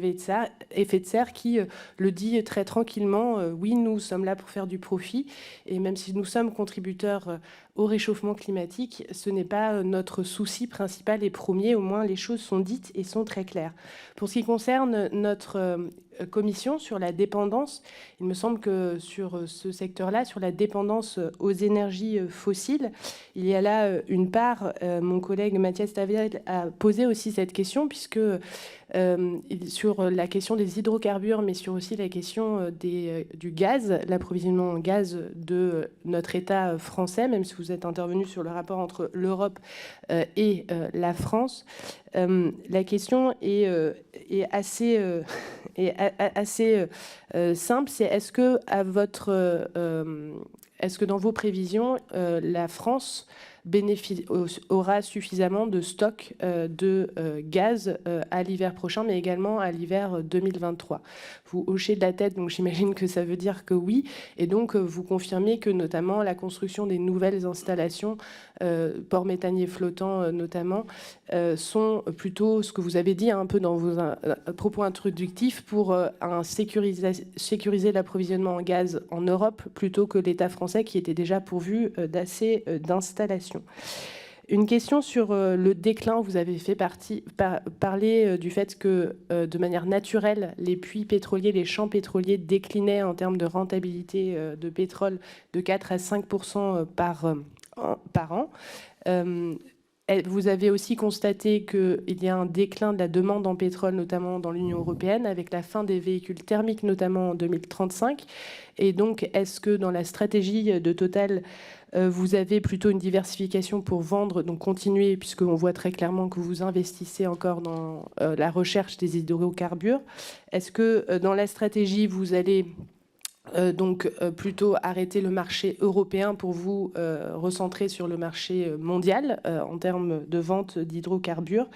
effet de serre qui le dit très tranquillement. Oui, nous sommes là pour faire du profit, et même si nous sommes contributeurs au réchauffement climatique, ce n'est pas notre souci principal et premier. Au moins, les choses sont dites et sont très claires. Pour ce qui concerne notre commission sur la dépendance. Il me semble que sur ce secteur-là, sur la dépendance aux énergies fossiles, il y a là une part, mon collègue Mathias Tavel a posé aussi cette question, puisque sur la question des hydrocarbures, mais sur aussi la question du gaz, l'approvisionnement en gaz de notre État français, même si vous êtes intervenu sur le rapport entre l'Europe et la France. La question est assez simple. C'est est-ce que dans vos prévisions, la France aura suffisamment de stocks de gaz à l'hiver prochain, mais également à l'hiver 2023. Vous hochez de la tête, donc j'imagine que ça veut dire que oui. Et donc, vous confirmez que notamment la construction des nouvelles installations, ports méthaniers flottants notamment, sont plutôt ce que vous avez dit un peu dans vos propos introductifs pour sécuriser l'approvisionnement en gaz en Europe plutôt que l'État français qui était déjà pourvu d'assez d'installations. Une question sur le déclin. Vous avez fait parler du fait que, de manière naturelle, les puits pétroliers, les champs pétroliers déclinaient en termes de rentabilité de pétrole de 4 à 5% par an. Vous avez aussi constaté qu'il y a un déclin de la demande en pétrole, notamment dans l'Union européenne, avec la fin des véhicules thermiques, notamment en 2035. Et donc, est-ce que dans la stratégie de Total, vous avez plutôt une diversification pour vendre, donc continuer, puisqu'on voit très clairement que vous investissez encore dans la recherche des hydrocarbures. Est-ce que dans la stratégie, vous allez plutôt arrêter le marché européen pour vous recentrer sur le marché mondial en termes de vente d'hydrocarbures?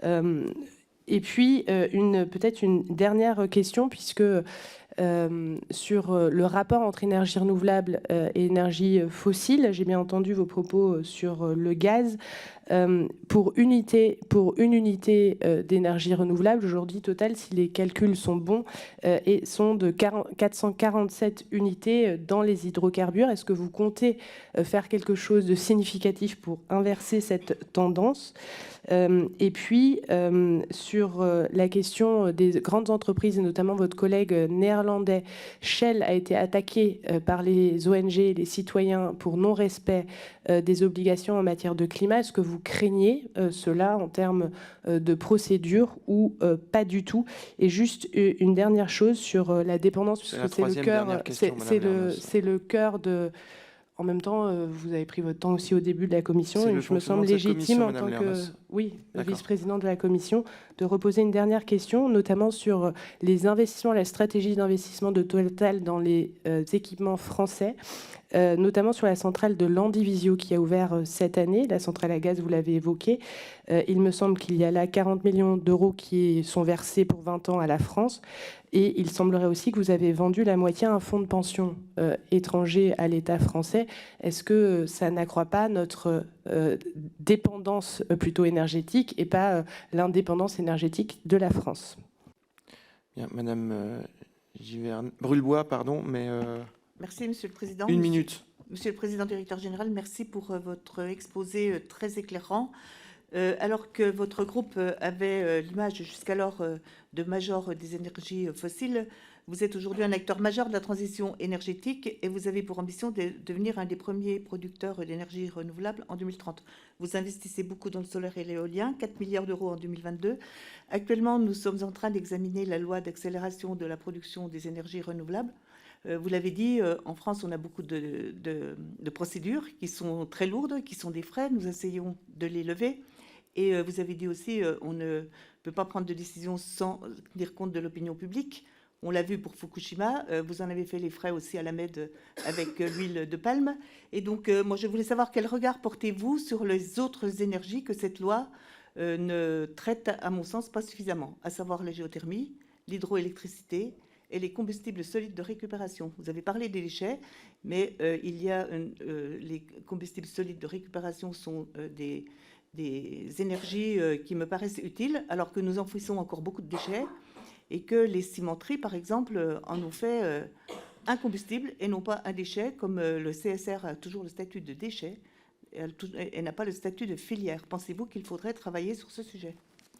Et puis, peut-être une dernière question, puisque sur le rapport entre énergie renouvelable et énergie fossile, j'ai bien entendu vos propos sur le gaz. Pour une unité d'énergie renouvelable, aujourd'hui, Total, si les calculs sont bons, et sont de 447 unités dans les hydrocarbures. Est-ce que vous comptez faire quelque chose de significatif pour inverser cette tendance? Et puis, sur la question des grandes entreprises, et notamment votre collègue néerlandais, Shell a été attaqué par les ONG et les citoyens pour non-respect des obligations en matière de climat. Est-ce que vous craignez cela en termes de procédure ou pas du tout? Et juste une dernière chose sur la dépendance, puisque c'est le cœur de... En même temps, vous avez pris votre temps aussi au début de la commission, et je me semble légitime en tant que vice-président de la commission de reposer une dernière question, notamment sur les investissements, la stratégie d'investissement de Total dans les équipements français, notamment sur la centrale de Landivisiau qui a ouvert cette année, la centrale à gaz, vous l'avez évoqué. Il me semble qu'il y a là 40 millions d'euros qui sont versés pour 20 ans à la France. Et il semblerait aussi que vous avez vendu la moitié à un fonds de pension étranger à l'État français. Est-ce que ça n'accroît pas notre dépendance plutôt énergétique et pas l'indépendance énergétique de la France? Bien, Madame Brulebois, pardon, mais... Merci, Monsieur le Président. Une minute. Monsieur le Président, Directeur Général, merci pour votre exposé très éclairant. Alors que votre groupe avait l'image jusqu'alors de major des énergies fossiles, vous êtes aujourd'hui un acteur majeur de la transition énergétique et vous avez pour ambition de devenir un des premiers producteurs d'énergie renouvelable en 2030. Vous investissez beaucoup dans le solaire et l'éolien, 4 milliards d'euros en 2022. Actuellement, nous sommes en train d'examiner la loi d'accélération de la production des énergies renouvelables. Vous l'avez dit, en France, on a beaucoup de procédures qui sont très lourdes, qui sont des frais. Nous essayons de les lever. Et vous avez dit aussi, on ne peut pas prendre de décision sans tenir compte de l'opinion publique. On l'a vu pour Fukushima. Vous en avez fait les frais aussi à la MED avec l'huile de palme. Et donc, moi, je voulais savoir quel regard portez-vous sur les autres énergies que cette loi ne traite, à mon sens, pas suffisamment, à savoir la géothermie, l'hydroélectricité et les combustibles solides de récupération. Vous avez parlé des déchets, mais les combustibles solides de récupération sont des énergies qui me paraissent utiles, alors que nous enfouissons encore beaucoup de déchets et que les cimenteries, par exemple, en ont fait un combustible et non pas un déchet, comme le CSR a toujours le statut de déchet, elle n'a pas le statut de filière. Pensez-vous qu'il faudrait travailler sur ce sujet?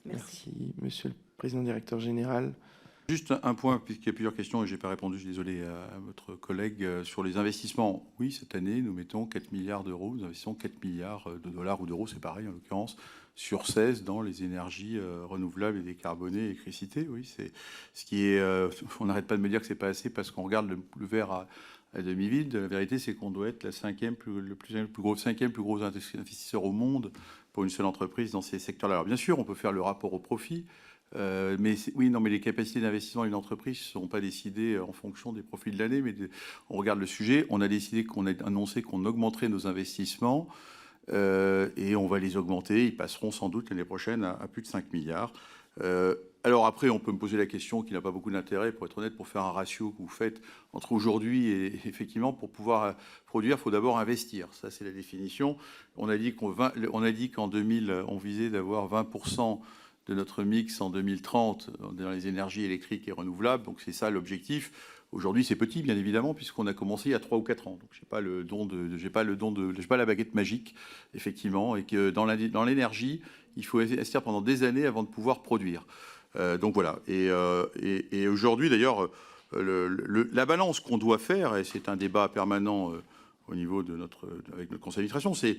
Merci, Monsieur le Président Directeur Général. Juste un point, puisqu'il y a plusieurs questions et je n'ai pas répondu, je suis désolé à votre collègue, sur les investissements. Oui, cette année, nous mettons 4 milliards d'euros, nous investissons 4 milliards de dollars ou d'euros, c'est pareil en l'occurrence, sur 16 dans les énergies renouvelables et décarbonées, l'électricité. Oui, c'est ce qui est. On n'arrête pas de me dire que c'est pas assez parce qu'on regarde le verre à demi-vide. La vérité, c'est qu'on doit être le cinquième plus gros investisseur au monde pour une seule entreprise dans ces secteurs-là. Alors bien sûr, on peut faire le rapport au profit. Mais les capacités d'investissement d'une entreprise ne sont pas décidées en fonction des profits de l'année, mais on regarde le sujet. On a décidé qu'on a annoncé qu'on augmenterait nos investissements et on va les augmenter. Ils passeront sans doute l'année prochaine à plus de 5 milliards. Alors après, on peut me poser la question qui n'a pas beaucoup d'intérêt, pour être honnête, pour faire un ratio que vous faites entre aujourd'hui et effectivement, pour pouvoir produire, il faut d'abord investir. Ça, c'est la définition. On a dit qu'en 2000, on visait d'avoir 20% de notre mix en 2030 dans les énergies électriques et renouvelables. Donc c'est ça l'objectif. Aujourd'hui, c'est petit, bien évidemment, puisqu'on a commencé il y a 3 ou 4 ans. Donc j'ai pas la baguette magique, effectivement, et que dans l'énergie, il faut investir pendant des années avant de pouvoir produire. Donc voilà. Et aujourd'hui, d'ailleurs, la balance qu'on doit faire, et c'est un débat permanent au niveau avec notre conseil d'administration, c'est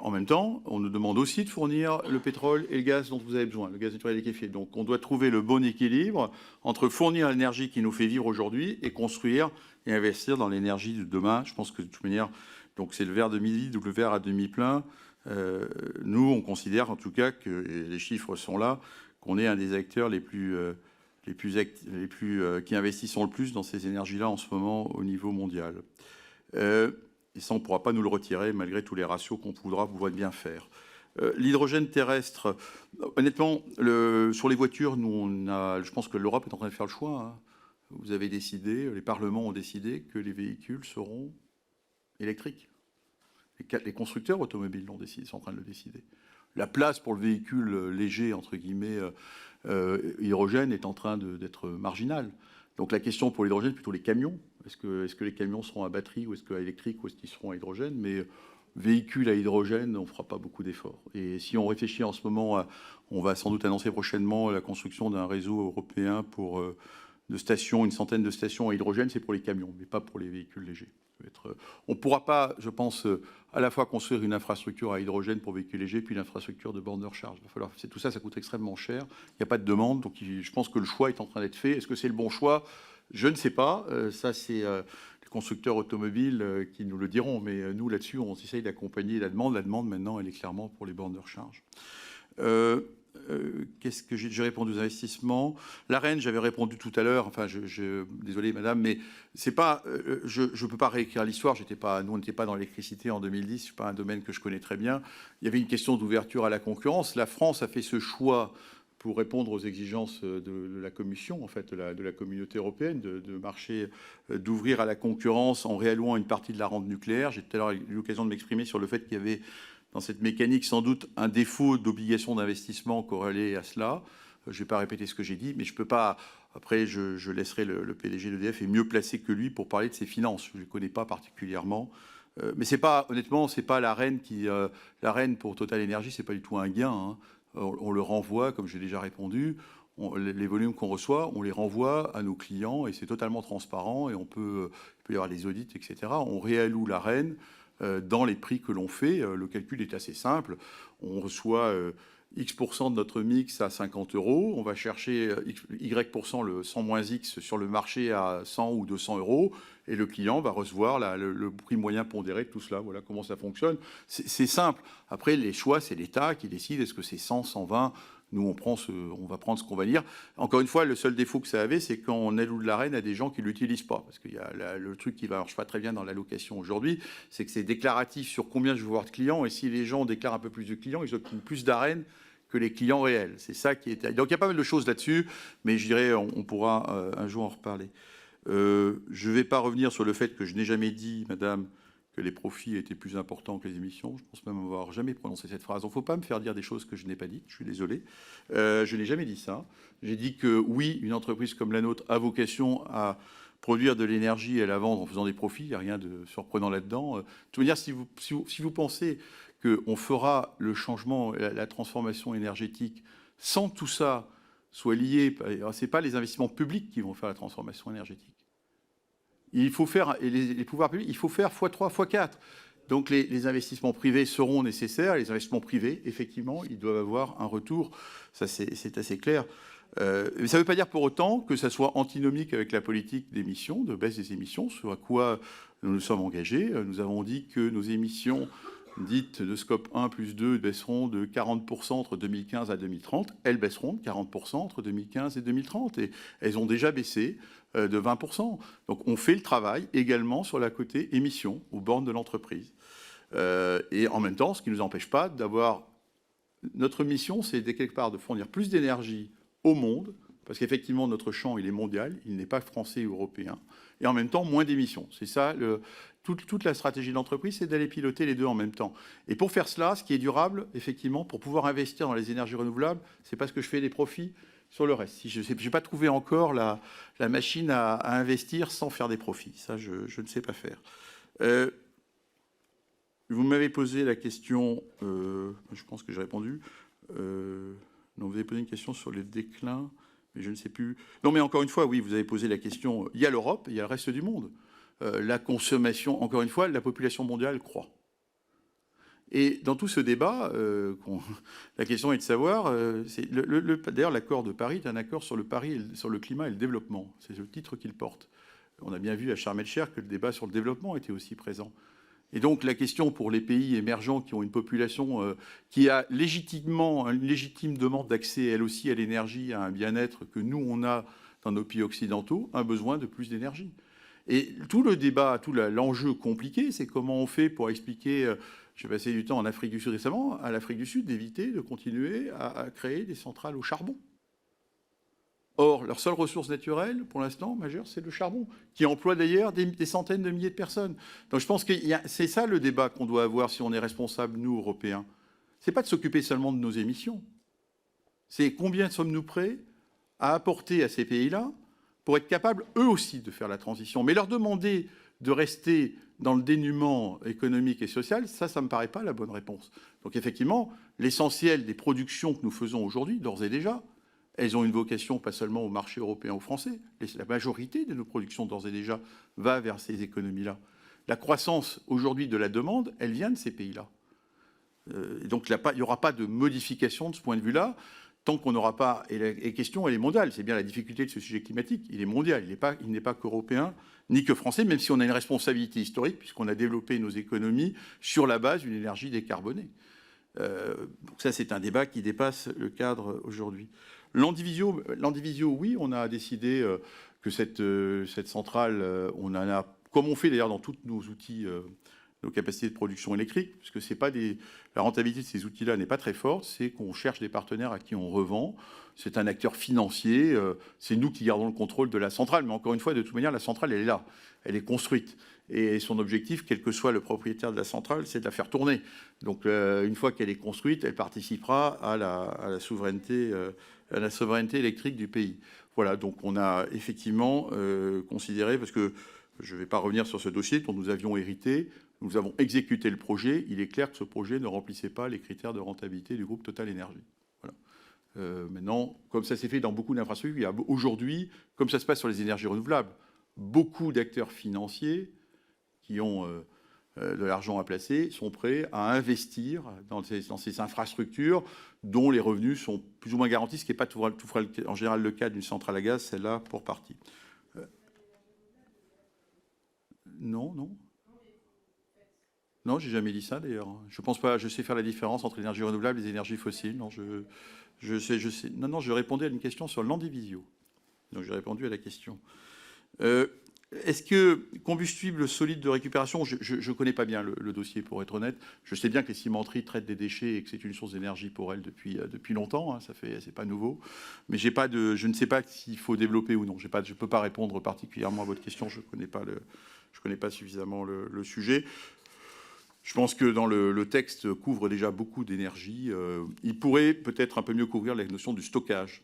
en même temps, on nous demande aussi de fournir le pétrole et le gaz dont vous avez besoin, le gaz naturel liquéfié. Donc on doit trouver le bon équilibre entre fournir l'énergie qui nous fait vivre aujourd'hui et construire et investir dans l'énergie de demain. Je pense que de toute manière, donc c'est le verre demi-vide ou le verre à demi-plein. Nous, on considère en tout cas que, et les chiffres sont là, qu'on est un des acteurs qui investissent le plus dans ces énergies-là en ce moment au niveau mondial. Et ça, on ne pourra pas nous le retirer, malgré tous les ratios qu'on voudra bien faire. L'hydrogène terrestre, honnêtement, sur les voitures, je pense que l'Europe est en train de faire le choix. Hein. Vous avez décidé, les parlements ont décidé que les véhicules seront électriques. Les constructeurs automobiles l'ont décidé, sont en train de le décider. La place pour le véhicule léger, entre guillemets, hydrogène, est en train d'être marginale. Donc la question pour l'hydrogène, c'est plutôt les camions. Est-ce que les camions seront à batterie ou est-ce qu'à électrique ou est-ce qu'ils seront à hydrogène? Mais véhicules à hydrogène, on ne fera pas beaucoup d'efforts. Et si on réfléchit en ce moment, on va sans doute annoncer prochainement la construction d'un réseau européen de stations, une centaine de stations à hydrogène, c'est pour les camions, mais pas pour les véhicules légers. On ne pourra pas, je pense, à la fois construire une infrastructure à hydrogène pour véhicules légers, puis l'infrastructure de borne de recharge. Tout ça, ça coûte extrêmement cher. Il n'y a pas de demande, donc je pense que le choix est en train d'être fait. Est-ce que c'est le bon choix? Je ne sais pas. Ça, c'est les constructeurs automobiles qui nous le diront. Mais nous, là-dessus, on essaye d'accompagner la demande. La demande, maintenant, elle est clairement pour les bornes de recharge. Qu'est-ce que j'ai répondu aux investissements? La reine, j'avais répondu tout à l'heure. Enfin, désolé, madame, mais c'est pas. Je ne peux pas réécrire l'histoire. Nous, on n'était pas dans l'électricité en 2010. C'est pas un domaine que je connais très bien. Il y avait une question d'ouverture à la concurrence. La France a fait ce choix pour répondre aux exigences de la Commission, en fait, de la communauté européenne, de marcher, d'ouvrir à la concurrence en réallouant une partie de la rente nucléaire. J'ai tout à l'heure eu l'occasion de m'exprimer sur le fait qu'il y avait dans cette mécanique sans doute un défaut d'obligation d'investissement corrélé à cela. Je ne vais pas répéter ce que j'ai dit, mais je ne peux pas. Après, je laisserai le PDG d'EDF est mieux placé que lui pour parler de ses finances. Je ne le connais pas particulièrement. Mais c'est pas, honnêtement, c'est pas la reine pour Total Energy, c'est pas du tout un gain. Hein. On le renvoie, comme j'ai déjà répondu. Les volumes qu'on reçoit, on les renvoie à nos clients et c'est totalement transparent. Et il peut y avoir des audits, etc. On réalloue la reine dans les prix que l'on fait. Le calcul est assez simple. On reçoit X% de notre mix à 50 €. On va chercher Y%, le 100-X sur le marché à 100 ou 200 €. Et le client va recevoir le prix moyen pondéré de tout cela. Voilà comment ça fonctionne. C'est simple. Après, les choix, c'est l'État qui décide. Est-ce que c'est 100, 120 ? Nous, on va prendre ce qu'on va dire. Encore une fois, le seul défaut que ça avait, c'est quand on alloue de la reine à des gens qui ne l'utilisent pas. Parce qu'il y a le truc qui ne marche pas très bien dans l'allocation aujourd'hui, c'est que c'est déclaratif sur combien je veux voir de clients. Et si les gens déclarent un peu plus de clients, ils obtiennent plus d'arènes que les clients réels. C'est ça qui est... Donc il y a pas mal de choses là-dessus, mais je dirais on pourra un jour en reparler. Je ne vais pas revenir sur le fait que je n'ai jamais dit, madame, que les profits étaient plus importants que les émissions. Je pense même avoir jamais prononcé cette phrase. Il ne faut pas me faire dire des choses que je n'ai pas dites. Je suis désolé. Je n'ai jamais dit ça. J'ai dit que oui, une entreprise comme la nôtre a vocation à produire de l'énergie et à la vendre en faisant des profits. Il n'y a rien de surprenant là-dedans. De toute manière, si vous pensez qu'on fera le changement, la transformation énergétique sans tout ça, soient liés. Ce n'est pas les investissements publics qui vont faire la transformation énergétique. Il faut faire, et les pouvoirs publics, il faut faire x3, x4. Donc les investissements privés seront nécessaires. Les investissements privés, effectivement, ils doivent avoir un retour. Ça, c'est assez clair. Mais ça ne veut pas dire pour autant que ça soit antinomique avec la politique d'émissions, de baisse des émissions, sur à quoi nous nous sommes engagés. Nous avons dit que nos émissions dites de scope 1 plus 2 baisseront de 40% entre 2015 à 2030. Elles baisseront de 40% entre 2015 et 2030. Et elles ont déjà baissé de 20%. Donc on fait le travail également sur la côté émissions aux bornes de l'entreprise. Et en même temps, ce qui ne nous empêche pas d'avoir... Notre mission, c'est quelque part de fournir plus d'énergie au monde, parce qu'effectivement, notre champ, il est mondial, il n'est pas français ou européen, et en même temps, moins d'émissions. C'est ça, toute la stratégie de l'entreprise, c'est d'aller piloter les deux en même temps. Et pour faire cela, ce qui est durable, effectivement, pour pouvoir investir dans les énergies renouvelables, c'est parce que je fais des profits sur le reste. Si je n'ai pas trouvé encore la machine à investir sans faire des profits. Ça, je ne sais pas faire. Vous m'avez posé la question, je pense que j'ai répondu. Non, vous avez posé une question sur les déclins, mais je ne sais plus. Non, mais encore une fois, oui, vous avez posé la question. Il y a l'Europe, il y a le reste du monde. La consommation, encore une fois, la population mondiale croît. Et dans tout ce débat, la question est de savoir, d'ailleurs l'accord de Paris est un accord sur le climat et le développement. C'est le titre qu'il porte. On a bien vu à Sharm el-Sheikh que le débat sur le développement était aussi présent. Et donc la question pour les pays émergents qui ont une population qui a une légitime demande d'accès, elle aussi, à l'énergie, à un bien-être que nous, on a dans nos pays occidentaux, un besoin de plus d'énergie. Et tout le débat, tout l'enjeu compliqué, c'est comment on fait pour expliquer... J'ai passé du temps en Afrique du Sud récemment, à l'Afrique du Sud, d'éviter de continuer à créer des centrales au charbon. Or, leur seule ressource naturelle, pour l'instant, majeure, c'est le charbon, qui emploie d'ailleurs des centaines de milliers de personnes. Donc je pense que c'est ça le débat qu'on doit avoir si on est responsable, nous, Européens. Ce n'est pas de s'occuper seulement de nos émissions. C'est combien sommes-nous prêts à apporter à ces pays-là pour être capables, eux aussi, de faire la transition. Mais leur demander de rester dans le dénuement économique et social, ça ne me paraît pas la bonne réponse. Donc effectivement, l'essentiel des productions que nous faisons aujourd'hui, d'ores et déjà, elles ont une vocation pas seulement au marché européen ou français. La majorité de nos productions, d'ores et déjà, va vers ces économies-là. La croissance aujourd'hui de la demande, elle vient de ces pays-là. Donc il n'y aura pas de modification de ce point de vue-là, tant qu'on n'aura pas... Et la question, elle est mondiale. C'est bien la difficulté de ce sujet climatique. Il est mondial. Il n'est pas qu'européen, ni que français, même si on a une responsabilité historique, puisqu'on a développé nos économies sur la base d'une énergie décarbonée. Donc ça, c'est un débat qui dépasse le cadre aujourd'hui. L'Andivisio, oui, on a décidé que cette centrale, on en a, comme on fait d'ailleurs dans tous nos outils, nos capacités de production électrique, parce que c'est pas la rentabilité de ces outils-là n'est pas très forte, c'est qu'on cherche des partenaires à qui on revend. C'est un acteur financier, c'est nous qui gardons le contrôle de la centrale, mais encore une fois, de toute manière, la centrale, elle est là, elle est construite. Et son objectif, quel que soit le propriétaire de la centrale, c'est de la faire tourner. Donc, une fois qu'elle est construite, elle participera à la souveraineté électrique du pays. Voilà, donc on a effectivement considéré, parce que je ne vais pas revenir sur ce dossier dont nous avions hérité, nous avons exécuté le projet. Il est clair que ce projet ne remplissait pas les critères de rentabilité du groupe Total Énergie. Voilà. Maintenant, comme ça s'est fait dans beaucoup d'infrastructures, il y a aujourd'hui, comme ça se passe sur les énergies renouvelables, beaucoup d'acteurs financiers qui ont de l'argent à placer sont prêts à investir dans ces infrastructures dont les revenus sont plus ou moins garantis, ce qui n'est pas tout en général le cas d'une centrale à gaz, celle-là pour partie. Non. Non, j'ai jamais dit ça d'ailleurs. Je pense pas. Je sais faire la différence entre l'énergie renouvelable et les énergies fossiles. Non, je sais. Non, je répondais à une question sur l'Andivisio. Donc j'ai répondu à la question. Est-ce que combustible solide de récupération, je ne connais pas bien le dossier pour être honnête. Je sais bien que les cimenteries traitent des déchets et que c'est une source d'énergie pour elles depuis longtemps. Hein, c'est pas nouveau. Mais je ne sais pas s'il faut développer ou non. Je ne peux pas répondre particulièrement à votre question. Je connais pas suffisamment le sujet. Je pense que dans le texte couvre déjà beaucoup d'énergie. Il pourrait peut-être un peu mieux couvrir la notion du stockage.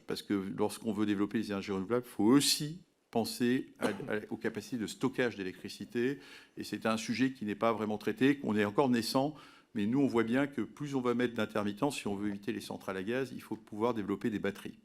Parce que lorsqu'on veut développer les énergies renouvelables, il faut aussi penser aux capacités de stockage d'électricité. Et c'est un sujet qui n'est pas vraiment traité, qu'on est encore naissant. Mais nous, on voit bien que plus on va mettre d'intermittents, si on veut éviter les centrales à gaz, il faut pouvoir développer des batteries.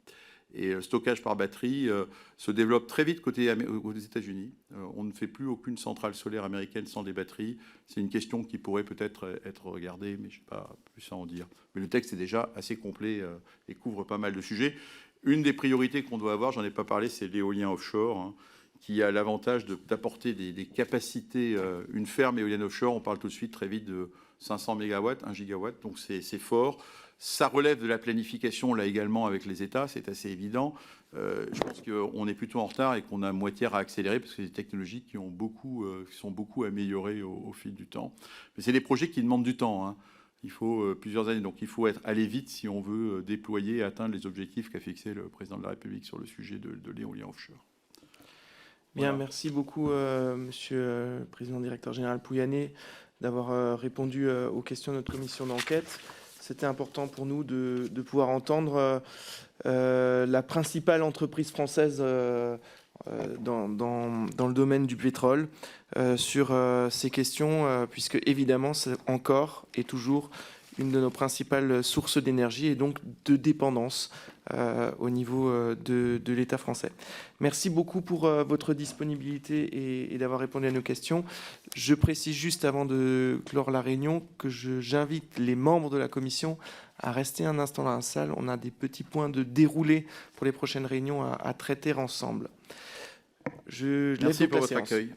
Et le stockage par batterie se développe très vite aux États-Unis. On ne fait plus aucune centrale solaire américaine sans des batteries. C'est une question qui pourrait peut-être être regardée, mais je n'ai pas plus à en dire. Mais le texte est déjà assez complet et couvre pas mal de sujets. Une des priorités qu'on doit avoir, j'en ai pas parlé, c'est l'éolien offshore, hein, qui a l'avantage d'apporter des capacités. Une ferme éolienne offshore, on parle tout de suite très vite de 500 MW, 1 gigawatt, donc c'est fort. Ça relève de la planification, là également, avec les États, c'est assez évident. Je pense qu'on est plutôt en retard et qu'on a moitié à accélérer parce que c'est des technologies qui sont beaucoup améliorées au fil du temps. Mais c'est des projets qui demandent du temps, hein. Il faut plusieurs années, donc il faut aller vite si on veut déployer et atteindre les objectifs qu'a fixé le président de la République sur le sujet de l'éolien offshore. Bien, Voilà. merci beaucoup, Monsieur le Président Directeur Général Pouyanné, d'avoir répondu aux questions de notre commission d'enquête. C'était important pour nous de pouvoir entendre la principale entreprise française dans le domaine du pétrole sur ces questions, puisque évidemment, c'est encore et toujours une de nos principales sources d'énergie et donc de dépendance au niveau de l'État français. Merci beaucoup pour votre disponibilité et d'avoir répondu à nos questions. Je précise juste avant de clore la réunion que j'invite les membres de la commission à rester un instant dans la salle. On a des petits points de déroulé pour les prochaines réunions à traiter ensemble. Je lève Merci donc pour la votre séance. accueil.